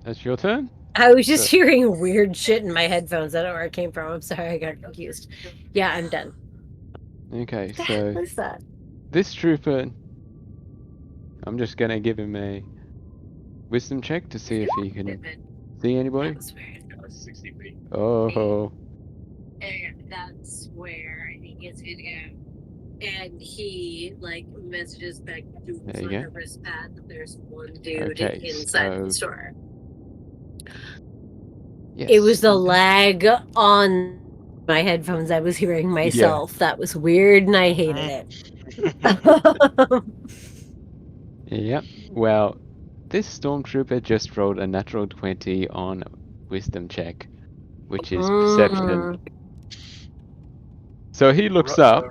Speaker 1: that's your turn.
Speaker 2: I was just
Speaker 1: So-
Speaker 2: hearing weird shit in my headphones. I don't know where it came from. I'm sorry, I got confused. Yeah, I'm done.
Speaker 1: Okay,
Speaker 2: What the
Speaker 1: so
Speaker 2: hell is that?
Speaker 1: this trooper, I'm just gonna give him a wisdom check to see if he can see anybody. Oh,
Speaker 2: That's where I think it's good to go. And he messages back to Jules
Speaker 1: There you
Speaker 2: on
Speaker 1: go.
Speaker 2: her wrist pad that there's one dude
Speaker 1: Okay,
Speaker 2: inside
Speaker 1: so-
Speaker 2: the store.
Speaker 1: Yes.
Speaker 2: It was the lag on my headphones. I was hearing myself. That was weird, and I hated it.
Speaker 1: Yep. Well, this stormtrooper just rolled a natural 20 on wisdom check, which is perception. So he looks up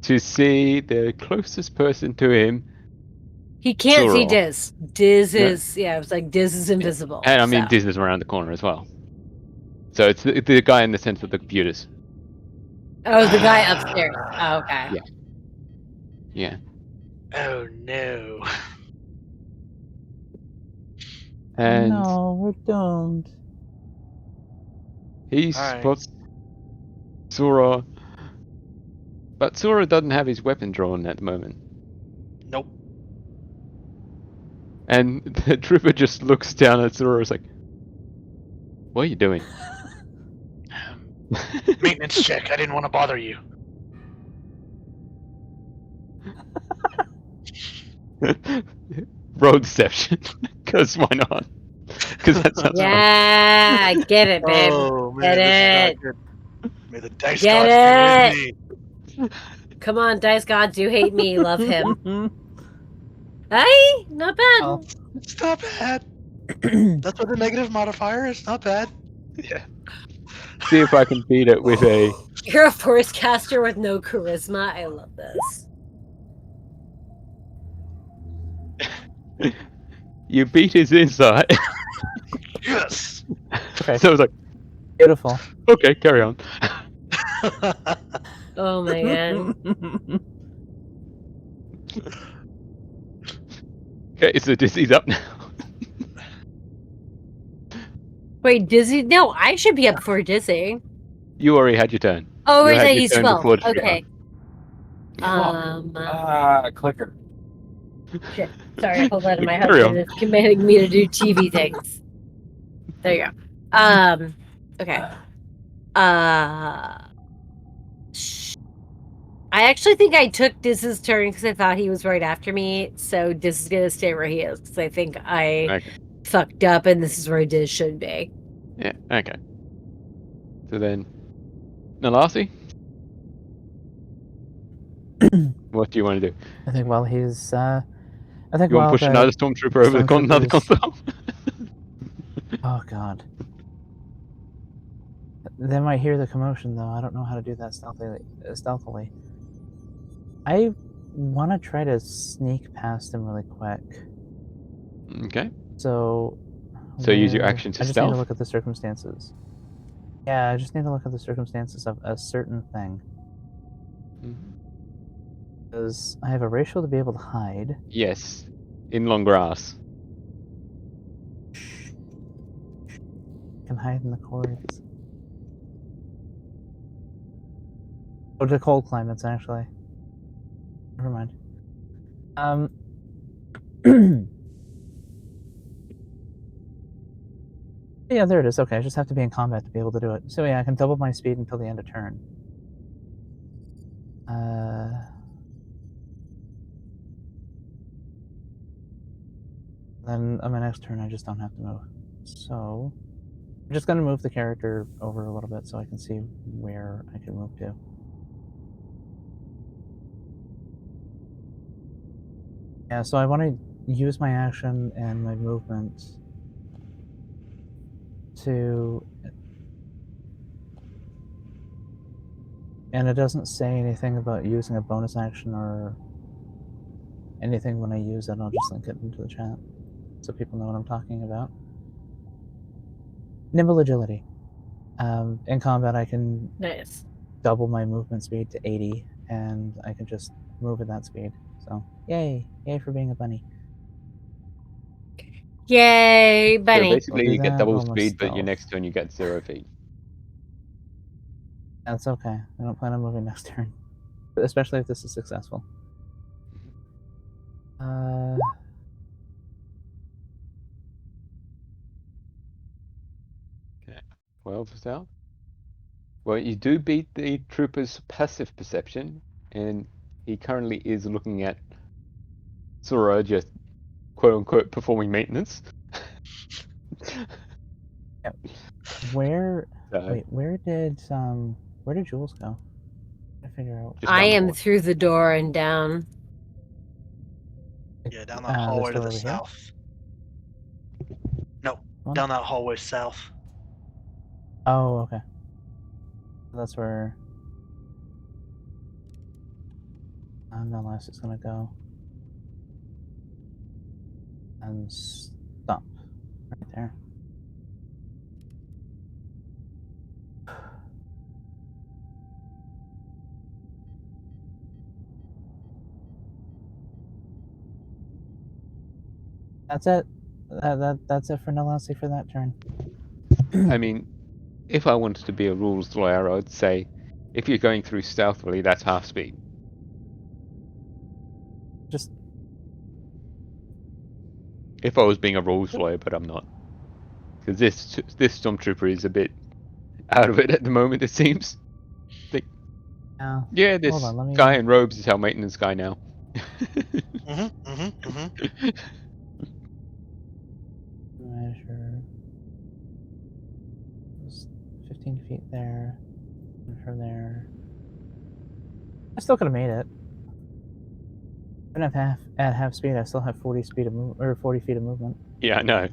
Speaker 1: to see the closest person to him.
Speaker 2: He can't see
Speaker 1: Suror.
Speaker 2: Diz. Diz
Speaker 1: No.
Speaker 2: is It was like Diz is invisible.
Speaker 1: And I mean,
Speaker 2: so.
Speaker 1: Diz is around the corner as well. So it's the guy in the sense of the computers.
Speaker 2: Oh, the guy upstairs. Oh, okay.
Speaker 1: Yeah. Yeah.
Speaker 4: Oh no.
Speaker 1: And
Speaker 3: No, we're doomed.
Speaker 1: he
Speaker 4: Alright.
Speaker 1: spots Suror. But Suror doesn't have his weapon drawn at the moment.
Speaker 4: Nope.
Speaker 1: And the trooper just looks down at Suror and is like, what are you doing?
Speaker 4: Maintenance check. I didn't want to bother you.
Speaker 1: Road deception. Because why not? Because that sounds fun.
Speaker 2: Yeah, get it, babe.
Speaker 4: Oh man,
Speaker 2: Get
Speaker 4: this
Speaker 2: it.
Speaker 4: is not good. May the dice
Speaker 2: Get
Speaker 4: gods be with me.
Speaker 2: Come on, Dice God, do hate me, love him. Hey, not bad.
Speaker 3: Oh.
Speaker 4: It's not bad. That's what the negative modifier is. Not bad.
Speaker 1: Yeah. See if I can beat it with a.
Speaker 2: You're a force caster with no charisma. I love this.
Speaker 1: You beat his insight.
Speaker 4: Yes.
Speaker 3: Okay.
Speaker 1: So I was like,
Speaker 3: Beautiful.
Speaker 1: okay, carry on.
Speaker 2: Oh my god.
Speaker 1: Okay, so Dizzy's up now.
Speaker 2: Wait, Dizzy? No, I should be up before Dizzy.
Speaker 1: You already had your turn.
Speaker 2: Oh,
Speaker 1: You
Speaker 2: right,
Speaker 1: had your
Speaker 2: he's
Speaker 1: turn
Speaker 2: 12.
Speaker 1: before the trooper.
Speaker 2: Okay.
Speaker 5: Clicker.
Speaker 2: Shit. Sorry, hold on. My
Speaker 1: Carry
Speaker 2: husband is commanding me to do TV things. There you go. Okay. I actually think I took Diz's turn because I thought he was right after me. So Diz is gonna stay where he is because I think I fucked up, and this is where Diz should be.
Speaker 1: Yeah, okay. So then, Nalasi? What do you want to do?
Speaker 3: I think while he's I think
Speaker 1: You want
Speaker 3: while
Speaker 1: to push another stormtrooper over another console?
Speaker 3: Oh god. They might hear the commotion though. I don't know how to do that stealthily. I want to try to sneak past him really quick.
Speaker 1: Okay.
Speaker 3: So
Speaker 1: use your action to
Speaker 3: I just
Speaker 1: stealth?
Speaker 3: need to look at the circumstances. Yeah, I just need to look at the circumstances of a certain thing. Because I have a ratio to be able to hide.
Speaker 1: Yes. In long grass.
Speaker 3: Can hide in the cords. Oh, to cold climates, actually. Never mind. Yeah, there it is. Okay, I just have to be in combat to be able to do it. So yeah, I can double my speed until the end of turn. Then on my next turn, I just don't have to move. So I'm just going to move the character over a little bit so I can see where I can move to. Yeah, so I want to use my action and my movement to... And it doesn't say anything about using a bonus action or anything when I use it. I'll just link it into the chat so people know what I'm talking about. Nimble agility. In combat, I can double my movement speed to 80, and I can just move at that speed. So, yay! Yay for being a bunny.
Speaker 2: Yay, bunny!
Speaker 1: So basically, you get double
Speaker 3: almost
Speaker 1: speed, but your
Speaker 3: stealth.
Speaker 1: next turn you get 0 feet.
Speaker 3: That's okay. I don't plan on moving next turn, especially if this is successful.
Speaker 1: Okay. 12 stealth. Well, you do beat the trooper's passive perception, and he currently is looking at Suror just quote unquote performing maintenance.
Speaker 3: Yep. Where?
Speaker 1: So
Speaker 3: Wait, where did Jules go? I figure out.
Speaker 1: just
Speaker 2: I
Speaker 1: down the
Speaker 2: am
Speaker 1: hall.
Speaker 2: through the door and down.
Speaker 4: Yeah, down that hallway to
Speaker 3: door
Speaker 4: the
Speaker 3: over here?
Speaker 4: south. No,
Speaker 3: One?
Speaker 4: down that hallway south.
Speaker 3: Oh, okay. That's where Nalasi's gonna go and stop right there. That's it. That's it for Nalasi for that turn.
Speaker 1: I mean, if I wanted to be a rules lawyer, I'd say if you're going through stealthily, that's half speed.
Speaker 3: Just
Speaker 1: If I was being a rules lawyer, but I'm not, because this stormtrooper is a bit out of it at the moment. It seems. Yeah, this
Speaker 3: hold on, let me.
Speaker 1: guy in robes is our maintenance guy now.
Speaker 3: Measure. 15 feet there. And from there. I still could have made it. Even at half speed, I still have 40 speed of or 40 feet of movement.
Speaker 1: Yeah, I know.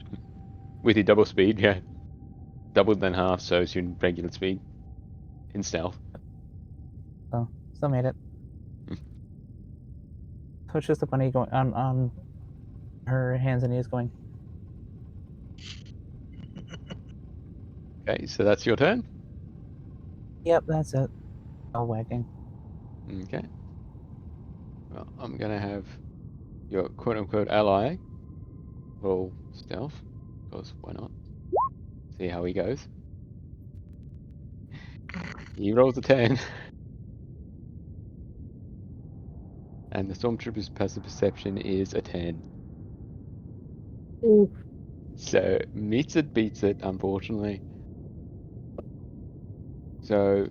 Speaker 1: With your double speed, yeah, double than half, so it's your regular speed in stealth.
Speaker 3: So still made it. So it's just a bunny going on her hands and knees going.
Speaker 1: Okay, so that's your turn.
Speaker 3: Yep, that's it. All wagging.
Speaker 1: Okay. Well, I'm gonna have your quote-unquote ally roll stealth, because why not? See how he goes. He rolls a 10. And the stormtrooper's passive perception is a 10.
Speaker 2: Ooh.
Speaker 1: So meets it, beats it, unfortunately. So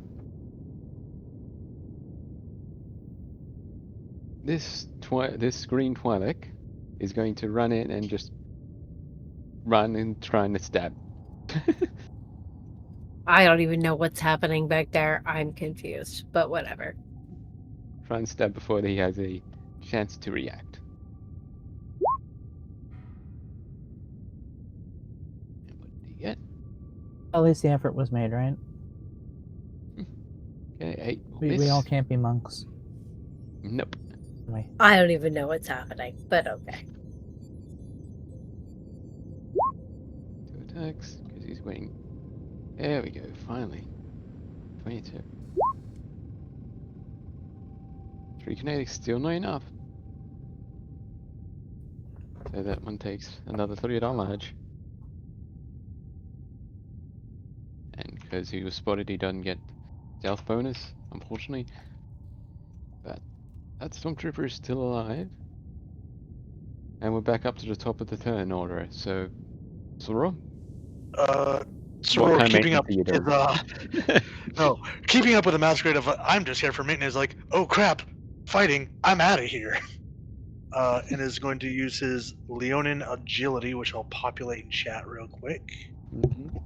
Speaker 1: this green Twi'lek is going to run in and just run and trying to stab.
Speaker 2: I don't even know what's happening back there. I'm confused, but whatever.
Speaker 1: Try and stab before he has a chance to react. And what did he get?
Speaker 3: At least the effort was made, right?
Speaker 1: Okay, 8.
Speaker 3: We all can't be monks.
Speaker 1: Nope.
Speaker 3: Wait.
Speaker 2: I don't even know what's happening, but okay.
Speaker 1: 2 attacks, because he's waiting. There we go, finally. 22. 3 kinetics, still not enough. So that one takes another 3 damage. And because he was spotted, he doesn't get stealth bonus, unfortunately. But that stormtrooper is still alive. And we're back up to the top of the turn order. So, Suror?
Speaker 4: Suror keeping up
Speaker 1: are you
Speaker 4: with
Speaker 1: doing?
Speaker 4: no, keeping up with the masquerade of I'm just here for maintenance. Like, oh crap, fighting! I'm out of here. And is going to use his Leonin agility, which I'll populate in chat real quick.
Speaker 1: Mhm.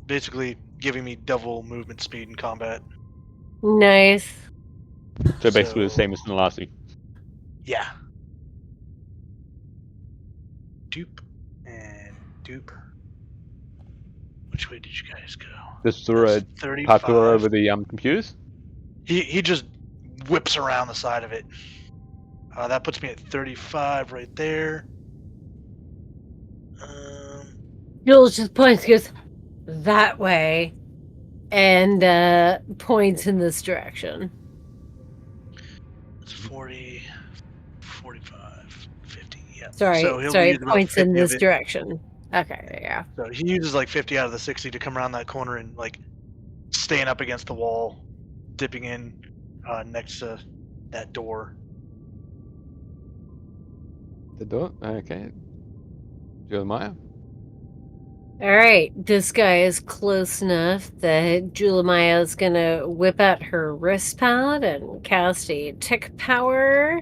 Speaker 4: Basically giving me double movement speed in combat.
Speaker 2: Nice.
Speaker 1: So basically the same as Nalasi.
Speaker 4: Yeah. Dupe and dupe. Which way did you guys go?
Speaker 1: Does Suror
Speaker 4: That's 35.
Speaker 1: popular over the computers?
Speaker 4: He just whips around the side of it. That puts me at 35 right there.
Speaker 2: Jules just points, goes that way, and points in this direction.
Speaker 4: It's 40, 45, 50. Yeah.
Speaker 2: Sorry,
Speaker 4: So he'll
Speaker 2: sorry,
Speaker 4: use about
Speaker 2: points in
Speaker 4: 50 of
Speaker 2: this
Speaker 4: it.
Speaker 2: direction. Okay, yeah.
Speaker 4: So he uses like 50 out of the 60 to come around that corner and like staying up against the wall, dipping in next to that door.
Speaker 1: The door? Okay. Julemaia?
Speaker 2: All right, this guy is close enough that Julemaia is gonna whip out her wrist pad and cast a tick power.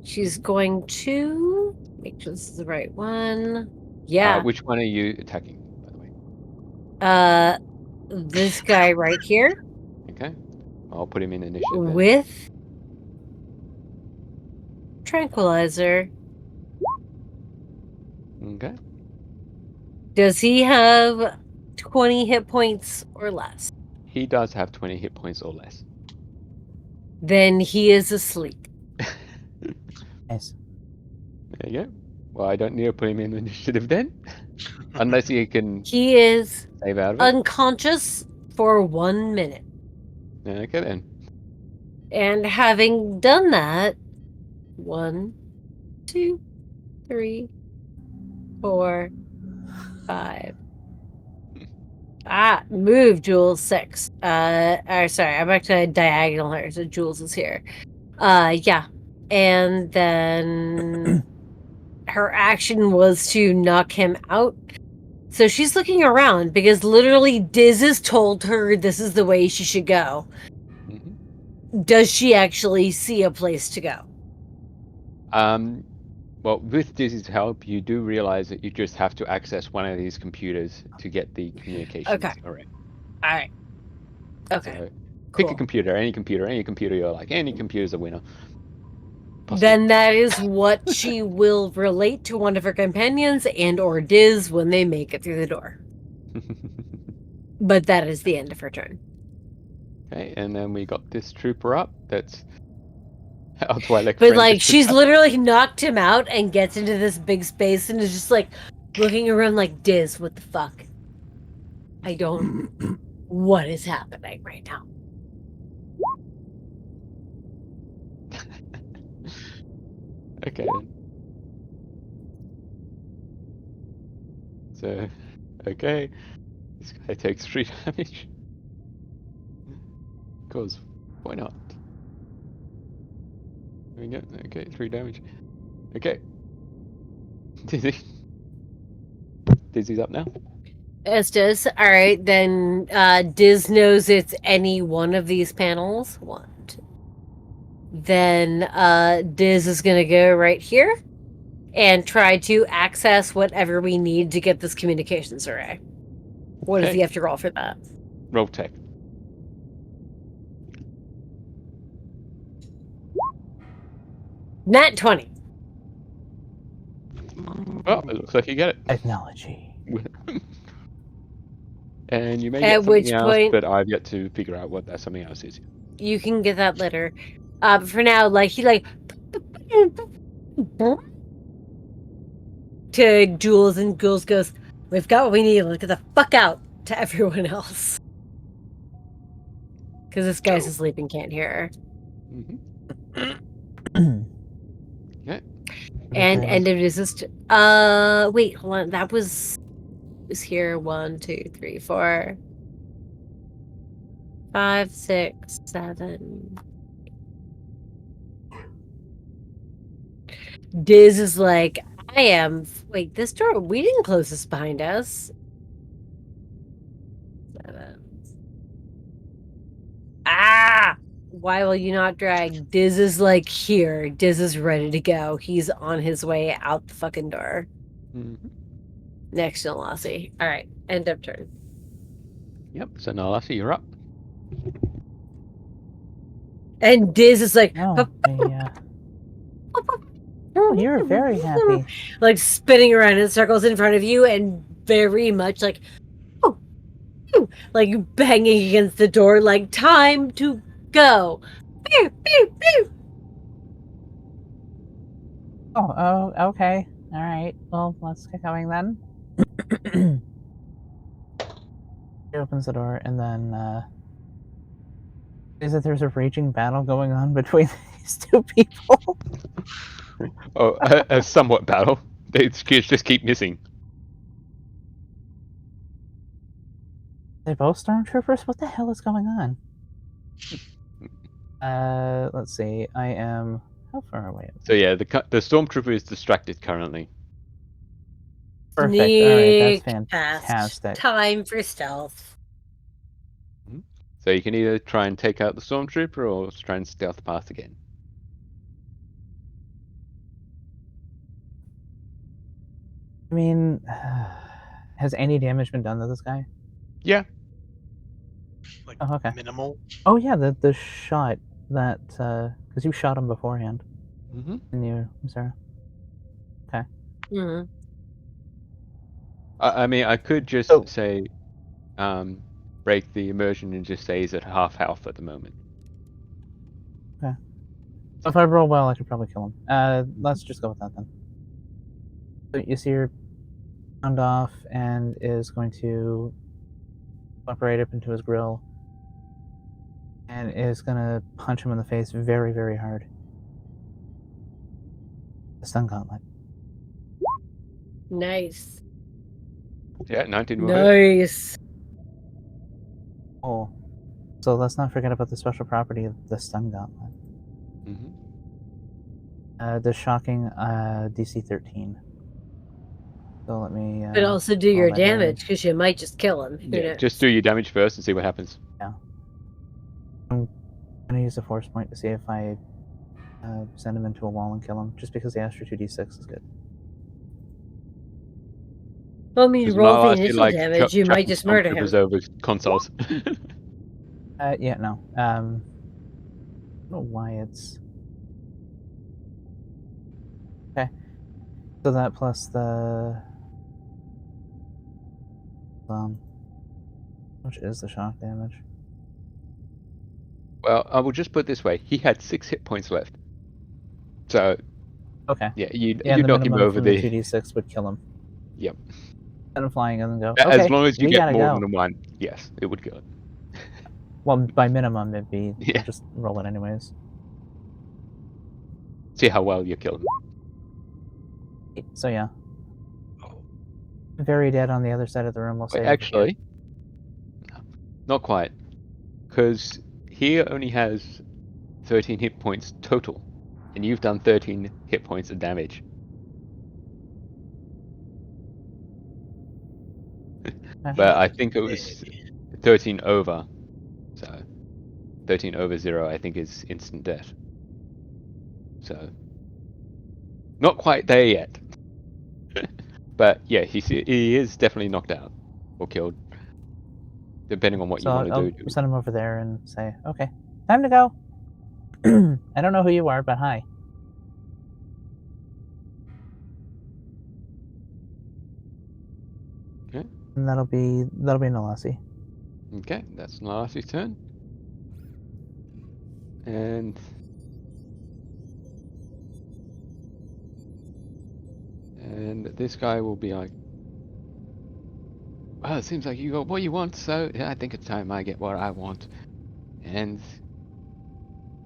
Speaker 2: She's going to make sure this is the right one. Yeah,
Speaker 1: Which one are you attacking?
Speaker 2: This guy right here
Speaker 1: Okay. I'll put him in initiative then.
Speaker 2: with tranquilizer.
Speaker 1: Okay.
Speaker 2: Does he have 20 hit points or less?
Speaker 1: He does have 20 hit points or less.
Speaker 2: Then he is asleep.
Speaker 3: Nice.
Speaker 1: There you go. Well, I don't need to put him in initiative then. Unless he can
Speaker 2: He is
Speaker 1: save out of it.
Speaker 2: unconscious for 1 minute.
Speaker 1: Okay then.
Speaker 2: And having done that, 1, 2, 3, 4, 5. Move, Jules. 6. Sorry, I'm back to diagonal here, so Jules is here. Yeah. And then her action was to knock him out. So she's looking around because literally Diz has told her this is the way she should go.
Speaker 1: Mm-hmm.
Speaker 2: Does she actually see a place to go?
Speaker 1: Well, with Dizzy's help, you do realize that you just have to access one of these computers to get the communications.
Speaker 2: Okay.
Speaker 1: Correct.
Speaker 2: All right. Okay.
Speaker 1: So
Speaker 2: Cool.
Speaker 1: pick a computer, any computer you're like, any computer's a winner. Possibly.
Speaker 2: Then that is what she will relate to one of her companions and or Diz when they make it through the door. But that is the end of her turn.
Speaker 1: Okay, and then we got this trooper up. That's our Twi'lek
Speaker 2: But
Speaker 1: friend
Speaker 2: like
Speaker 1: just
Speaker 2: she's
Speaker 1: about-
Speaker 2: literally knocked him out and gets into this big space and is just like looking around like, Diz, what the fuck? I don't what is happening right now?
Speaker 1: Okay then. So, okay. This guy takes 3 damage. Because, why not? There we go. Okay, 3 damage. Okay. Dizzy. Dizzy's up now.
Speaker 2: Estes, alright, then Diz knows it's any one of these panels. 1, 2. Then Diz is gonna go right here and try to access whatever we need to get this communications array. What does
Speaker 1: Okay.
Speaker 2: he have to roll for that?
Speaker 1: Roll tech.
Speaker 2: Nat 20.
Speaker 1: Oh, it looks like you get
Speaker 3: Technology.
Speaker 1: it. And you may
Speaker 2: At
Speaker 1: get something
Speaker 2: which
Speaker 1: else,
Speaker 2: point-
Speaker 1: but I've yet to figure out what that something else is.
Speaker 2: You can get that later. But for now, like he like to Jules, and Jules goes, "We've got what we need. Look at the fuck out to everyone else." Because this guy's asleep and can't hear her.
Speaker 1: Mm-hmm. Okay.
Speaker 2: And end of desist. Wait, hold on. That was here. 1, 2, 3, 4, 5, 6, 7. Diz is like, I am. Wait, this door. We didn't close this behind us. 7. Why will you not drag? Diz is like here. Diz is ready to go. He's on his way out the fucking door.
Speaker 1: Mm-hmm.
Speaker 2: Next to Nalasi. Alright, end of turn.
Speaker 1: Yep. So Nalasi, you're up.
Speaker 2: And Diz is like,
Speaker 3: Oh, you're very happy.
Speaker 2: like spinning around in circles in front of you and very much like, like banging against the door, like, time to go. Pew, pew, pew.
Speaker 3: Oh, okay. All right. Well, let's get going then. He opens the door, and then is that there's a raging battle going on between these two people?
Speaker 1: Oh, a somewhat battle. These kids just keep missing.
Speaker 3: They both stormtroopers? What the hell is going on? Let's see. I am how far away?
Speaker 1: So yeah, the stormtrooper is distracted currently.
Speaker 3: Perfect. All right,
Speaker 2: Sneak
Speaker 3: that's
Speaker 2: past.
Speaker 3: fantastic.
Speaker 2: Time for stealth.
Speaker 1: So you can either try and take out the stormtrooper or try and stealth past again.
Speaker 3: I mean, has any damage been done to this guy?
Speaker 1: Yeah.
Speaker 4: Like
Speaker 3: Oh, okay.
Speaker 4: minimal.
Speaker 3: Oh yeah, the shot that because you shot him beforehand,
Speaker 1: Mm-hmm.
Speaker 3: didn't you, Sarah?
Speaker 2: Mhm.
Speaker 1: I mean, I could just
Speaker 3: Oh.
Speaker 1: say, break the immersion and just say he's at half health at the moment.
Speaker 3: If I roll well, I could probably kill him. Let's just go with that then. So you see her round off and is going to walk right up into his grill and is going to punch him in the face very, very hard. The stun gauntlet.
Speaker 2: Nice.
Speaker 1: Yeah, 19 will hit.
Speaker 2: Nice.
Speaker 3: Oh. So let's not forget about the special property of the stun gauntlet.
Speaker 1: Mm-hmm.
Speaker 3: The shocking DC 13. So let me.
Speaker 2: But also do
Speaker 3: roll
Speaker 2: your
Speaker 3: my
Speaker 2: damage, because you might just kill him. Who
Speaker 1: Yeah,
Speaker 2: knows?
Speaker 1: just do your damage first and see what happens.
Speaker 3: I'm gonna use a force point to see if I send him into a wall and kill him, just because the extra 2d6 is good.
Speaker 2: Well, I mean, you
Speaker 1: Because
Speaker 2: roll the
Speaker 1: Nalasi
Speaker 2: initial
Speaker 1: likes
Speaker 2: damage, you might
Speaker 1: chucking
Speaker 2: just murder him.
Speaker 1: stormtroopers over consoles.
Speaker 3: Yeah, no. I don't know why it's. Okay. So that plus the. Which is the shock damage?
Speaker 1: Well, I will just put it this way: he had 6 hit points left. So
Speaker 3: Okay.
Speaker 1: yeah, you
Speaker 3: Yeah, the
Speaker 1: knock him
Speaker 3: minimum
Speaker 1: over
Speaker 3: from the 2d6 would kill him.
Speaker 1: Yep.
Speaker 3: Send him flying and then go.
Speaker 1: As
Speaker 3: Okay,
Speaker 1: long as you
Speaker 3: we
Speaker 1: get
Speaker 3: gotta
Speaker 1: more
Speaker 3: go.
Speaker 1: than one, yes, it would kill him.
Speaker 3: Well, by minimum, it'd be.
Speaker 1: Yeah.
Speaker 3: I'll just roll it anyways.
Speaker 1: See how well you kill him.
Speaker 3: So yeah. Very dead on the other side of the room. We'll say.
Speaker 1: Wait, actually, no, not quite, because he only has 13 hit points total, and you've done 13 hit points of damage. But I think it was 13 over, so 13 over 0 I think is instant death. So not quite there yet. But yeah, he is definitely knocked out or killed, depending on what
Speaker 3: So
Speaker 1: you want to
Speaker 3: I'll
Speaker 1: do.
Speaker 3: send him over there and say, okay, time to go. I don't know who you are, but hi.
Speaker 1: Okay.
Speaker 3: And that'll be Nalasi.
Speaker 1: Okay, that's Nalasi's turn. And this guy will be like, well, it seems like you got what you want, so yeah, I think it's time I get what I want. And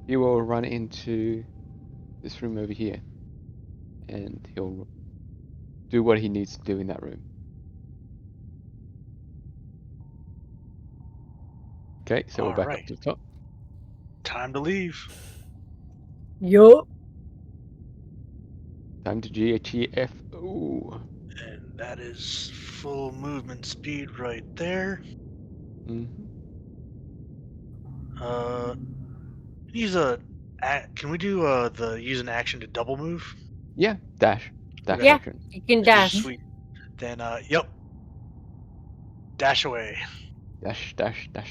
Speaker 1: he will run into this room over here. And he'll do what he needs to do in that room. Okay, so we're back up
Speaker 4: Alright.
Speaker 1: to the top.
Speaker 4: Time to leave.
Speaker 2: Yup.
Speaker 1: Time to GTF. Ooh.
Speaker 4: And that is full movement speed right there.
Speaker 1: Mm-hmm.
Speaker 4: Use can we do the use an action to double move?
Speaker 1: Yeah, dash. Dash
Speaker 4: Okay.
Speaker 2: Yeah.
Speaker 1: action.
Speaker 2: You can dash.
Speaker 4: Sweet. Then yep. Dash away.
Speaker 1: Dash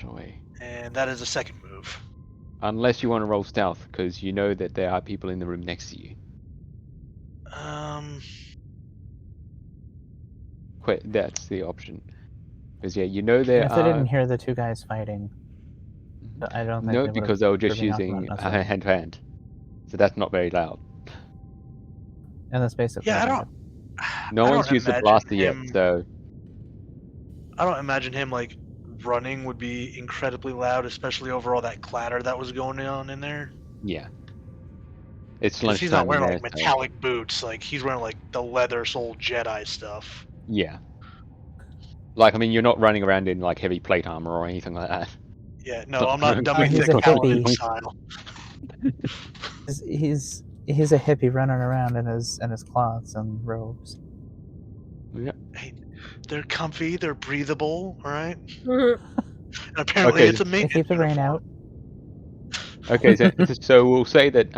Speaker 1: away.
Speaker 4: And that is a second move.
Speaker 1: Unless you want to roll stealth, because you know that there are people in the room next to you. That's the option. Because yeah, you know there
Speaker 3: And if they didn't hear the two guys fighting, I don't think
Speaker 1: no,
Speaker 3: they would
Speaker 1: because they were just
Speaker 3: driven off
Speaker 1: using
Speaker 3: about us.
Speaker 1: hand to hand, so that's not very loud.
Speaker 3: And that's basically.
Speaker 4: Yeah, I don't.
Speaker 1: No
Speaker 4: I
Speaker 1: one's
Speaker 4: don't
Speaker 1: used the
Speaker 4: imagine
Speaker 1: blaster yet,
Speaker 4: him-
Speaker 1: so
Speaker 4: I don't imagine him like running would be incredibly loud, especially over all that clatter that was going on in there.
Speaker 1: yeah. It's
Speaker 4: Because he's not
Speaker 1: lunchtime in
Speaker 4: wearing
Speaker 1: there,
Speaker 4: like
Speaker 1: so
Speaker 4: metallic boots. Like he's wearing like the leather soled Jedi stuff.
Speaker 1: yeah. Like, I mean, you're not running around in like heavy plate armor or anything like that.
Speaker 4: Yeah, no, I'm not dummy
Speaker 3: he's
Speaker 4: thick
Speaker 3: a
Speaker 4: paladin
Speaker 3: hippie.
Speaker 4: style.
Speaker 3: He's a hippie running around in his cloths and robes.
Speaker 1: Yeah.
Speaker 4: Hey, they're comfy, they're breathable, all right?
Speaker 2: Mhm.
Speaker 4: And apparently,
Speaker 1: Okay.
Speaker 4: it's a
Speaker 3: They
Speaker 4: maintenance
Speaker 3: keep the rain
Speaker 4: uniform.
Speaker 3: out.
Speaker 1: Okay, so we'll say that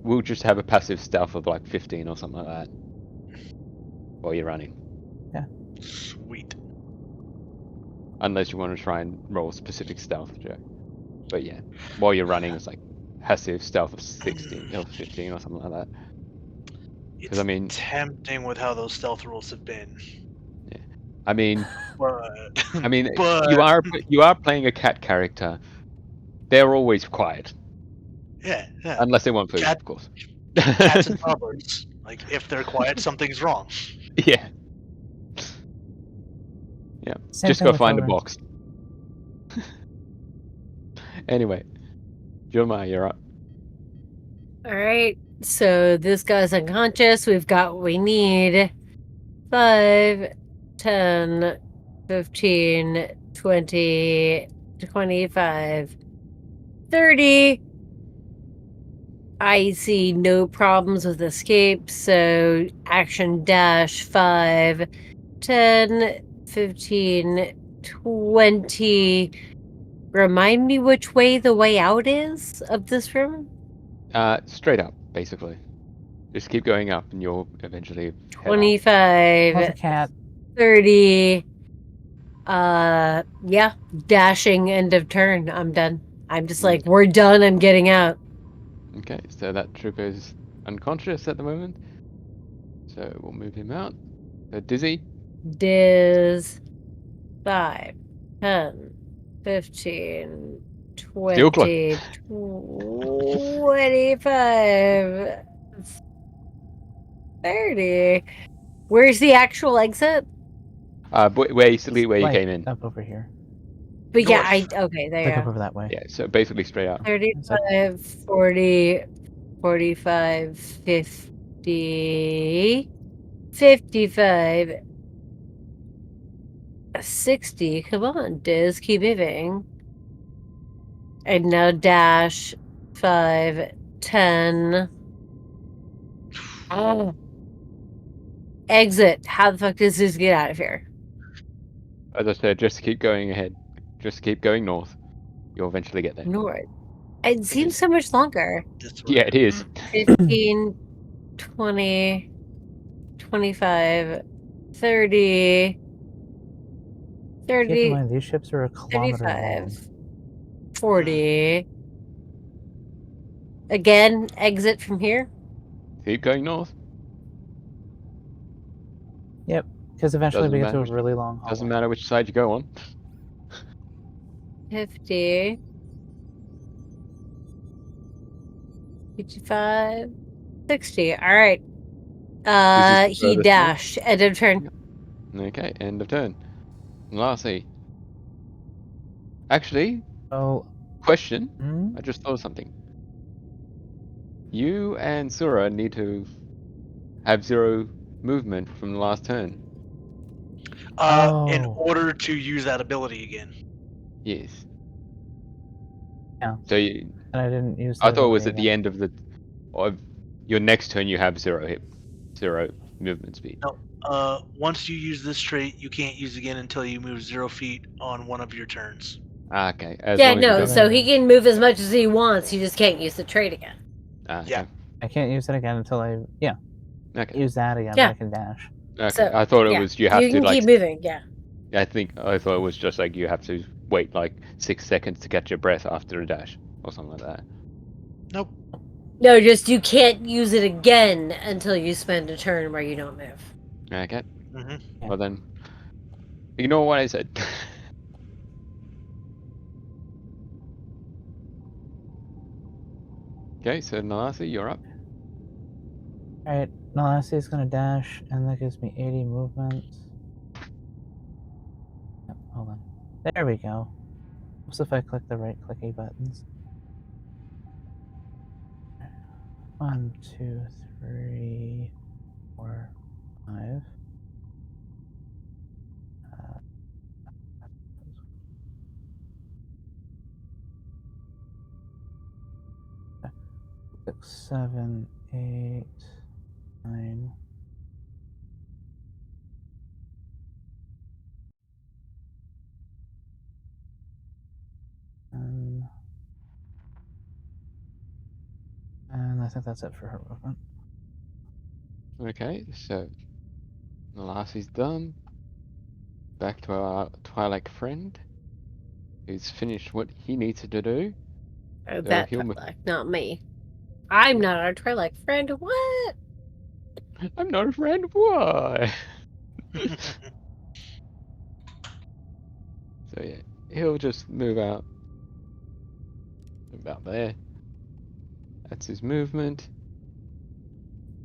Speaker 1: we'll just have a passive stealth of like 15 or something like that while you're running.
Speaker 4: Sweet.
Speaker 1: unless you want to try and roll a specific stealth check. But yeah, while you're running, it's like has to have stealth of 16 or 15 or something like that.
Speaker 4: It's
Speaker 1: I mean-
Speaker 4: tempting with how those stealth rules have been.
Speaker 1: I mean,
Speaker 4: But but
Speaker 1: you are playing a cat character. They're always quiet,
Speaker 4: yeah,
Speaker 1: unless they want food,
Speaker 4: Cat-
Speaker 1: of course.
Speaker 4: cats and toddlers. Like if they're quiet, something's wrong.
Speaker 1: Yeah. Yeah.
Speaker 3: Same
Speaker 1: Just
Speaker 3: thing
Speaker 1: go
Speaker 3: with
Speaker 1: find a
Speaker 3: children.
Speaker 1: box. Anyway, Julemaia, you're up.
Speaker 2: All right. So this guy's unconscious. We've got what we need. 5, 10, 15, 20, 25, 30. I see no problems with escape, so action dash 5, 10, 15, 20. Remind me which way the way out is of this room?
Speaker 1: Straight up, basically. Just keep going up, and you'll eventually head out.
Speaker 2: 25,
Speaker 3: How's the cat?
Speaker 2: 30. Yeah, dashing end of turn. I'm done. I'm just like, we're done. I'm getting out.
Speaker 1: Okay, so that trooper is unconscious at the moment. So we'll move him out. So Dizzy,
Speaker 2: Diz 5, 10, 15,
Speaker 1: Steel clock.
Speaker 2: 20, 25, 30. Where's the actual exit?
Speaker 1: basically where you
Speaker 3: Like,
Speaker 1: came in.
Speaker 3: up over here.
Speaker 2: But yeah,
Speaker 4: North.
Speaker 2: okay, there
Speaker 3: Like
Speaker 2: you
Speaker 3: up
Speaker 2: go.
Speaker 3: over that way.
Speaker 1: Yeah, so basically straight out.
Speaker 2: 35, 40, 45, 50, 55, 60. Come on, Diz, keep moving. And now dash 5, 10. Oh. Exit. How the fuck does this get out of here?
Speaker 1: As I said, just keep going ahead. Just keep going north. You'll eventually get there.
Speaker 2: North. It seems so much longer.
Speaker 4: This
Speaker 1: Yeah,
Speaker 4: way.
Speaker 1: it is.
Speaker 2: 15, 20, 25, 30,
Speaker 3: Keep in
Speaker 2: 30,
Speaker 3: mind, these ships are a kilometer
Speaker 2: 35,
Speaker 3: long.
Speaker 2: 40. Again, exit from here.
Speaker 1: Keep going north.
Speaker 3: Yep, because eventually
Speaker 1: Doesn't
Speaker 3: we get to a
Speaker 1: matter.
Speaker 3: really long
Speaker 1: Doesn't
Speaker 3: hallway.
Speaker 1: matter which side you go on.
Speaker 2: 50, 55, 60. All right.
Speaker 1: the
Speaker 2: He
Speaker 1: furthest
Speaker 2: dashed. End of turn.
Speaker 1: Okay, end of turn. Nalasi. Actually,
Speaker 3: Oh,
Speaker 1: question.
Speaker 3: hmm?
Speaker 1: I just thought of something. You and Suror need to have 0 movement from the last turn.
Speaker 4: In
Speaker 3: Oh.
Speaker 4: order to use that ability again.
Speaker 1: Yes.
Speaker 3: Yeah.
Speaker 1: So you,
Speaker 3: And I didn't use.
Speaker 1: I
Speaker 3: that
Speaker 1: thought it was
Speaker 3: ability
Speaker 1: at the
Speaker 3: again.
Speaker 1: end of your next turn. You have 0 movement speed.
Speaker 4: No. Once you use this trait, you can't use again until you move 0 feet on one of your turns.
Speaker 1: Ah, okay. As
Speaker 2: Yeah,
Speaker 1: long as you
Speaker 2: no,
Speaker 1: don't.
Speaker 2: so he can move as much as he wants. He just can't use the trait again.
Speaker 1: Ah, okay.
Speaker 4: Yeah.
Speaker 3: I can't use it again until I
Speaker 1: Okay.
Speaker 3: use that again.
Speaker 2: Yeah.
Speaker 3: But I can dash.
Speaker 1: Okay.
Speaker 2: So,
Speaker 1: I thought it
Speaker 2: yeah,
Speaker 1: was you have
Speaker 2: you
Speaker 1: to
Speaker 2: can
Speaker 1: like.
Speaker 2: keep moving. Yeah.
Speaker 1: I thought it was just like you have to wait like 6 seconds to catch your breath after a dash or something like that.
Speaker 4: Nope.
Speaker 2: No, just you can't use it again until you spend a turn where you don't move.
Speaker 1: Okay.
Speaker 4: Mm-hmm.
Speaker 1: Well then, ignore what I said. Okay, so Nalasi, you're up.
Speaker 3: Alright, Nalasi is gonna dash, and that gives me 80 movement. Yep, hold on. There we go. What's if I click the right clicky buttons? 1, 2, 3, 4, 5. 6, 7, 8, 9. And I think that's it for her movement.
Speaker 1: Okay, so Nalasi's done. back to our Twilight friend, who's finished what he needs to do.
Speaker 2: Oh, that
Speaker 1: he'll
Speaker 2: Twi'lek, not me. I'm not our Twi'lek friend. What?
Speaker 1: I'm not a friend. Why? So yeah, he'll just move out about there. That's his movement.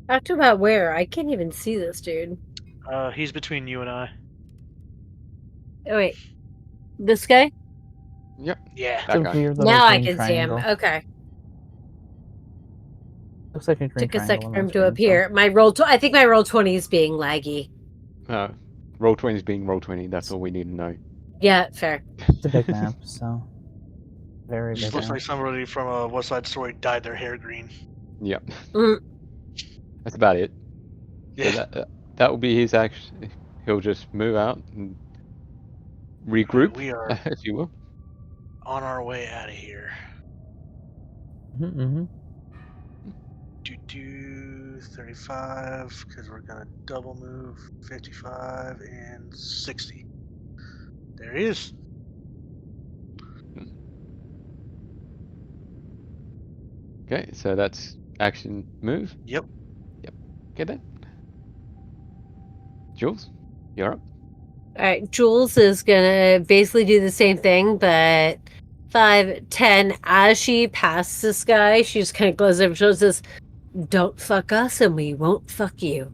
Speaker 2: Talk to about where? I can't even see this dude.
Speaker 4: He's between you and I.
Speaker 2: Oh wait, this guy?
Speaker 1: Yep.
Speaker 4: Yeah.
Speaker 3: It's
Speaker 1: That
Speaker 3: a
Speaker 1: guy.
Speaker 3: weird little
Speaker 2: Now I
Speaker 3: green
Speaker 2: can see him.
Speaker 3: triangle.
Speaker 2: Okay.
Speaker 3: Looks like a green
Speaker 2: Took a
Speaker 3: triangle
Speaker 2: second
Speaker 3: on
Speaker 2: for
Speaker 3: my
Speaker 2: him to
Speaker 3: screen,
Speaker 2: appear. My roll. I think my roll 20 is being laggy.
Speaker 1: Roll 20 is being roll 20. That's all we need to know.
Speaker 2: Yeah, fair.
Speaker 3: It's a big map, so very
Speaker 4: Just
Speaker 3: big
Speaker 4: looks
Speaker 3: map.
Speaker 4: like somebody from a West Side Story dyed their hair green.
Speaker 1: Yep.
Speaker 2: Mm.
Speaker 1: That's about it. So
Speaker 4: Yeah.
Speaker 1: that will be his action. He'll just move out and regroup,
Speaker 4: We are
Speaker 1: if you will.
Speaker 4: on our way out of here.
Speaker 3: Mm-hmm.
Speaker 4: Do 35 because we're gonna double move 55 and 60. There he is.
Speaker 1: Okay, so that's action move.
Speaker 4: Yep.
Speaker 1: Okay then. Jules, you're up.
Speaker 2: All right, Jules is gonna basically do the same thing, but 5, 10. As she passes this guy, she just kind of glows over. She says, "Don't fuck us, and we won't fuck you."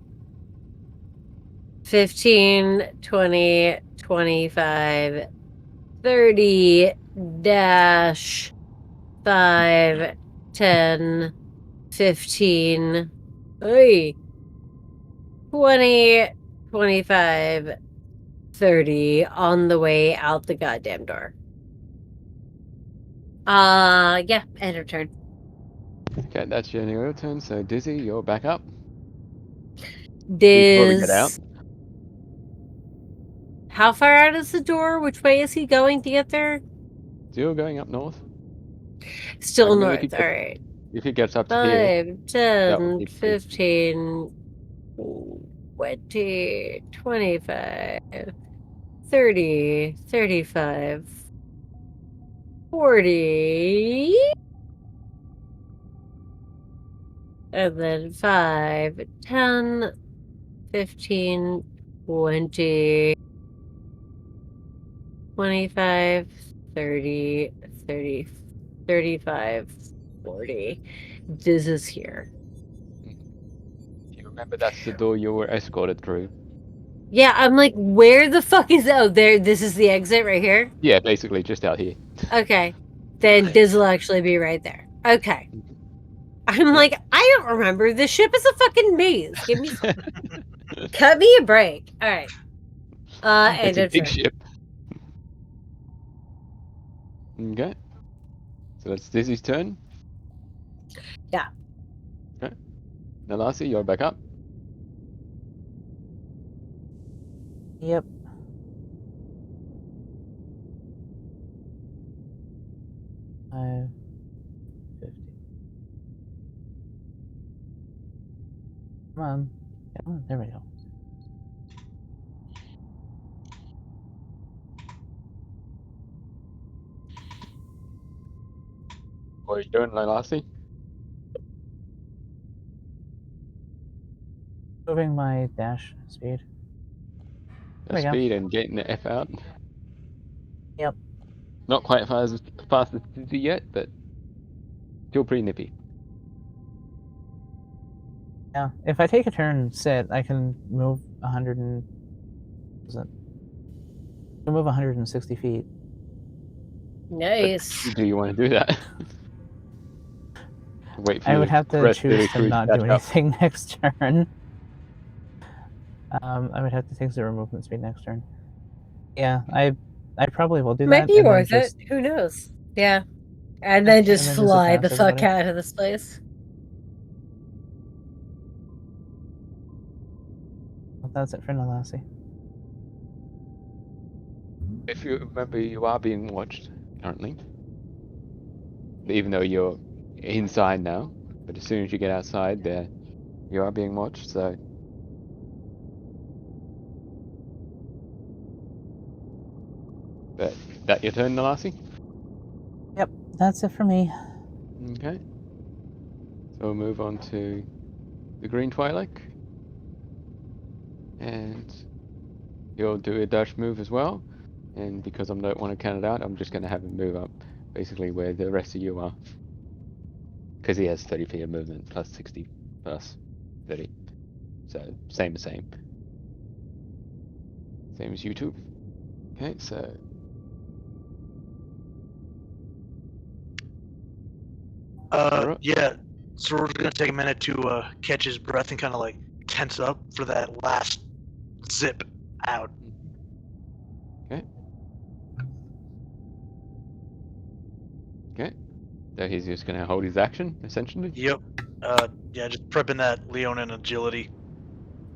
Speaker 2: 15, 20, 25, 30, dash 5, 10, 15, hey, 20, 25, 30 on the way out the goddamn door. Yeah, end of turn.
Speaker 1: Okay, that's your turn. So Dizzy, you're back up.
Speaker 2: Diz.
Speaker 1: Before we get out.
Speaker 2: How far out is the door? Which way is he going to get there?
Speaker 1: Still going up north.
Speaker 2: Still
Speaker 1: I mean, if he
Speaker 2: north.
Speaker 1: gets,
Speaker 2: All right.
Speaker 1: if he gets up to here,
Speaker 2: 5,
Speaker 1: that would
Speaker 2: 10,
Speaker 1: be
Speaker 2: 15, 20, 25, 30, 35, 40. And then 5, 10, 15, 20, 25, 30, 30, 35, 40. This is here.
Speaker 1: You remember that's the door you were escorted through.
Speaker 2: Yeah, I'm like, where the fuck is... Oh, there. This is the exit right here?
Speaker 1: Yeah, basically just out here.
Speaker 2: Okay. Then
Speaker 4: Right.
Speaker 2: Diz will actually be right there. Okay. I'm
Speaker 1: Yeah.
Speaker 2: like, I don't remember. This ship is a fucking maze. Give me some... Cut me a break. All right.
Speaker 1: It's
Speaker 2: End
Speaker 1: a
Speaker 2: of
Speaker 1: big
Speaker 2: turn.
Speaker 1: ship. Okay. So that's Dizzy's turn.
Speaker 2: Yeah.
Speaker 1: Okay. Nalasi, you're back up.
Speaker 3: Yep. Five, 50. Come on. Come on. There we go.
Speaker 1: What are you doing, Nalasi?
Speaker 3: Moving my dash speed. There we go.
Speaker 1: Speed and getting the F out.
Speaker 3: Yep.
Speaker 1: Not quite fast as Dizzy yet, but still pretty nippy.
Speaker 3: Yeah. If I take a turn and sit, I can move 100 and... Is it? I can move 160 feet.
Speaker 2: Nice.
Speaker 1: Do you want to do that? Wait for
Speaker 3: I
Speaker 1: the
Speaker 3: would have to
Speaker 1: rest of the
Speaker 3: choose to
Speaker 1: crew
Speaker 3: not
Speaker 1: catch
Speaker 3: do
Speaker 1: up.
Speaker 3: anything next turn. I would have to take 0 movement speed next turn. Yeah, I probably will do
Speaker 2: Might
Speaker 3: that.
Speaker 2: be
Speaker 3: and then
Speaker 2: worth
Speaker 3: just,
Speaker 2: it. Who knows? Yeah. And then just
Speaker 3: and then just
Speaker 2: fly the
Speaker 3: pass
Speaker 2: fuck
Speaker 3: everybody.
Speaker 2: out of this place.
Speaker 3: Well, that's it for Nalasi.
Speaker 1: If you remember, you are being watched currently. Even though you're inside now, but as soon as you get outside, there you are being watched. So But that your turn, Nalasi?
Speaker 3: Yep, that's it for me.
Speaker 1: Okay. So we'll move on to the Green Twi'lek. And he'll do a dash move as well. And because I don't want to count it out, I'm just going to have him move up basically where the rest of you are. Because he has 30 feet of movement plus 60 plus 30. So same. Same as you two. Okay, so Suror?
Speaker 4: Yeah. Soror's gonna take a minute to catch his breath and kind of like tense up for that last zip out.
Speaker 1: Okay. Okay. So he's just going to hold his action, essentially.
Speaker 4: Yep. Yeah, just prepping that Leonin agility.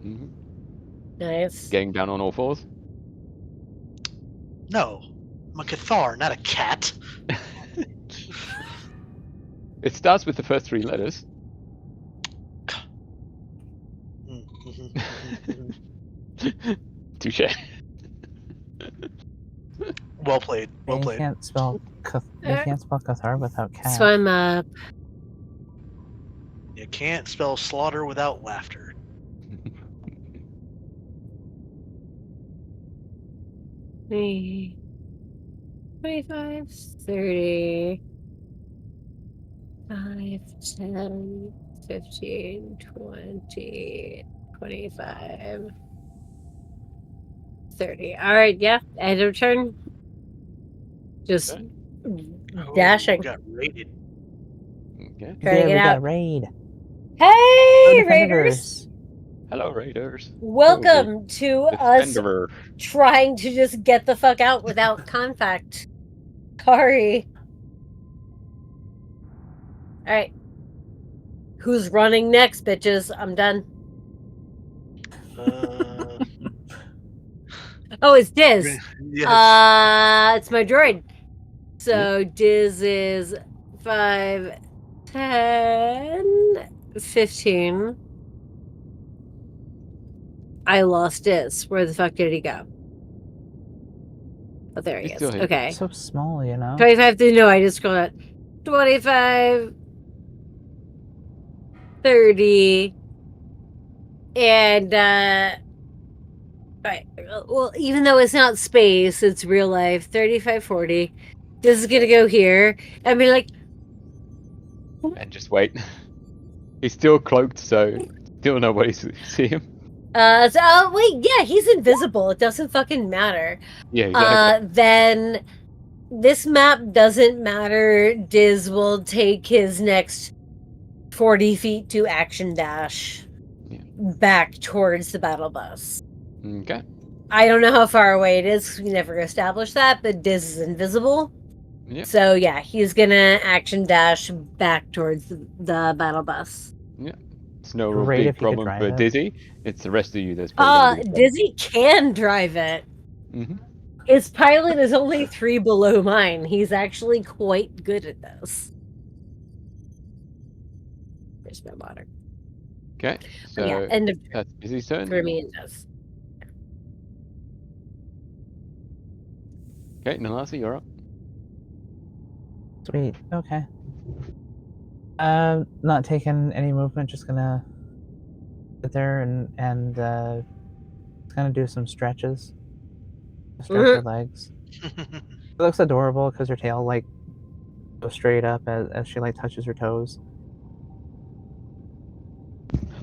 Speaker 1: Hmm.
Speaker 2: Nice.
Speaker 1: Getting down on all fours.
Speaker 4: No, I'm a Cathar, not a cat.
Speaker 1: It starts with the first 3 letters. Touche.
Speaker 4: Well played. Well
Speaker 3: You
Speaker 4: played.
Speaker 3: can't spell Cathar without cat.
Speaker 2: So I'm up.
Speaker 4: You can't spell slaughter without laughter.
Speaker 2: Three, 25, 30, 5, 10, 15, 20, 25, 30. All right, yeah. End of turn. Just dashing.
Speaker 4: Got raided.
Speaker 1: Okay.
Speaker 2: Trying to
Speaker 3: we
Speaker 2: get out.
Speaker 3: got raid.
Speaker 2: Hey,
Speaker 3: Go
Speaker 2: Raiders!
Speaker 3: Defenders.
Speaker 1: Hello, Raiders.
Speaker 2: Welcome to us
Speaker 1: Defender.
Speaker 2: trying to just get the fuck out without contact. Sorry. All right. Who's running next, bitches? I'm done. Oh, it's Diz.
Speaker 4: Yes.
Speaker 2: It's my droid. So Diz is 5, 10, 15. I lost Diz. Where the fuck did he go? Oh, there he
Speaker 1: He's
Speaker 2: is.
Speaker 1: still here.
Speaker 2: Okay.
Speaker 3: So small, you know.
Speaker 2: 25 to no, I just scrolled out. 25, 30, and right. Well, even though it's not space, it's real life. 35, 40. This is gonna go here. I mean, like,
Speaker 1: And just wait. He's still cloaked, so still nobody see him.
Speaker 2: oh wait, yeah, he's invisible. It doesn't fucking matter.
Speaker 1: Yeah, exactly.
Speaker 2: Then this map doesn't matter. Diz will take his next 40 feet to action dash back towards the battle bus.
Speaker 1: Okay.
Speaker 2: I don't know how far away it is. We never established that, but Diz is invisible.
Speaker 1: Yep.
Speaker 2: So yeah, he's gonna action dash back towards the battle bus.
Speaker 1: Yeah. It's no real
Speaker 3: Great
Speaker 1: big
Speaker 3: if he could
Speaker 1: problem
Speaker 3: drive
Speaker 1: for
Speaker 3: it.
Speaker 1: Dizzy. It's the rest of you that's probably gonna be the problem.
Speaker 2: Dizzy can drive it.
Speaker 1: Mhm.
Speaker 2: His pilot is only 3 below mine. He's actually quite good at this. There's my water.
Speaker 1: Okay. So
Speaker 2: But yeah, end of
Speaker 1: that's Dizzy's turn.
Speaker 2: for me it does.
Speaker 1: Okay, Nalasi, you're up.
Speaker 3: Sweet. Okay. Not taking any movement. Just gonna sit there and kind of do some stretches. Stretch her legs. It looks adorable because her tail like goes straight up as she like touches her toes.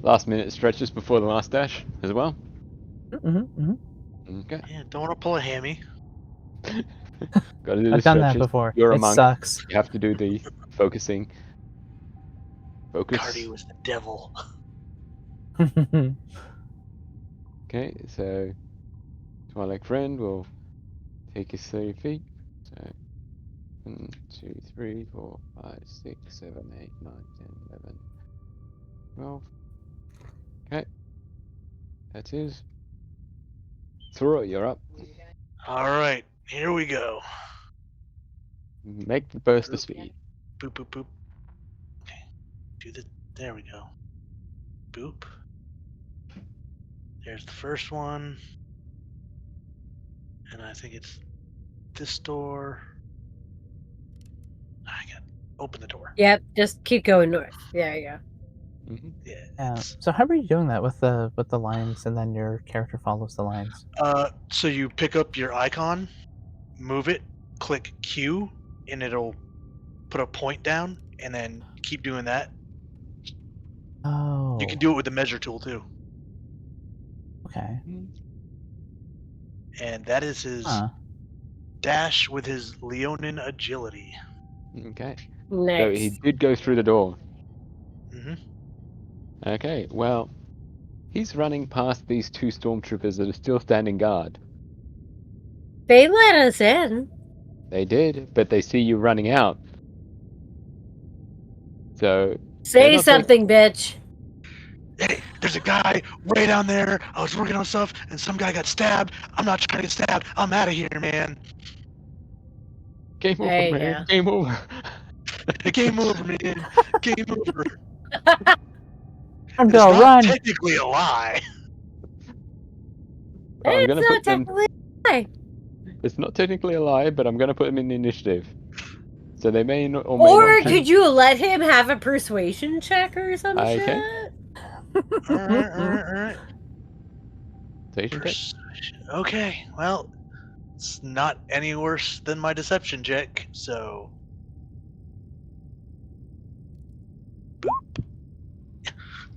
Speaker 1: Last minute stretches before the last dash as well. Okay.
Speaker 4: Yeah, don't want to pull a hammy.
Speaker 1: Gotta do the
Speaker 3: I've done that
Speaker 1: stretches.
Speaker 3: before.
Speaker 1: You're a
Speaker 3: It
Speaker 1: monk.
Speaker 3: sucks.
Speaker 1: You have to do the focusing. Focus.
Speaker 4: Cardi was the devil.
Speaker 1: Okay, so Twilight Friend will take his 30 feet. So 1, 2, 3, 4, 5, 6, 7, 8, 9, 10, 11, 12. Okay. That's his. Suror, you're up.
Speaker 4: All right, here we go.
Speaker 1: Make the burst of speed.
Speaker 4: Boop, boop, boop. Okay. There we go. Boop. There's the first one. And I think it's this door. I gotta open the door.
Speaker 2: Yep, just keep going north. There you go.
Speaker 1: Mm-hmm.
Speaker 4: Yeah.
Speaker 3: Yeah.
Speaker 4: it's-
Speaker 3: So how are you doing that with the lines, and then your character follows the lines?
Speaker 4: So you pick up your icon, move it, click Q, and it'll put a point down, and then keep doing that.
Speaker 3: Oh.
Speaker 4: You can do it with the measure tool too.
Speaker 3: Okay.
Speaker 4: And that is his
Speaker 3: Huh.
Speaker 4: dash with his Leonin agility.
Speaker 1: Okay.
Speaker 2: Nice.
Speaker 1: So he did go through the door.
Speaker 4: Hmm.
Speaker 1: Okay, well, he's running past these two stormtroopers that are still standing guard.
Speaker 2: They let us in.
Speaker 1: They did, but they see you running out. So
Speaker 2: Say
Speaker 1: not
Speaker 2: something, bitch.
Speaker 4: Hey, there's a guy way down there. I was working on stuff, and some guy got stabbed. I'm not trying to get stabbed. I'm out of here, man.
Speaker 1: game over,
Speaker 2: There you
Speaker 1: man.
Speaker 2: go.
Speaker 1: Game over.
Speaker 4: Game over, man. Game over.
Speaker 3: I'm
Speaker 4: It's
Speaker 3: gonna
Speaker 4: not
Speaker 3: run.
Speaker 4: technically a lie.
Speaker 1: I'm
Speaker 2: It's
Speaker 1: gonna
Speaker 2: not
Speaker 1: put them.
Speaker 2: technically.
Speaker 1: It's not technically a lie, but I'm gonna put them in the initiative. So they may not, or may
Speaker 2: Or
Speaker 1: not.
Speaker 2: could you let him have a persuasion check or some
Speaker 1: I
Speaker 2: shit?
Speaker 1: can.
Speaker 4: All right.
Speaker 1: Persuasion check?
Speaker 4: Persuasion. Okay, well, it's not any worse than my deception check, so.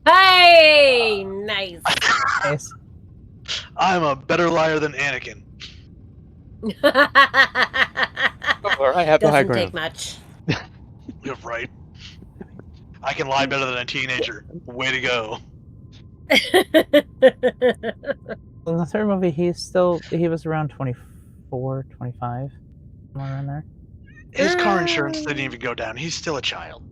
Speaker 2: Hey, nice.
Speaker 3: Nice.
Speaker 4: I'm a better liar than Anakin.
Speaker 1: All right, I have the high
Speaker 2: Doesn't
Speaker 1: ground.
Speaker 2: take much.
Speaker 4: You're right. I can lie better than a teenager. Way to go.
Speaker 3: In the third movie, he was around 24, 25, somewhere around there.
Speaker 4: His car insurance didn't even go down. He's still a child.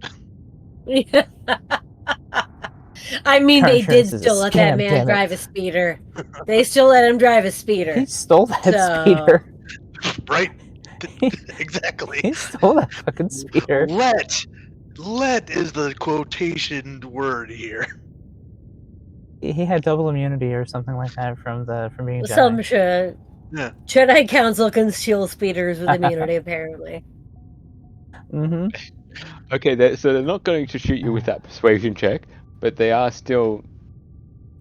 Speaker 2: I mean,
Speaker 3: Car
Speaker 2: they did
Speaker 3: insurance is a
Speaker 2: still let
Speaker 3: scam,
Speaker 2: that man
Speaker 3: damn it.
Speaker 2: drive a speeder. They still let him drive a speeder.
Speaker 3: He stole that
Speaker 2: So-
Speaker 3: speeder.
Speaker 4: Right? Exactly.
Speaker 3: He stole that fucking speeder.
Speaker 4: Let is the quotation word here.
Speaker 3: He had double immunity or something like that from being a
Speaker 2: Some
Speaker 3: Jedi.
Speaker 2: shit.
Speaker 4: Yeah.
Speaker 2: Jedi Council can steal speeders with immunity, apparently.
Speaker 3: Mm-hmm.
Speaker 1: Okay, so they're not going to shoot you with that persuasion check, but they are still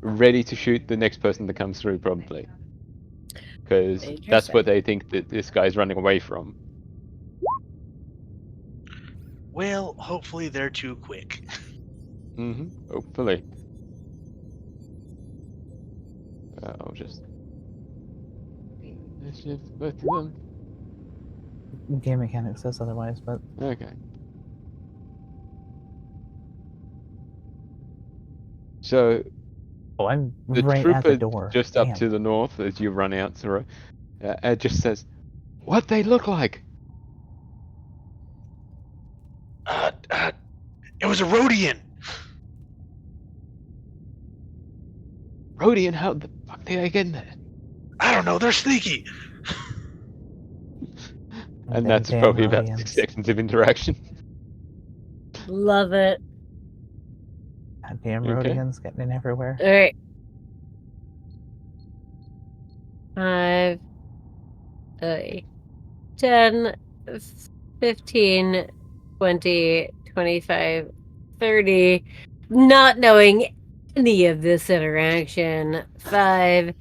Speaker 1: ready to shoot the next person that comes through, probably. Because that's what they think that this guy's running away from.
Speaker 4: Well, hopefully they're too quick.
Speaker 1: Mm-hmm. Hopefully. I'll just... Initiative, both of them.
Speaker 3: Game mechanic says otherwise, but
Speaker 1: Okay. So,
Speaker 3: I'm
Speaker 1: the
Speaker 3: right at the
Speaker 1: trooper
Speaker 3: door.
Speaker 1: just
Speaker 3: Damn.
Speaker 1: up to the north as you run out, Suror, just says, "What they look like?"
Speaker 4: It was a Rhodian.
Speaker 1: Rhodian, how the fuck did I get in there?
Speaker 4: I don't know. They're sneaky.
Speaker 1: And
Speaker 3: Them
Speaker 1: that's
Speaker 3: damn
Speaker 1: probably about
Speaker 3: Rhodians.
Speaker 1: 6 seconds of interaction.
Speaker 2: Love it.
Speaker 3: Damn
Speaker 1: Okay.
Speaker 3: Rhodians getting in everywhere.
Speaker 2: All right. 5, 10, 15, 20, 25, 30. Not knowing any of this interaction. 5,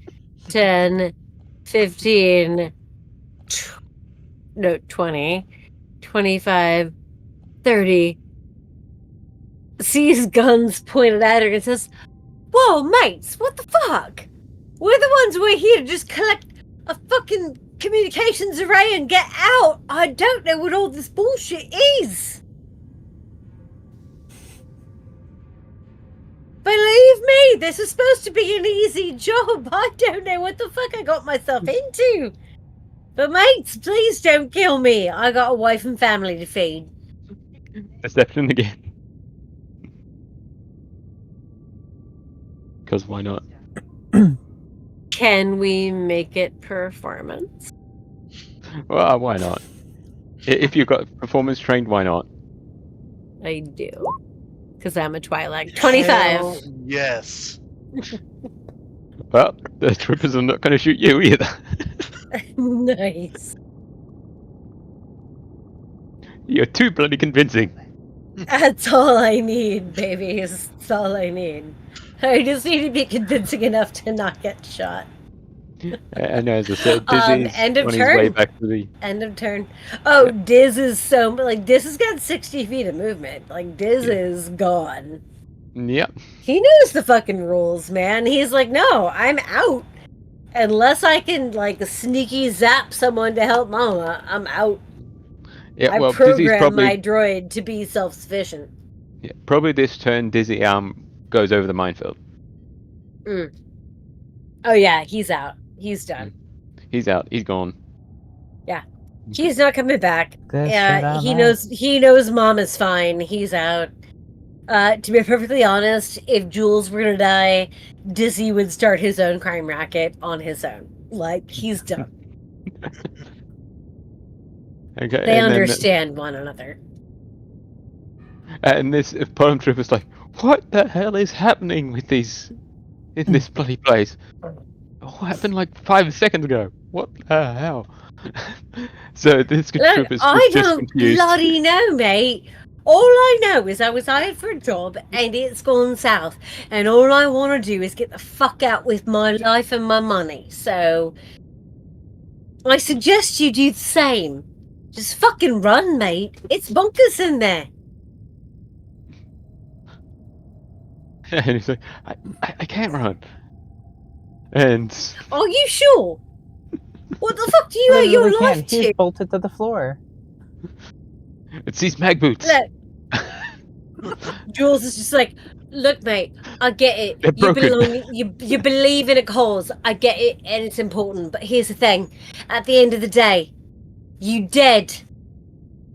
Speaker 2: 10, 15, 20, 25, 30. Sees guns pointed at her and says, "Whoa, mates, what the fuck? We're the ones who are here to just collect a fucking communications array and get out. I don't know what all this bullshit is. Believe me, this is supposed to be an easy job. I don't know what the fuck I got myself into. But mates, please don't kill me. I got a wife and family to feed."
Speaker 1: Deception again. Because why not?
Speaker 2: Can we make it performance?
Speaker 1: Well, why not? If you've got performance trained, why not?
Speaker 2: I do. Because I'm a Twilight. 25.
Speaker 4: Hell yes.
Speaker 1: Well, the troopers are not going to shoot you either.
Speaker 2: Nice.
Speaker 1: You're too bloody convincing.
Speaker 2: That's all I need, babies. That's all I need. I just need to be convincing enough to not get shot.
Speaker 1: And as I said, Dizzy's
Speaker 2: End of
Speaker 1: on his way
Speaker 2: turn.
Speaker 1: back to the.
Speaker 2: End of turn. Oh,
Speaker 1: Yeah.
Speaker 2: Diz is so like Diz has got 60 feet of movement. Like Diz
Speaker 1: Yeah.
Speaker 2: is gone.
Speaker 1: Yep.
Speaker 2: He knows the fucking rules, man. He's like, no, I'm out. Unless I can like sneaky zap someone to help Mama, I'm out.
Speaker 1: Yeah.
Speaker 2: I
Speaker 1: Well, Dizzy's
Speaker 2: program
Speaker 1: probably.
Speaker 2: my droid to be self-sufficient.
Speaker 1: Yeah, probably this turn, Dizzy goes over the minefield.
Speaker 2: Oh yeah, he's out. He's done.
Speaker 1: He's out. He's gone.
Speaker 2: Yeah. He's not coming back.
Speaker 3: Good shit on
Speaker 2: He
Speaker 3: that.
Speaker 2: knows Mom is fine. He's out. To be perfectly honest, if Jules were gonna die, Dizzy would start his own crime racket on his own. Like, he's done.
Speaker 1: Okay.
Speaker 2: They
Speaker 1: and
Speaker 2: understand one another.
Speaker 1: And this Palm Trooper's like, what the hell is happening with these in this bloody place? What happened like 5 seconds ago? What the hell? So this
Speaker 2: Look,
Speaker 1: trooper's
Speaker 2: I
Speaker 1: just
Speaker 2: don't
Speaker 1: confused.
Speaker 2: bloody know, mate. All I know is I was hired for a job and it's gone south. And all I want to do is get the fuck out with my life and my money. So I suggest you do the same. Just fucking run, mate. It's bonkers in there.
Speaker 1: And he's like, I can't run. And
Speaker 2: Are you sure? What the fuck do you owe
Speaker 3: Literally
Speaker 2: your
Speaker 3: can't.
Speaker 2: life
Speaker 3: He's
Speaker 2: to?
Speaker 3: bolted to the floor.
Speaker 1: it's these mag boots.
Speaker 2: Look, Jules is just like, look, mate, I get it.
Speaker 1: They're
Speaker 2: You
Speaker 1: broken.
Speaker 2: you believe in a cause. I get it, and it's important. But here's the thing: at the end of the day, you dead.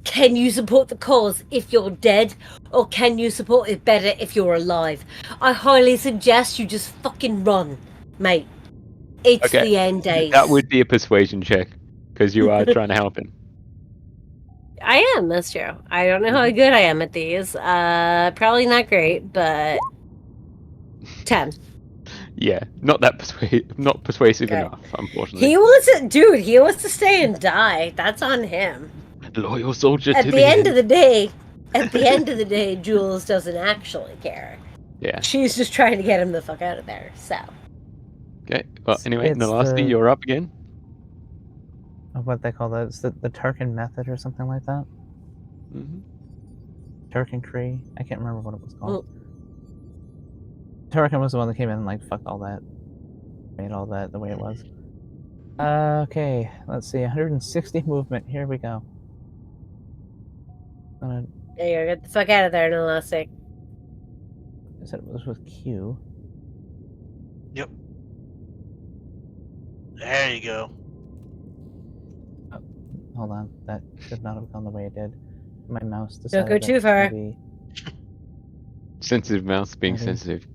Speaker 2: Can you support the cause if you're dead, or can you support it better if you're alive? I highly suggest you just fucking run, mate. It's
Speaker 1: Okay,
Speaker 2: the end days.
Speaker 1: that would be a persuasion check because you are trying to help him.
Speaker 2: I am. That's true. I don't know how good I am at these. Probably not great, but 10.
Speaker 1: Yeah, not persuasive
Speaker 2: Good.
Speaker 1: enough, unfortunately.
Speaker 2: He wants it, dude. He wants to stay and die. That's on him.
Speaker 1: Loyal soldier
Speaker 2: At
Speaker 1: to
Speaker 2: the end
Speaker 1: end.
Speaker 2: of the day, Jules doesn't actually care.
Speaker 1: Yeah.
Speaker 2: She's just trying to get him the fuck out of there. So.
Speaker 1: Okay. Well, anyway,
Speaker 3: It's
Speaker 1: Nalasi,
Speaker 3: the-
Speaker 1: you're up again.
Speaker 3: What they call that? It's the Turkin method or something like that.
Speaker 1: Hmm.
Speaker 3: Turkin Cree. I can't remember what it was called. Turkin was the one that came in and like fucked all that, made all that the way it was. Okay, let's see. 160 movement. Here we go.
Speaker 2: There you go. Get the fuck out of there, Nalasi.
Speaker 3: I said it was with Q.
Speaker 4: Yep. There you go.
Speaker 3: Hold on, that should not have gone the way it did. My mouse
Speaker 2: Don't
Speaker 3: decided
Speaker 2: go
Speaker 3: that
Speaker 2: too
Speaker 3: it's gonna
Speaker 2: far.
Speaker 3: be-
Speaker 1: Sensitive mouse being
Speaker 3: Ready.
Speaker 1: sensitive.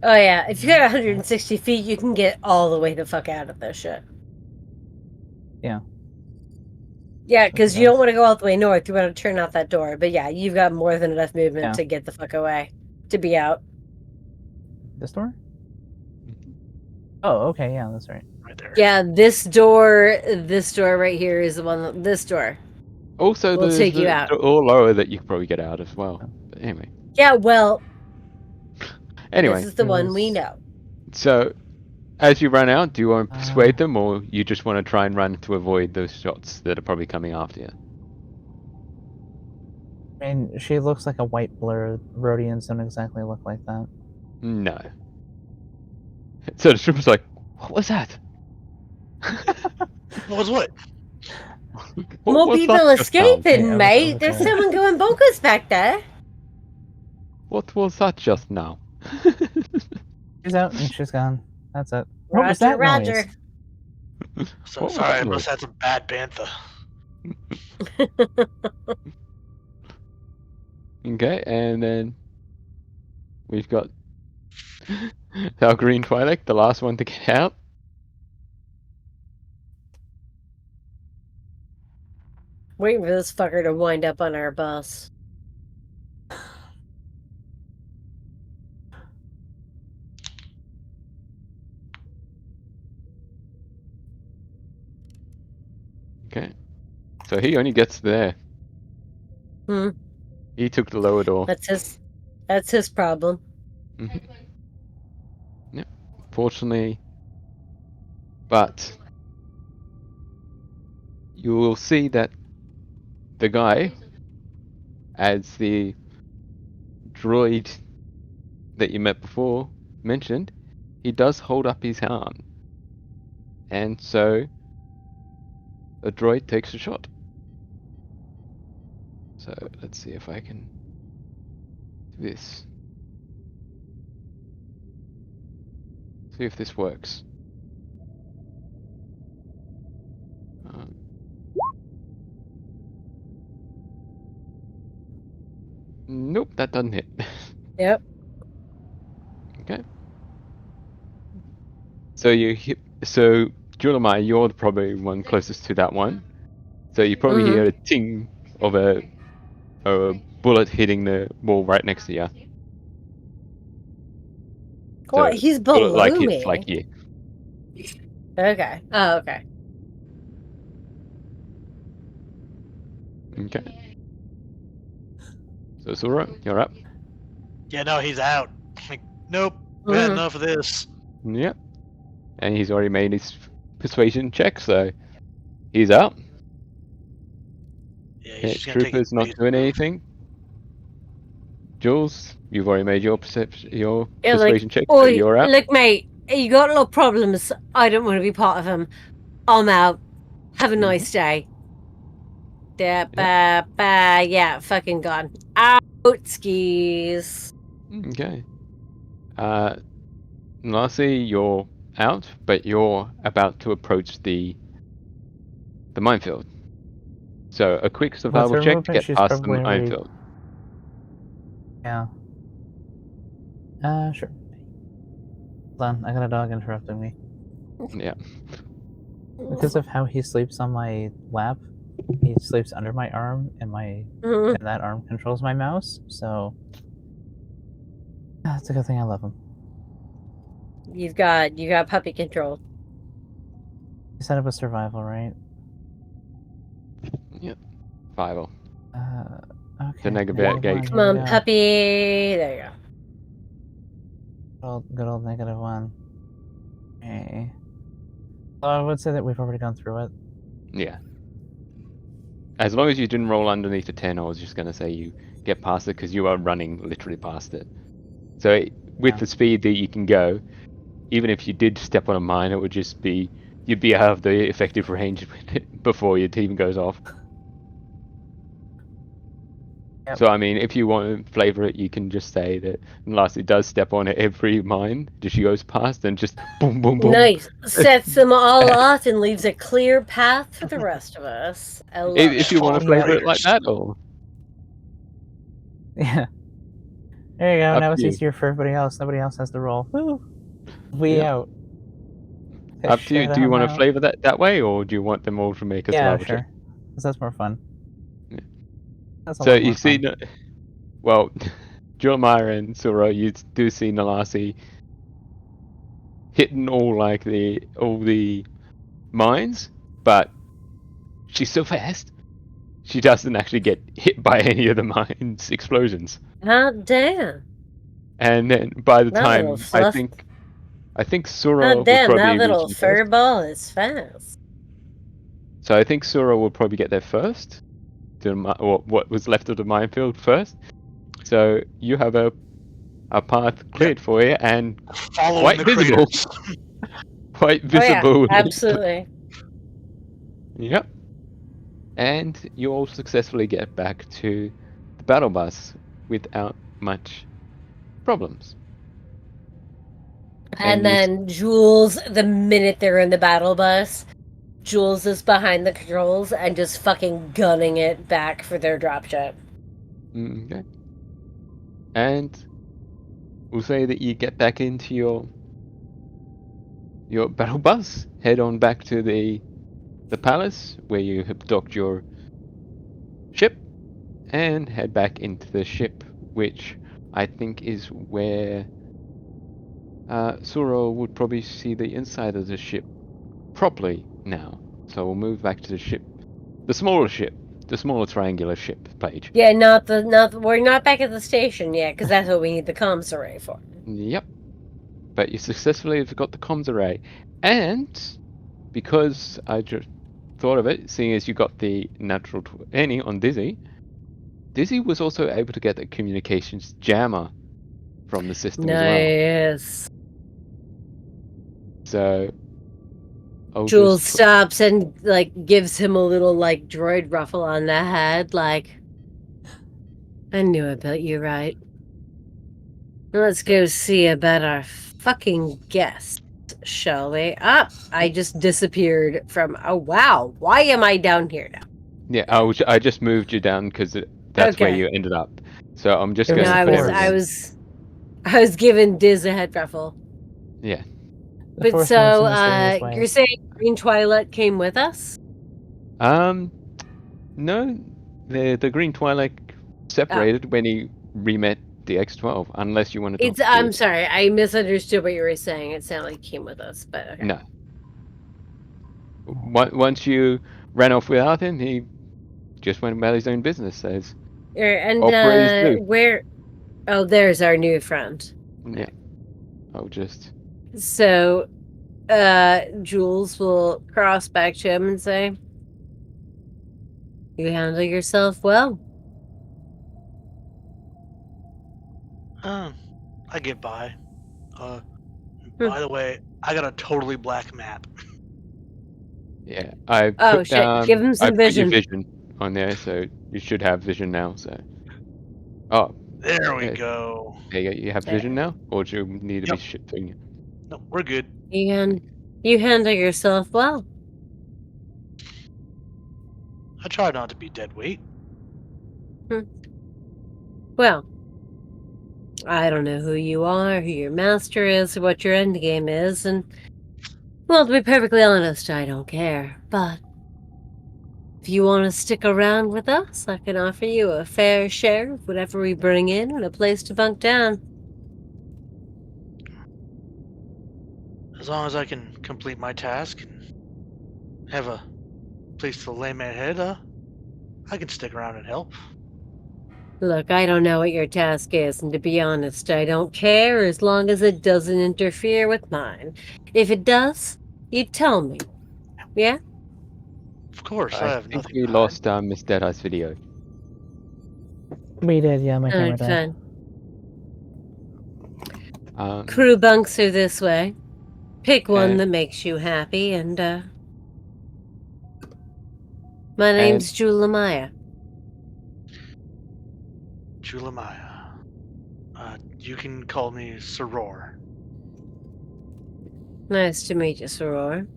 Speaker 2: Oh yeah, if you got 160 feet, you can get all the way the fuck out of this shit.
Speaker 3: Yeah.
Speaker 2: Yeah, because you don't
Speaker 3: does.
Speaker 2: want to go all the way north. You want to turn out that door. But yeah, you've got more than enough movement
Speaker 3: Yeah.
Speaker 2: to get the fuck away, to be out.
Speaker 3: This door? Oh, okay, yeah, that's right.
Speaker 4: Right there.
Speaker 2: Yeah, this door right here is the one. This door.
Speaker 1: Also,
Speaker 2: We'll
Speaker 1: there's
Speaker 2: take you
Speaker 1: the
Speaker 2: out.
Speaker 1: door lower that you could probably get out as well. But anyway.
Speaker 2: Yeah, well,
Speaker 1: Anyway,
Speaker 2: this is the one we
Speaker 3: Yes.
Speaker 2: know.
Speaker 1: so as you run out, do you want to persuade
Speaker 3: Uh.
Speaker 1: them, or you just want to try and run to avoid those shots that are probably coming after you?
Speaker 3: I mean, she looks like a white blur. Rhodians don't exactly look like that.
Speaker 1: No. So the trooper's like, "What was that?
Speaker 4: What was what?
Speaker 1: What
Speaker 2: More
Speaker 1: was
Speaker 2: people
Speaker 1: that just now?
Speaker 2: escaping,
Speaker 3: Yeah, I was
Speaker 2: mate.
Speaker 3: over
Speaker 2: There's
Speaker 3: there.
Speaker 2: someone going bonkers back there.
Speaker 1: What was that just now?"
Speaker 3: She's out and she's gone. That's it. What was
Speaker 2: Roger,
Speaker 3: that
Speaker 2: Roger.
Speaker 3: noise?
Speaker 4: So,
Speaker 1: What was
Speaker 4: sorry, I
Speaker 1: that
Speaker 4: must
Speaker 1: noise?
Speaker 4: have some bad bantha.
Speaker 1: Okay, and then we've got our green Twi'lek, the last one to get out.
Speaker 2: Waiting for this fucker to wind up on our bus.
Speaker 1: So he only gets there.
Speaker 2: Hmm.
Speaker 1: He took the lower door.
Speaker 2: That's his problem.
Speaker 1: Mhm. Yep. Fortunately, but you will see that the guy, as the droid that you met before mentioned, he does hold up his arm. And so the droid takes a shot. So let's see if I can do this. See if this works. Nope, that doesn't hit.
Speaker 2: Yep.
Speaker 1: Okay. So you hit. So Julemaia, you're probably one closest to that one. So you probably hear a ting of a bullet hitting the wall right next to you.
Speaker 2: What?
Speaker 1: So
Speaker 2: He's
Speaker 1: bullet like
Speaker 2: below
Speaker 1: hits
Speaker 2: me.
Speaker 1: like you.
Speaker 2: Okay. Oh, okay.
Speaker 1: Okay. So Suror, you're up.
Speaker 4: Yeah, no, he's out. Like, nope, we had
Speaker 2: Mhm.
Speaker 4: enough of this.
Speaker 1: Yep. And he's already made his persuasion check, so he's out.
Speaker 4: Yeah, he's
Speaker 1: Okay,
Speaker 4: just gonna take his
Speaker 1: Trooper's not
Speaker 4: base
Speaker 1: doing
Speaker 4: move.
Speaker 1: anything. Jules, you've already made your
Speaker 2: Yeah,
Speaker 1: persuasion check, so
Speaker 2: oi,
Speaker 1: you're out.
Speaker 2: look, mate, you got a lot of problems. I don't want to be part of them. I'm out. Have a nice day. Yeah, yeah, fucking gone. Out skis.
Speaker 1: Okay. Nalasi, you're out, but you're about to approach the minefield. So a quick
Speaker 3: With
Speaker 1: survival
Speaker 3: her
Speaker 1: check to
Speaker 3: movement,
Speaker 1: get
Speaker 3: she's
Speaker 1: past the
Speaker 3: probably already.
Speaker 1: minefield.
Speaker 3: Yeah. Sure. Hold on, I got a dog interrupting me.
Speaker 1: Yeah.
Speaker 3: Because of how he sleeps on my lap, he sleeps under my arm, and
Speaker 2: Mhm.
Speaker 3: and that arm controls my mouse. So it's a good thing I love him.
Speaker 2: You got puppy control.
Speaker 3: You set up a survival, right?
Speaker 1: Yep. Survival.
Speaker 3: Okay.
Speaker 1: To
Speaker 3: negative
Speaker 1: negate.
Speaker 3: one,
Speaker 2: Come
Speaker 3: here we
Speaker 2: on,
Speaker 3: go.
Speaker 2: puppy. There you go.
Speaker 3: Good old -1. Okay. So I would say that we've already gone through it.
Speaker 1: Yeah. As long as you didn't roll underneath a 10, I was just going to say you get past it because you are running literally past it. So with the speed that you can go, even if you did step on a mine, it would just be, you'd be out of the effective range before your team goes off.
Speaker 3: Yep.
Speaker 1: So I mean, if you want to flavor it, you can just say that Nalasi does step on it every mine that she goes past and just boom, boom, boom.
Speaker 2: Nice. Sets them all off and leaves a clear path for the rest of us. I love
Speaker 1: If
Speaker 2: it.
Speaker 1: you want to
Speaker 4: Fall
Speaker 1: flavor it like
Speaker 4: Raiders.
Speaker 1: that, or
Speaker 3: Yeah. There you go.
Speaker 1: Up
Speaker 3: Now
Speaker 1: to
Speaker 3: it's
Speaker 1: you.
Speaker 3: easier for everybody else. Nobody else has to roll. Woo! We
Speaker 1: Yeah.
Speaker 3: out.
Speaker 1: Up to you.
Speaker 3: Shut
Speaker 1: Do you
Speaker 3: up
Speaker 1: want to
Speaker 3: now.
Speaker 1: flavor that way, or do you want them all to make a
Speaker 3: Yeah,
Speaker 1: survival
Speaker 3: sure.
Speaker 1: check?
Speaker 3: 'Cause that's more fun.
Speaker 1: Yeah.
Speaker 3: That's a
Speaker 1: So
Speaker 3: lot
Speaker 1: you
Speaker 3: more
Speaker 1: see,
Speaker 3: fun.
Speaker 1: well, Julemaia and Suror, you do see Nalasi hitting all the mines, but she's so fast, she doesn't actually get hit by any of the mines explosions.
Speaker 2: Oh, damn.
Speaker 1: And then by the
Speaker 2: That little
Speaker 1: time I
Speaker 2: fluff.
Speaker 1: think
Speaker 2: Oh,
Speaker 1: Suror would
Speaker 2: damn, that
Speaker 1: probably reach
Speaker 2: little
Speaker 1: them
Speaker 2: fur
Speaker 1: first.
Speaker 2: ball is fast.
Speaker 1: So I think Suror will probably get there first, or what was left of the minefield first. So you have a path cleared for you and
Speaker 4: Following
Speaker 1: quite
Speaker 4: the
Speaker 1: visible.
Speaker 4: craters.
Speaker 1: Quite
Speaker 2: Oh, yeah,
Speaker 1: visible.
Speaker 2: absolutely.
Speaker 1: Yep. And you all successfully get back to the battle bus without much problems.
Speaker 2: And
Speaker 1: you
Speaker 2: then Jules, the minute they're in the battle bus, Jules is behind the controls and just fucking gunning it back for their dropship.
Speaker 1: okay. And we'll say that you get back into your battle bus, head on back to the palace where you have docked your ship, and head back into the ship, which I think is where Suror would probably see the inside of the ship properly now. So we'll move back to the ship The smaller ship. The smaller triangular ship, Paige.
Speaker 2: Yeah, we're not back at the station yet, because that's what we need the comms array for.
Speaker 1: Yep. But you successfully have got the comms array. And because I just thought of it, seeing as you got the natural 20 on Dizzy, Dizzy was also able to get the communications jammer from the system as well.
Speaker 2: Nice.
Speaker 1: So I'll
Speaker 2: Jules
Speaker 1: just
Speaker 2: stops and like gives him a little like droid ruffle on the head, like, I knew about you, right? Let's go see about our fucking guest, shall we? I just disappeared from. Oh wow, why am I down here now?
Speaker 1: yeah, I just moved you down because that's where
Speaker 2: Okay.
Speaker 1: you ended up. So I'm just
Speaker 3: It
Speaker 1: going
Speaker 3: was
Speaker 1: to
Speaker 3: a
Speaker 1: put
Speaker 3: force.
Speaker 1: everything.
Speaker 2: I was giving Diz a head ruffle.
Speaker 1: Yeah.
Speaker 3: The
Speaker 2: But
Speaker 3: force
Speaker 2: so,
Speaker 3: moves in mysterious ways.
Speaker 2: you're saying Green Twilight came with us?
Speaker 1: No, the Green Twilight separated when he re-met the X12, unless you want to talk to
Speaker 2: I'm
Speaker 1: Diz.
Speaker 2: sorry, I misunderstood what you were saying. It sounded like he came with us, but okay.
Speaker 1: No. Once you ran off without him, he just went about his own business, as
Speaker 2: And
Speaker 1: operators do.
Speaker 2: where? Oh, there's our new friend.
Speaker 1: Yeah. I'll just.
Speaker 2: So, Jules will cross back to him and say, "You handle yourself well."
Speaker 4: I get by. By the way, I got a totally black map.
Speaker 1: Yeah, I
Speaker 2: Oh,
Speaker 1: put
Speaker 2: shit.
Speaker 1: down.
Speaker 2: Give him some
Speaker 1: I put your
Speaker 2: vision.
Speaker 1: vision on there, so you should have vision now. So. Oh,
Speaker 4: There we
Speaker 1: yeah.
Speaker 4: go.
Speaker 1: There you go. You have
Speaker 2: There.
Speaker 1: vision now, or do you need to be
Speaker 4: Yep.
Speaker 1: shipping?
Speaker 4: No, we're good.
Speaker 2: You handle yourself well.
Speaker 4: I try not to be dead weight.
Speaker 2: Well, I don't know who you are, who your master is, or what your end game is, and well, to be perfectly honest, I don't care. But if you want to stick around with us, I can offer you a fair share of whatever we bring in and a place to bunk down.
Speaker 4: As long as I can complete my task and have a place to lay my head, I can stick around and help.
Speaker 2: Look, I don't know what your task is, and to be honest, I don't care as long as it doesn't interfere with mine. If it does, you tell me. Yeah?
Speaker 4: Of course, I
Speaker 1: I
Speaker 4: have
Speaker 1: think
Speaker 4: nothing
Speaker 1: we
Speaker 4: to
Speaker 1: lost Miss Deadeye's video.
Speaker 3: We did, yeah, my camera
Speaker 2: Alright,
Speaker 3: died.
Speaker 2: fine. Crew bunks are this way. Pick one
Speaker 1: and-
Speaker 2: that makes you happy, and, my name's Julemaia.
Speaker 4: Julemaia. You can call me Suror.
Speaker 2: Nice to meet you, Suror.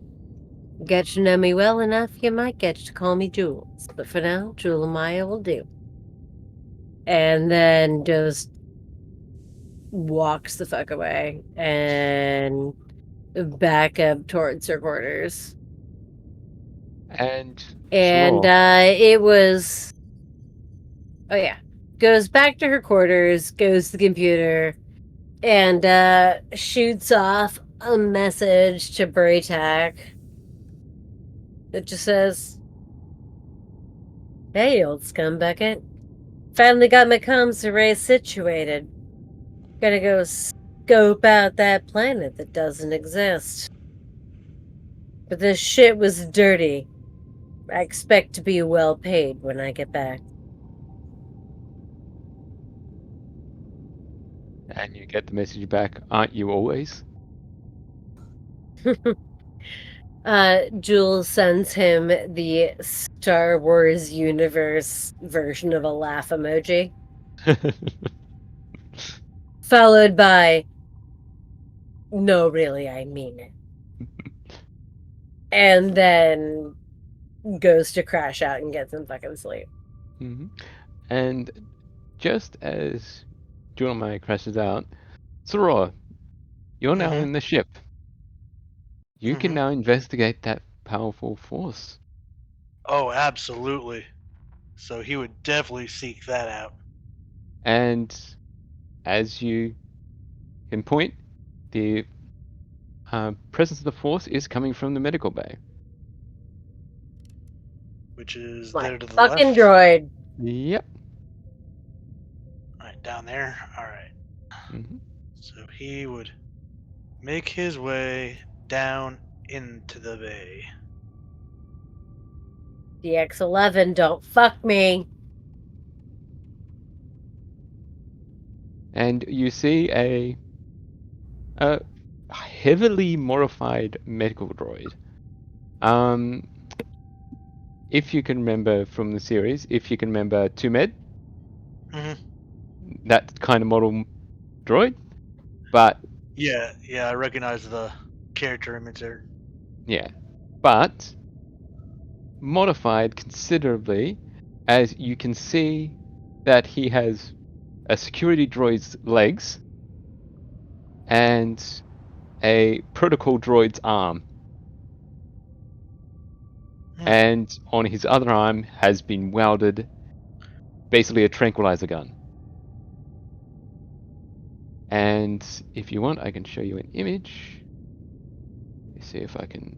Speaker 2: Get to know me well enough, you might get to call me Jules. But for now, Julemaia will do. And then just walks the fuck away and back up towards her quarters.
Speaker 1: And
Speaker 2: And
Speaker 1: Suror.
Speaker 2: it was, oh yeah, goes back to her quarters, goes to the computer, and shoots off a message to Braytac that just says, "Hey, old scumbucket. Finally got my comms array situated. Gonna go scope out that planet that doesn't exist. But this shit was dirty. I expect to be well paid when I get back."
Speaker 1: And you get the message back, aren't you always?
Speaker 2: Jules sends him the Star Wars universe version of a laugh emoji, followed by, "No, really, I mean it." And then goes to crash out and get some fucking sleep.
Speaker 1: And just as Julemaia crashes out, Suror, you're now
Speaker 4: Mhm.
Speaker 1: in the ship. You can
Speaker 4: Mhm.
Speaker 1: now investigate that powerful force.
Speaker 4: Oh, absolutely. So he would definitely seek that out.
Speaker 1: And as you can point, the presence of the force is coming from the medical bay.
Speaker 4: which is
Speaker 2: My
Speaker 4: there to the
Speaker 2: fucking
Speaker 4: left.
Speaker 2: droid.
Speaker 1: Yep.
Speaker 4: Alright, down there. Alright.
Speaker 1: Hmm.
Speaker 4: So he would make his way down into the bay.
Speaker 2: DX11, don't fuck me.
Speaker 1: And you see a heavily modified medical droid. If you can remember from the series, if you can remember Tumed,
Speaker 4: Hmm.
Speaker 1: that kind of model droid, but
Speaker 4: Yeah, I recognize the character image there.
Speaker 1: yeah, but modified considerably, as you can see that he has a security droid's legs and a protocol droid's arm, and on his other arm has been welded basically a tranquilizer gun. And if you want, I can show you an image. Let's see if I can.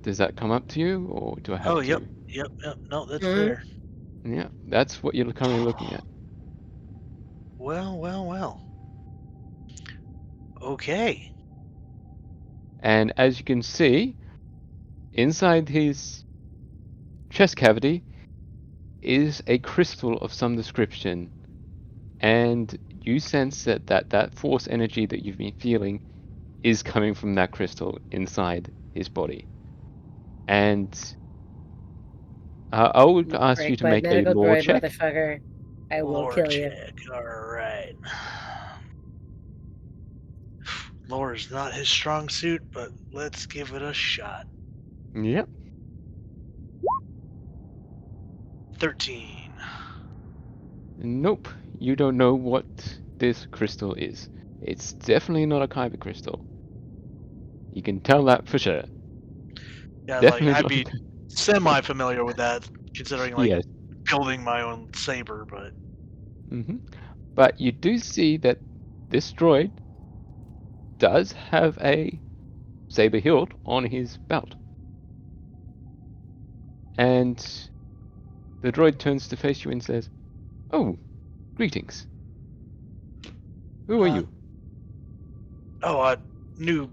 Speaker 1: Does that come up to you, or do I have
Speaker 4: Oh,
Speaker 1: to?
Speaker 4: yep. No, that's
Speaker 2: Mhm.
Speaker 4: there.
Speaker 1: Yeah, that's what you're currently looking at.
Speaker 4: Well. Okay.
Speaker 1: And as you can see, inside his chest cavity is a crystal of some description, and you sense that force energy that you've been feeling is coming from that crystal inside his body. And I would ask you
Speaker 2: Break
Speaker 1: to
Speaker 2: my
Speaker 1: make a
Speaker 2: medical
Speaker 1: lore
Speaker 2: droid,
Speaker 1: check.
Speaker 2: motherfucker. I will
Speaker 4: Lore
Speaker 2: kill you.
Speaker 4: check. Alright. Lore is not his strong suit, but let's give it a shot.
Speaker 1: Yep.
Speaker 4: 13.
Speaker 1: Nope. You don't know what this crystal is. It's definitely not a kyber crystal. You can tell that for sure.
Speaker 4: Yeah,
Speaker 1: Definitely
Speaker 4: I'd
Speaker 1: not.
Speaker 4: be semi-familiar with that, considering,
Speaker 1: Yes.
Speaker 4: building my own saber, but...
Speaker 1: Hmm. But you do see that this droid does have a saber hilt on his belt. And the droid turns to face you and says, "Oh, greetings. Who are you?"
Speaker 4: Oh, new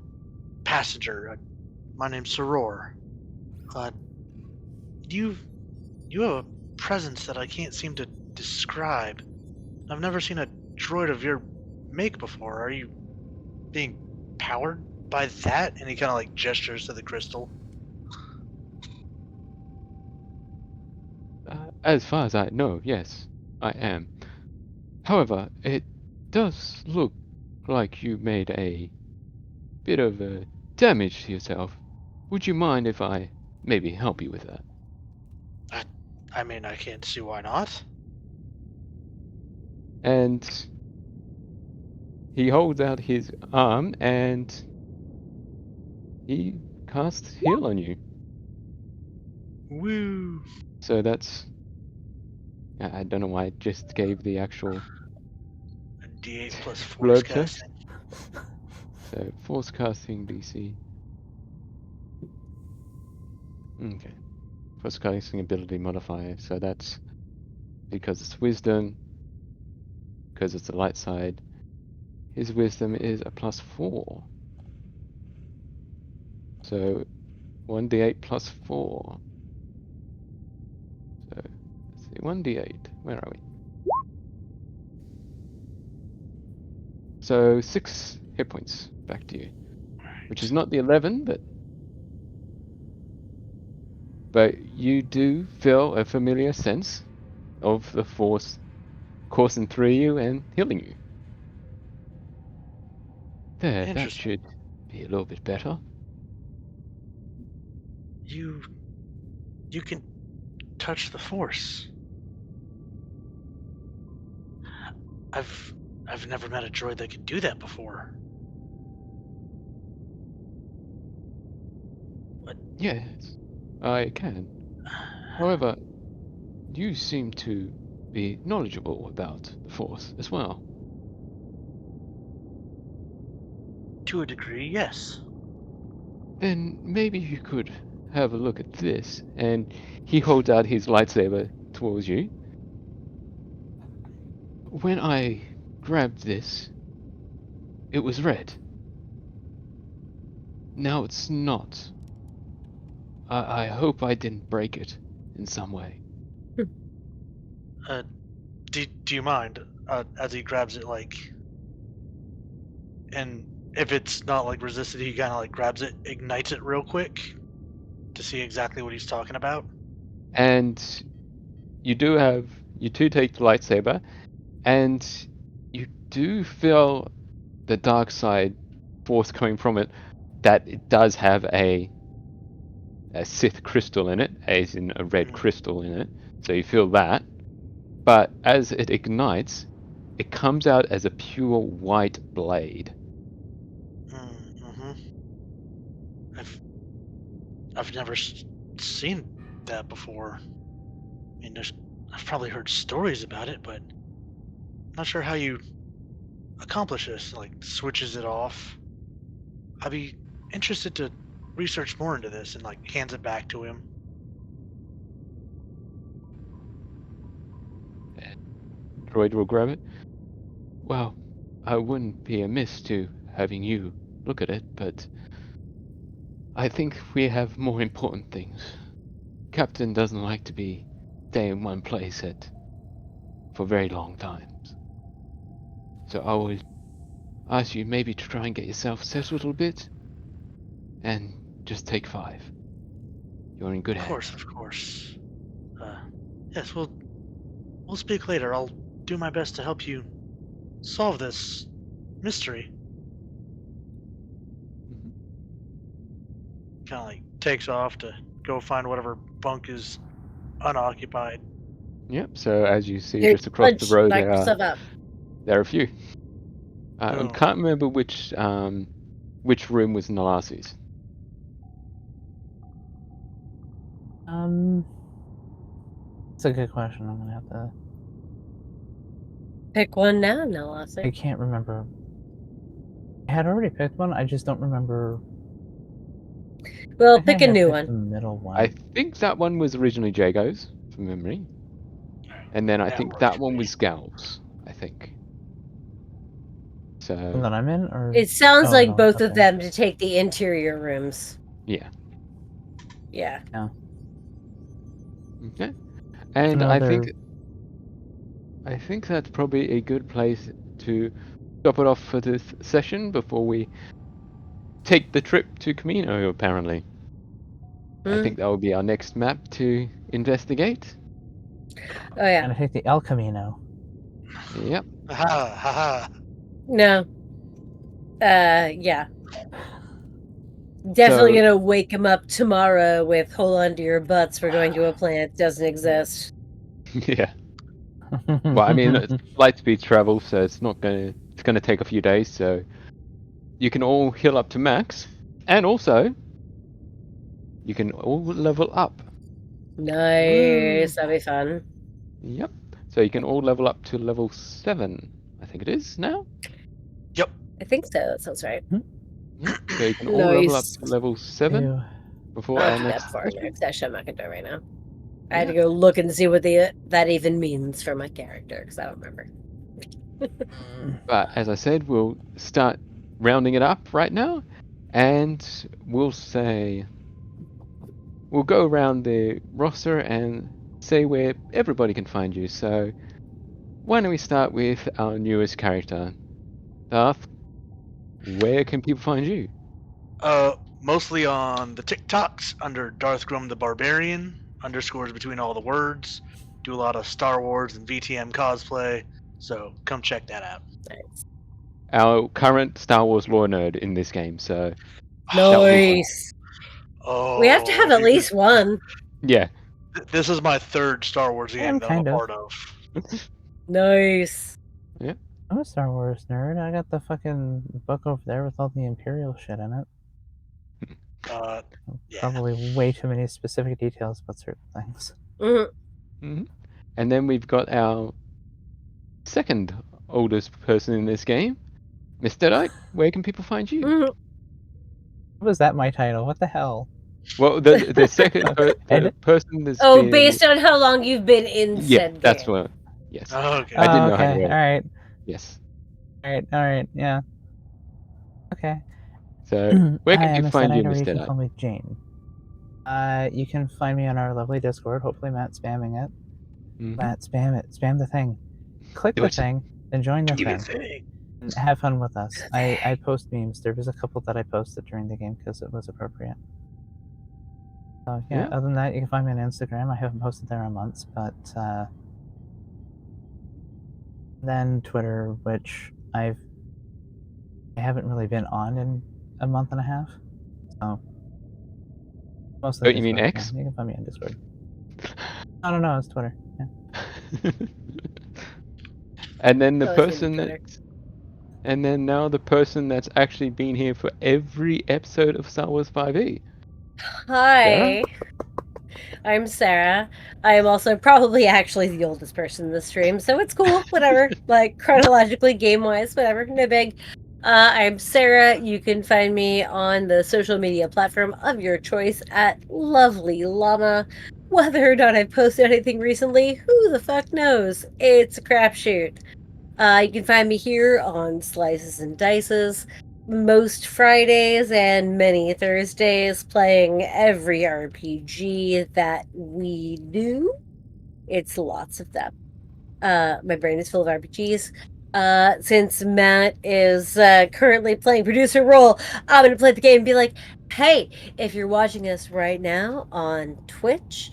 Speaker 4: passenger. My name's Suror. You have a presence that I can't seem to describe. I've never seen a droid of your make before. Are you being powered by that? And he kind of gestures to the crystal.
Speaker 1: As far as I know, yes, I am. However, it does look like you made a bit of damage to yourself. Would you mind if I maybe help you with that?
Speaker 4: I mean, I can't see why not.
Speaker 1: And he holds out his arm and he casts heal on you.
Speaker 4: Woo!
Speaker 1: So that's... I don't know why I just gave the actual
Speaker 4: A D8 plus force
Speaker 1: blurb text.
Speaker 4: casting.
Speaker 1: So force casting DC. Okay. Force casting ability modifier. So that's because it's wisdom, because it's the light side. His wisdom is a +4. So 1d8 plus 4. So let's see, 1d8. Where are we? So 6 hit points back to you, which is not the 11, but you do feel a familiar sense of the force coursing through you and healing you. There, that
Speaker 4: Interesting.
Speaker 1: should be a little bit better.
Speaker 4: You can touch the force. I've never met a droid that could do that before.
Speaker 1: Yes, I can. However, you seem to be knowledgeable about the force as well.
Speaker 4: To a degree, yes.
Speaker 1: Then maybe you could have a look at this. And he holds out his lightsaber towards you. When I grabbed this, it was red. Now it's not. I hope I didn't break it in some way.
Speaker 4: Do you mind? As he grabs it, like, and if it's not like resisted, he kind of like grabs it, ignites it real quick to see exactly what he's talking about.
Speaker 1: And you two take the lightsaber, and you do feel the dark side force coming from it, that it does have a Sith crystal in it, as in a red crystal in it. So you feel that. But as it ignites, it comes out as a pure white blade.
Speaker 4: Mm-hmm. I've never seen that before. I mean, I've probably heard stories about it, but I'm not sure how you accomplish this. Like, switches it off. I'd be interested to research more into this, and like hands it back to him.
Speaker 1: Droid will grab it. Well, I wouldn't be amiss to having you look at it, but I think we have more important things. Captain doesn't like to be staying in one place for very long times. So I would ask you maybe to try and get yourself settled a bit, and just take 5. You're in good hands.
Speaker 4: Of course. Yes, we'll speak later. I'll do my best to help you solve this mystery. Kind of like takes off to go find whatever bunk is unoccupied.
Speaker 1: Yep. So as you see,
Speaker 2: Here,
Speaker 1: just across the
Speaker 2: punch,
Speaker 1: road,
Speaker 2: knock yourself out.
Speaker 1: there are a few. I
Speaker 4: Oh.
Speaker 1: can't remember which room was Nalasi's.
Speaker 3: That's a good question. I'm gonna have to.
Speaker 2: Pick one now,
Speaker 3: I
Speaker 2: Nalasi.
Speaker 3: can't remember. I had already picked one. I just don't remember.
Speaker 2: Well,
Speaker 3: I think
Speaker 2: pick a
Speaker 3: I
Speaker 2: new
Speaker 3: picked
Speaker 2: one.
Speaker 3: The middle one.
Speaker 1: I think that one was originally Jago's, from memory. And then I
Speaker 4: That
Speaker 1: think
Speaker 4: works
Speaker 1: that
Speaker 4: for
Speaker 1: one
Speaker 4: me.
Speaker 1: was Gal's, I think.
Speaker 3: The one
Speaker 1: So,
Speaker 3: that I'm in, or
Speaker 2: It sounds
Speaker 3: Oh,
Speaker 2: like
Speaker 3: no,
Speaker 2: both of
Speaker 3: okay.
Speaker 2: them to take the interior rooms.
Speaker 1: yeah.
Speaker 2: Yeah.
Speaker 1: Okay. And
Speaker 3: another.
Speaker 1: I think that's probably a good place to stop it off for this session before we take the trip to Camino, apparently. I think that will be our next map to investigate.
Speaker 2: Oh yeah.
Speaker 3: Gonna take the El Camino.
Speaker 1: Yep.
Speaker 4: Ha ha.
Speaker 2: No. Yeah. Definitely
Speaker 1: So-
Speaker 2: gonna wake him up tomorrow with "Hold on to your butts. We're going to a planet that doesn't exist."
Speaker 1: Yeah. Well, I mean, it's light speed travel, so it's gonna take a few days, so you can all heal up to max, and also you can all level up.
Speaker 2: Nice. That'd be fun.
Speaker 1: Yep. So you can all level up to level 7, I think it is now.
Speaker 2: I think so. That sounds right.
Speaker 1: So you can all level up
Speaker 2: Nice.
Speaker 1: to level 7
Speaker 3: Ew.
Speaker 1: before
Speaker 2: I'll
Speaker 1: our
Speaker 2: do that
Speaker 1: next
Speaker 2: before our
Speaker 1: session.
Speaker 2: next session. I'm not gonna do it right now. I had to go look and see what that even means for my character because I don't remember.
Speaker 1: But as I said, we'll start rounding it up right now, and we'll go around the roster and say where everybody can find you. So why don't we start with our newest character, Darth? Where can people find you?
Speaker 4: Mostly on the TikToks under Darth Grum the Barbarian, underscores between all the words. Do a lot of Star Wars and VTM cosplay, so come check that out.
Speaker 2: Nice.
Speaker 1: Our current Star Wars lore nerd in this game. So
Speaker 2: Nice.
Speaker 4: Oh,
Speaker 2: We have to have at least one.
Speaker 1: yeah.
Speaker 4: This is my 3rd Star Wars game that I'm
Speaker 3: kind
Speaker 4: a
Speaker 3: of.
Speaker 4: part of.
Speaker 2: Nice.
Speaker 3: I'm a Star Wars nerd. I got the fucking book over there with all the Imperial shit in it.
Speaker 4: Yeah.
Speaker 3: Probably way too many specific details about certain things.
Speaker 1: And then we've got our second oldest person in this game, Mr. Deadite. Where can people find you?
Speaker 3: What was that my title? What the hell?
Speaker 1: Well, the second the person that's
Speaker 2: Oh,
Speaker 1: been
Speaker 2: based on how long you've been in said
Speaker 1: that's
Speaker 2: game.
Speaker 1: what. Yes,
Speaker 4: Oh, okay.
Speaker 1: I didn't know how to
Speaker 3: okay.
Speaker 1: roll.
Speaker 3: All right.
Speaker 1: Yes.
Speaker 3: All right. Yeah. Okay.
Speaker 1: So where
Speaker 3: Hi,
Speaker 1: can you
Speaker 3: I'm
Speaker 1: find you,
Speaker 3: Mr. You
Speaker 1: Mr.
Speaker 3: can
Speaker 1: Knight?
Speaker 3: call me Jane. You can find me on our lovely Discord. Hopefully, Matt's spamming it.
Speaker 1: Mhm.
Speaker 3: Matt, spam it. Spam the thing. Click
Speaker 1: Do
Speaker 3: the
Speaker 1: it.
Speaker 3: thing, then join the
Speaker 4: Do the
Speaker 3: thing.
Speaker 4: thing.
Speaker 3: And have fun with us. I post memes. There was a couple that I posted during the game because it was appropriate. So yeah.
Speaker 1: Yeah.
Speaker 3: Other than that, you can find me on Instagram. I haven't posted there in months, but then Twitter, which I haven't really been on in a month and a half. So mostly
Speaker 1: Oh, you mean
Speaker 3: Discord.
Speaker 1: X?
Speaker 3: Yeah, you can find me on Discord. I don't know. It's Twitter. Yeah.
Speaker 1: And then the
Speaker 2: I always think of
Speaker 1: person
Speaker 2: Twitter.
Speaker 1: that, and then now the person that's actually been here for every episode of Star Wars 5e.
Speaker 2: Hi, I'm Sarah. I am also probably actually the oldest person in the stream, so it's cool. Whatever. Like chronologically, game wise, whatever. No big. I'm Sarah. You can find me on the social media platform of your choice at Lovely Llama. Whether or not I've posted anything recently, who the fuck knows? It's a crapshoot. You can find me here on Slices and Dices most Fridays and many Thursdays, playing every RPG that we do. It's lots of them. My brain is full of RPGs. Since Matt is currently playing producer role, I'm gonna play the game and be like, "Hey, if you're watching us right now on Twitch,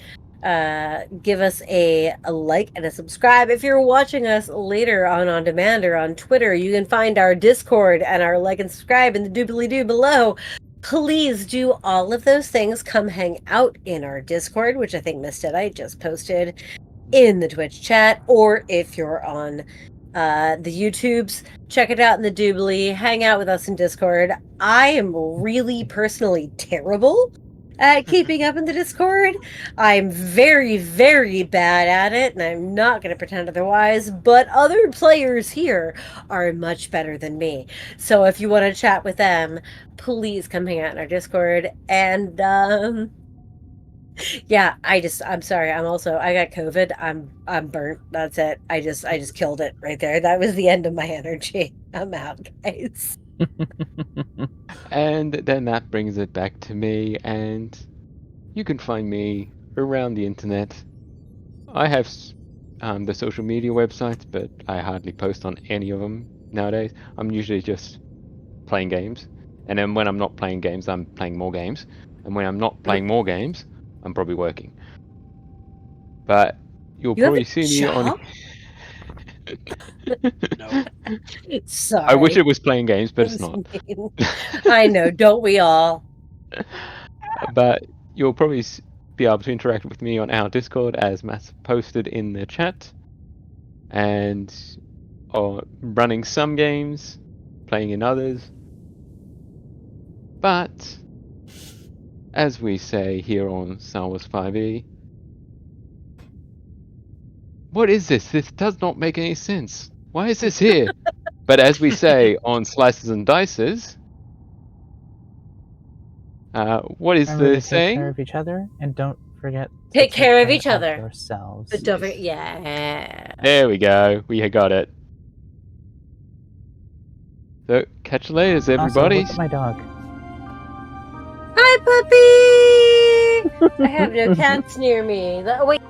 Speaker 2: give us a like and a subscribe. If you're watching us later on demand or on Twitter, you can find our Discord and our like and subscribe in the doobly-doo below. Please do all of those things. Come hang out in our Discord, which I think Miss Deadite just posted in the Twitch chat, or if you're on the YouTubes, check it out in the doobly. Hang out with us in Discord. I am really personally terrible at keeping up in the Discord. I'm very, very bad at it, and I'm not going to pretend otherwise, but other players here are much better than me. So if you want to chat with them, please come hang out in our Discord. And yeah, I'm sorry. I got COVID. I'm burnt. That's it. I just killed it right there. That was the end of my energy. I'm out, guys.
Speaker 1: And then that brings it back to me, and you can find me around the internet. I have the social media websites, but I hardly post on any of them nowadays. I'm usually just playing games, and then when I'm not playing games, I'm playing more games, and when I'm not playing more games, I'm probably working. But you'll
Speaker 2: You have
Speaker 1: probably
Speaker 2: a
Speaker 1: see me on.
Speaker 2: job?
Speaker 4: No.
Speaker 2: Sorry.
Speaker 1: I wish it was playing games, but it's
Speaker 2: That's
Speaker 1: not.
Speaker 2: mean. I know, don't we all?
Speaker 1: But you'll probably be able to interact with me on our Discord, as Matt's posted in the chat, and running some games, playing in others. But as we say here on Star Wars 5e, what is this? This does not make any sense. Why is this here? But as we say on Slices and Dices, what is
Speaker 3: Remember
Speaker 1: the
Speaker 3: to take care
Speaker 1: saying?
Speaker 3: of each other, and don't forget to
Speaker 2: Take care of each other.
Speaker 3: yourselves.
Speaker 2: But don't forget, yeah.
Speaker 1: There we go. We got it. So catch you later,
Speaker 3: Also,
Speaker 1: everybody.
Speaker 3: look at my dog.
Speaker 2: Hi, puppy! I have no cats near me. Oh, wait.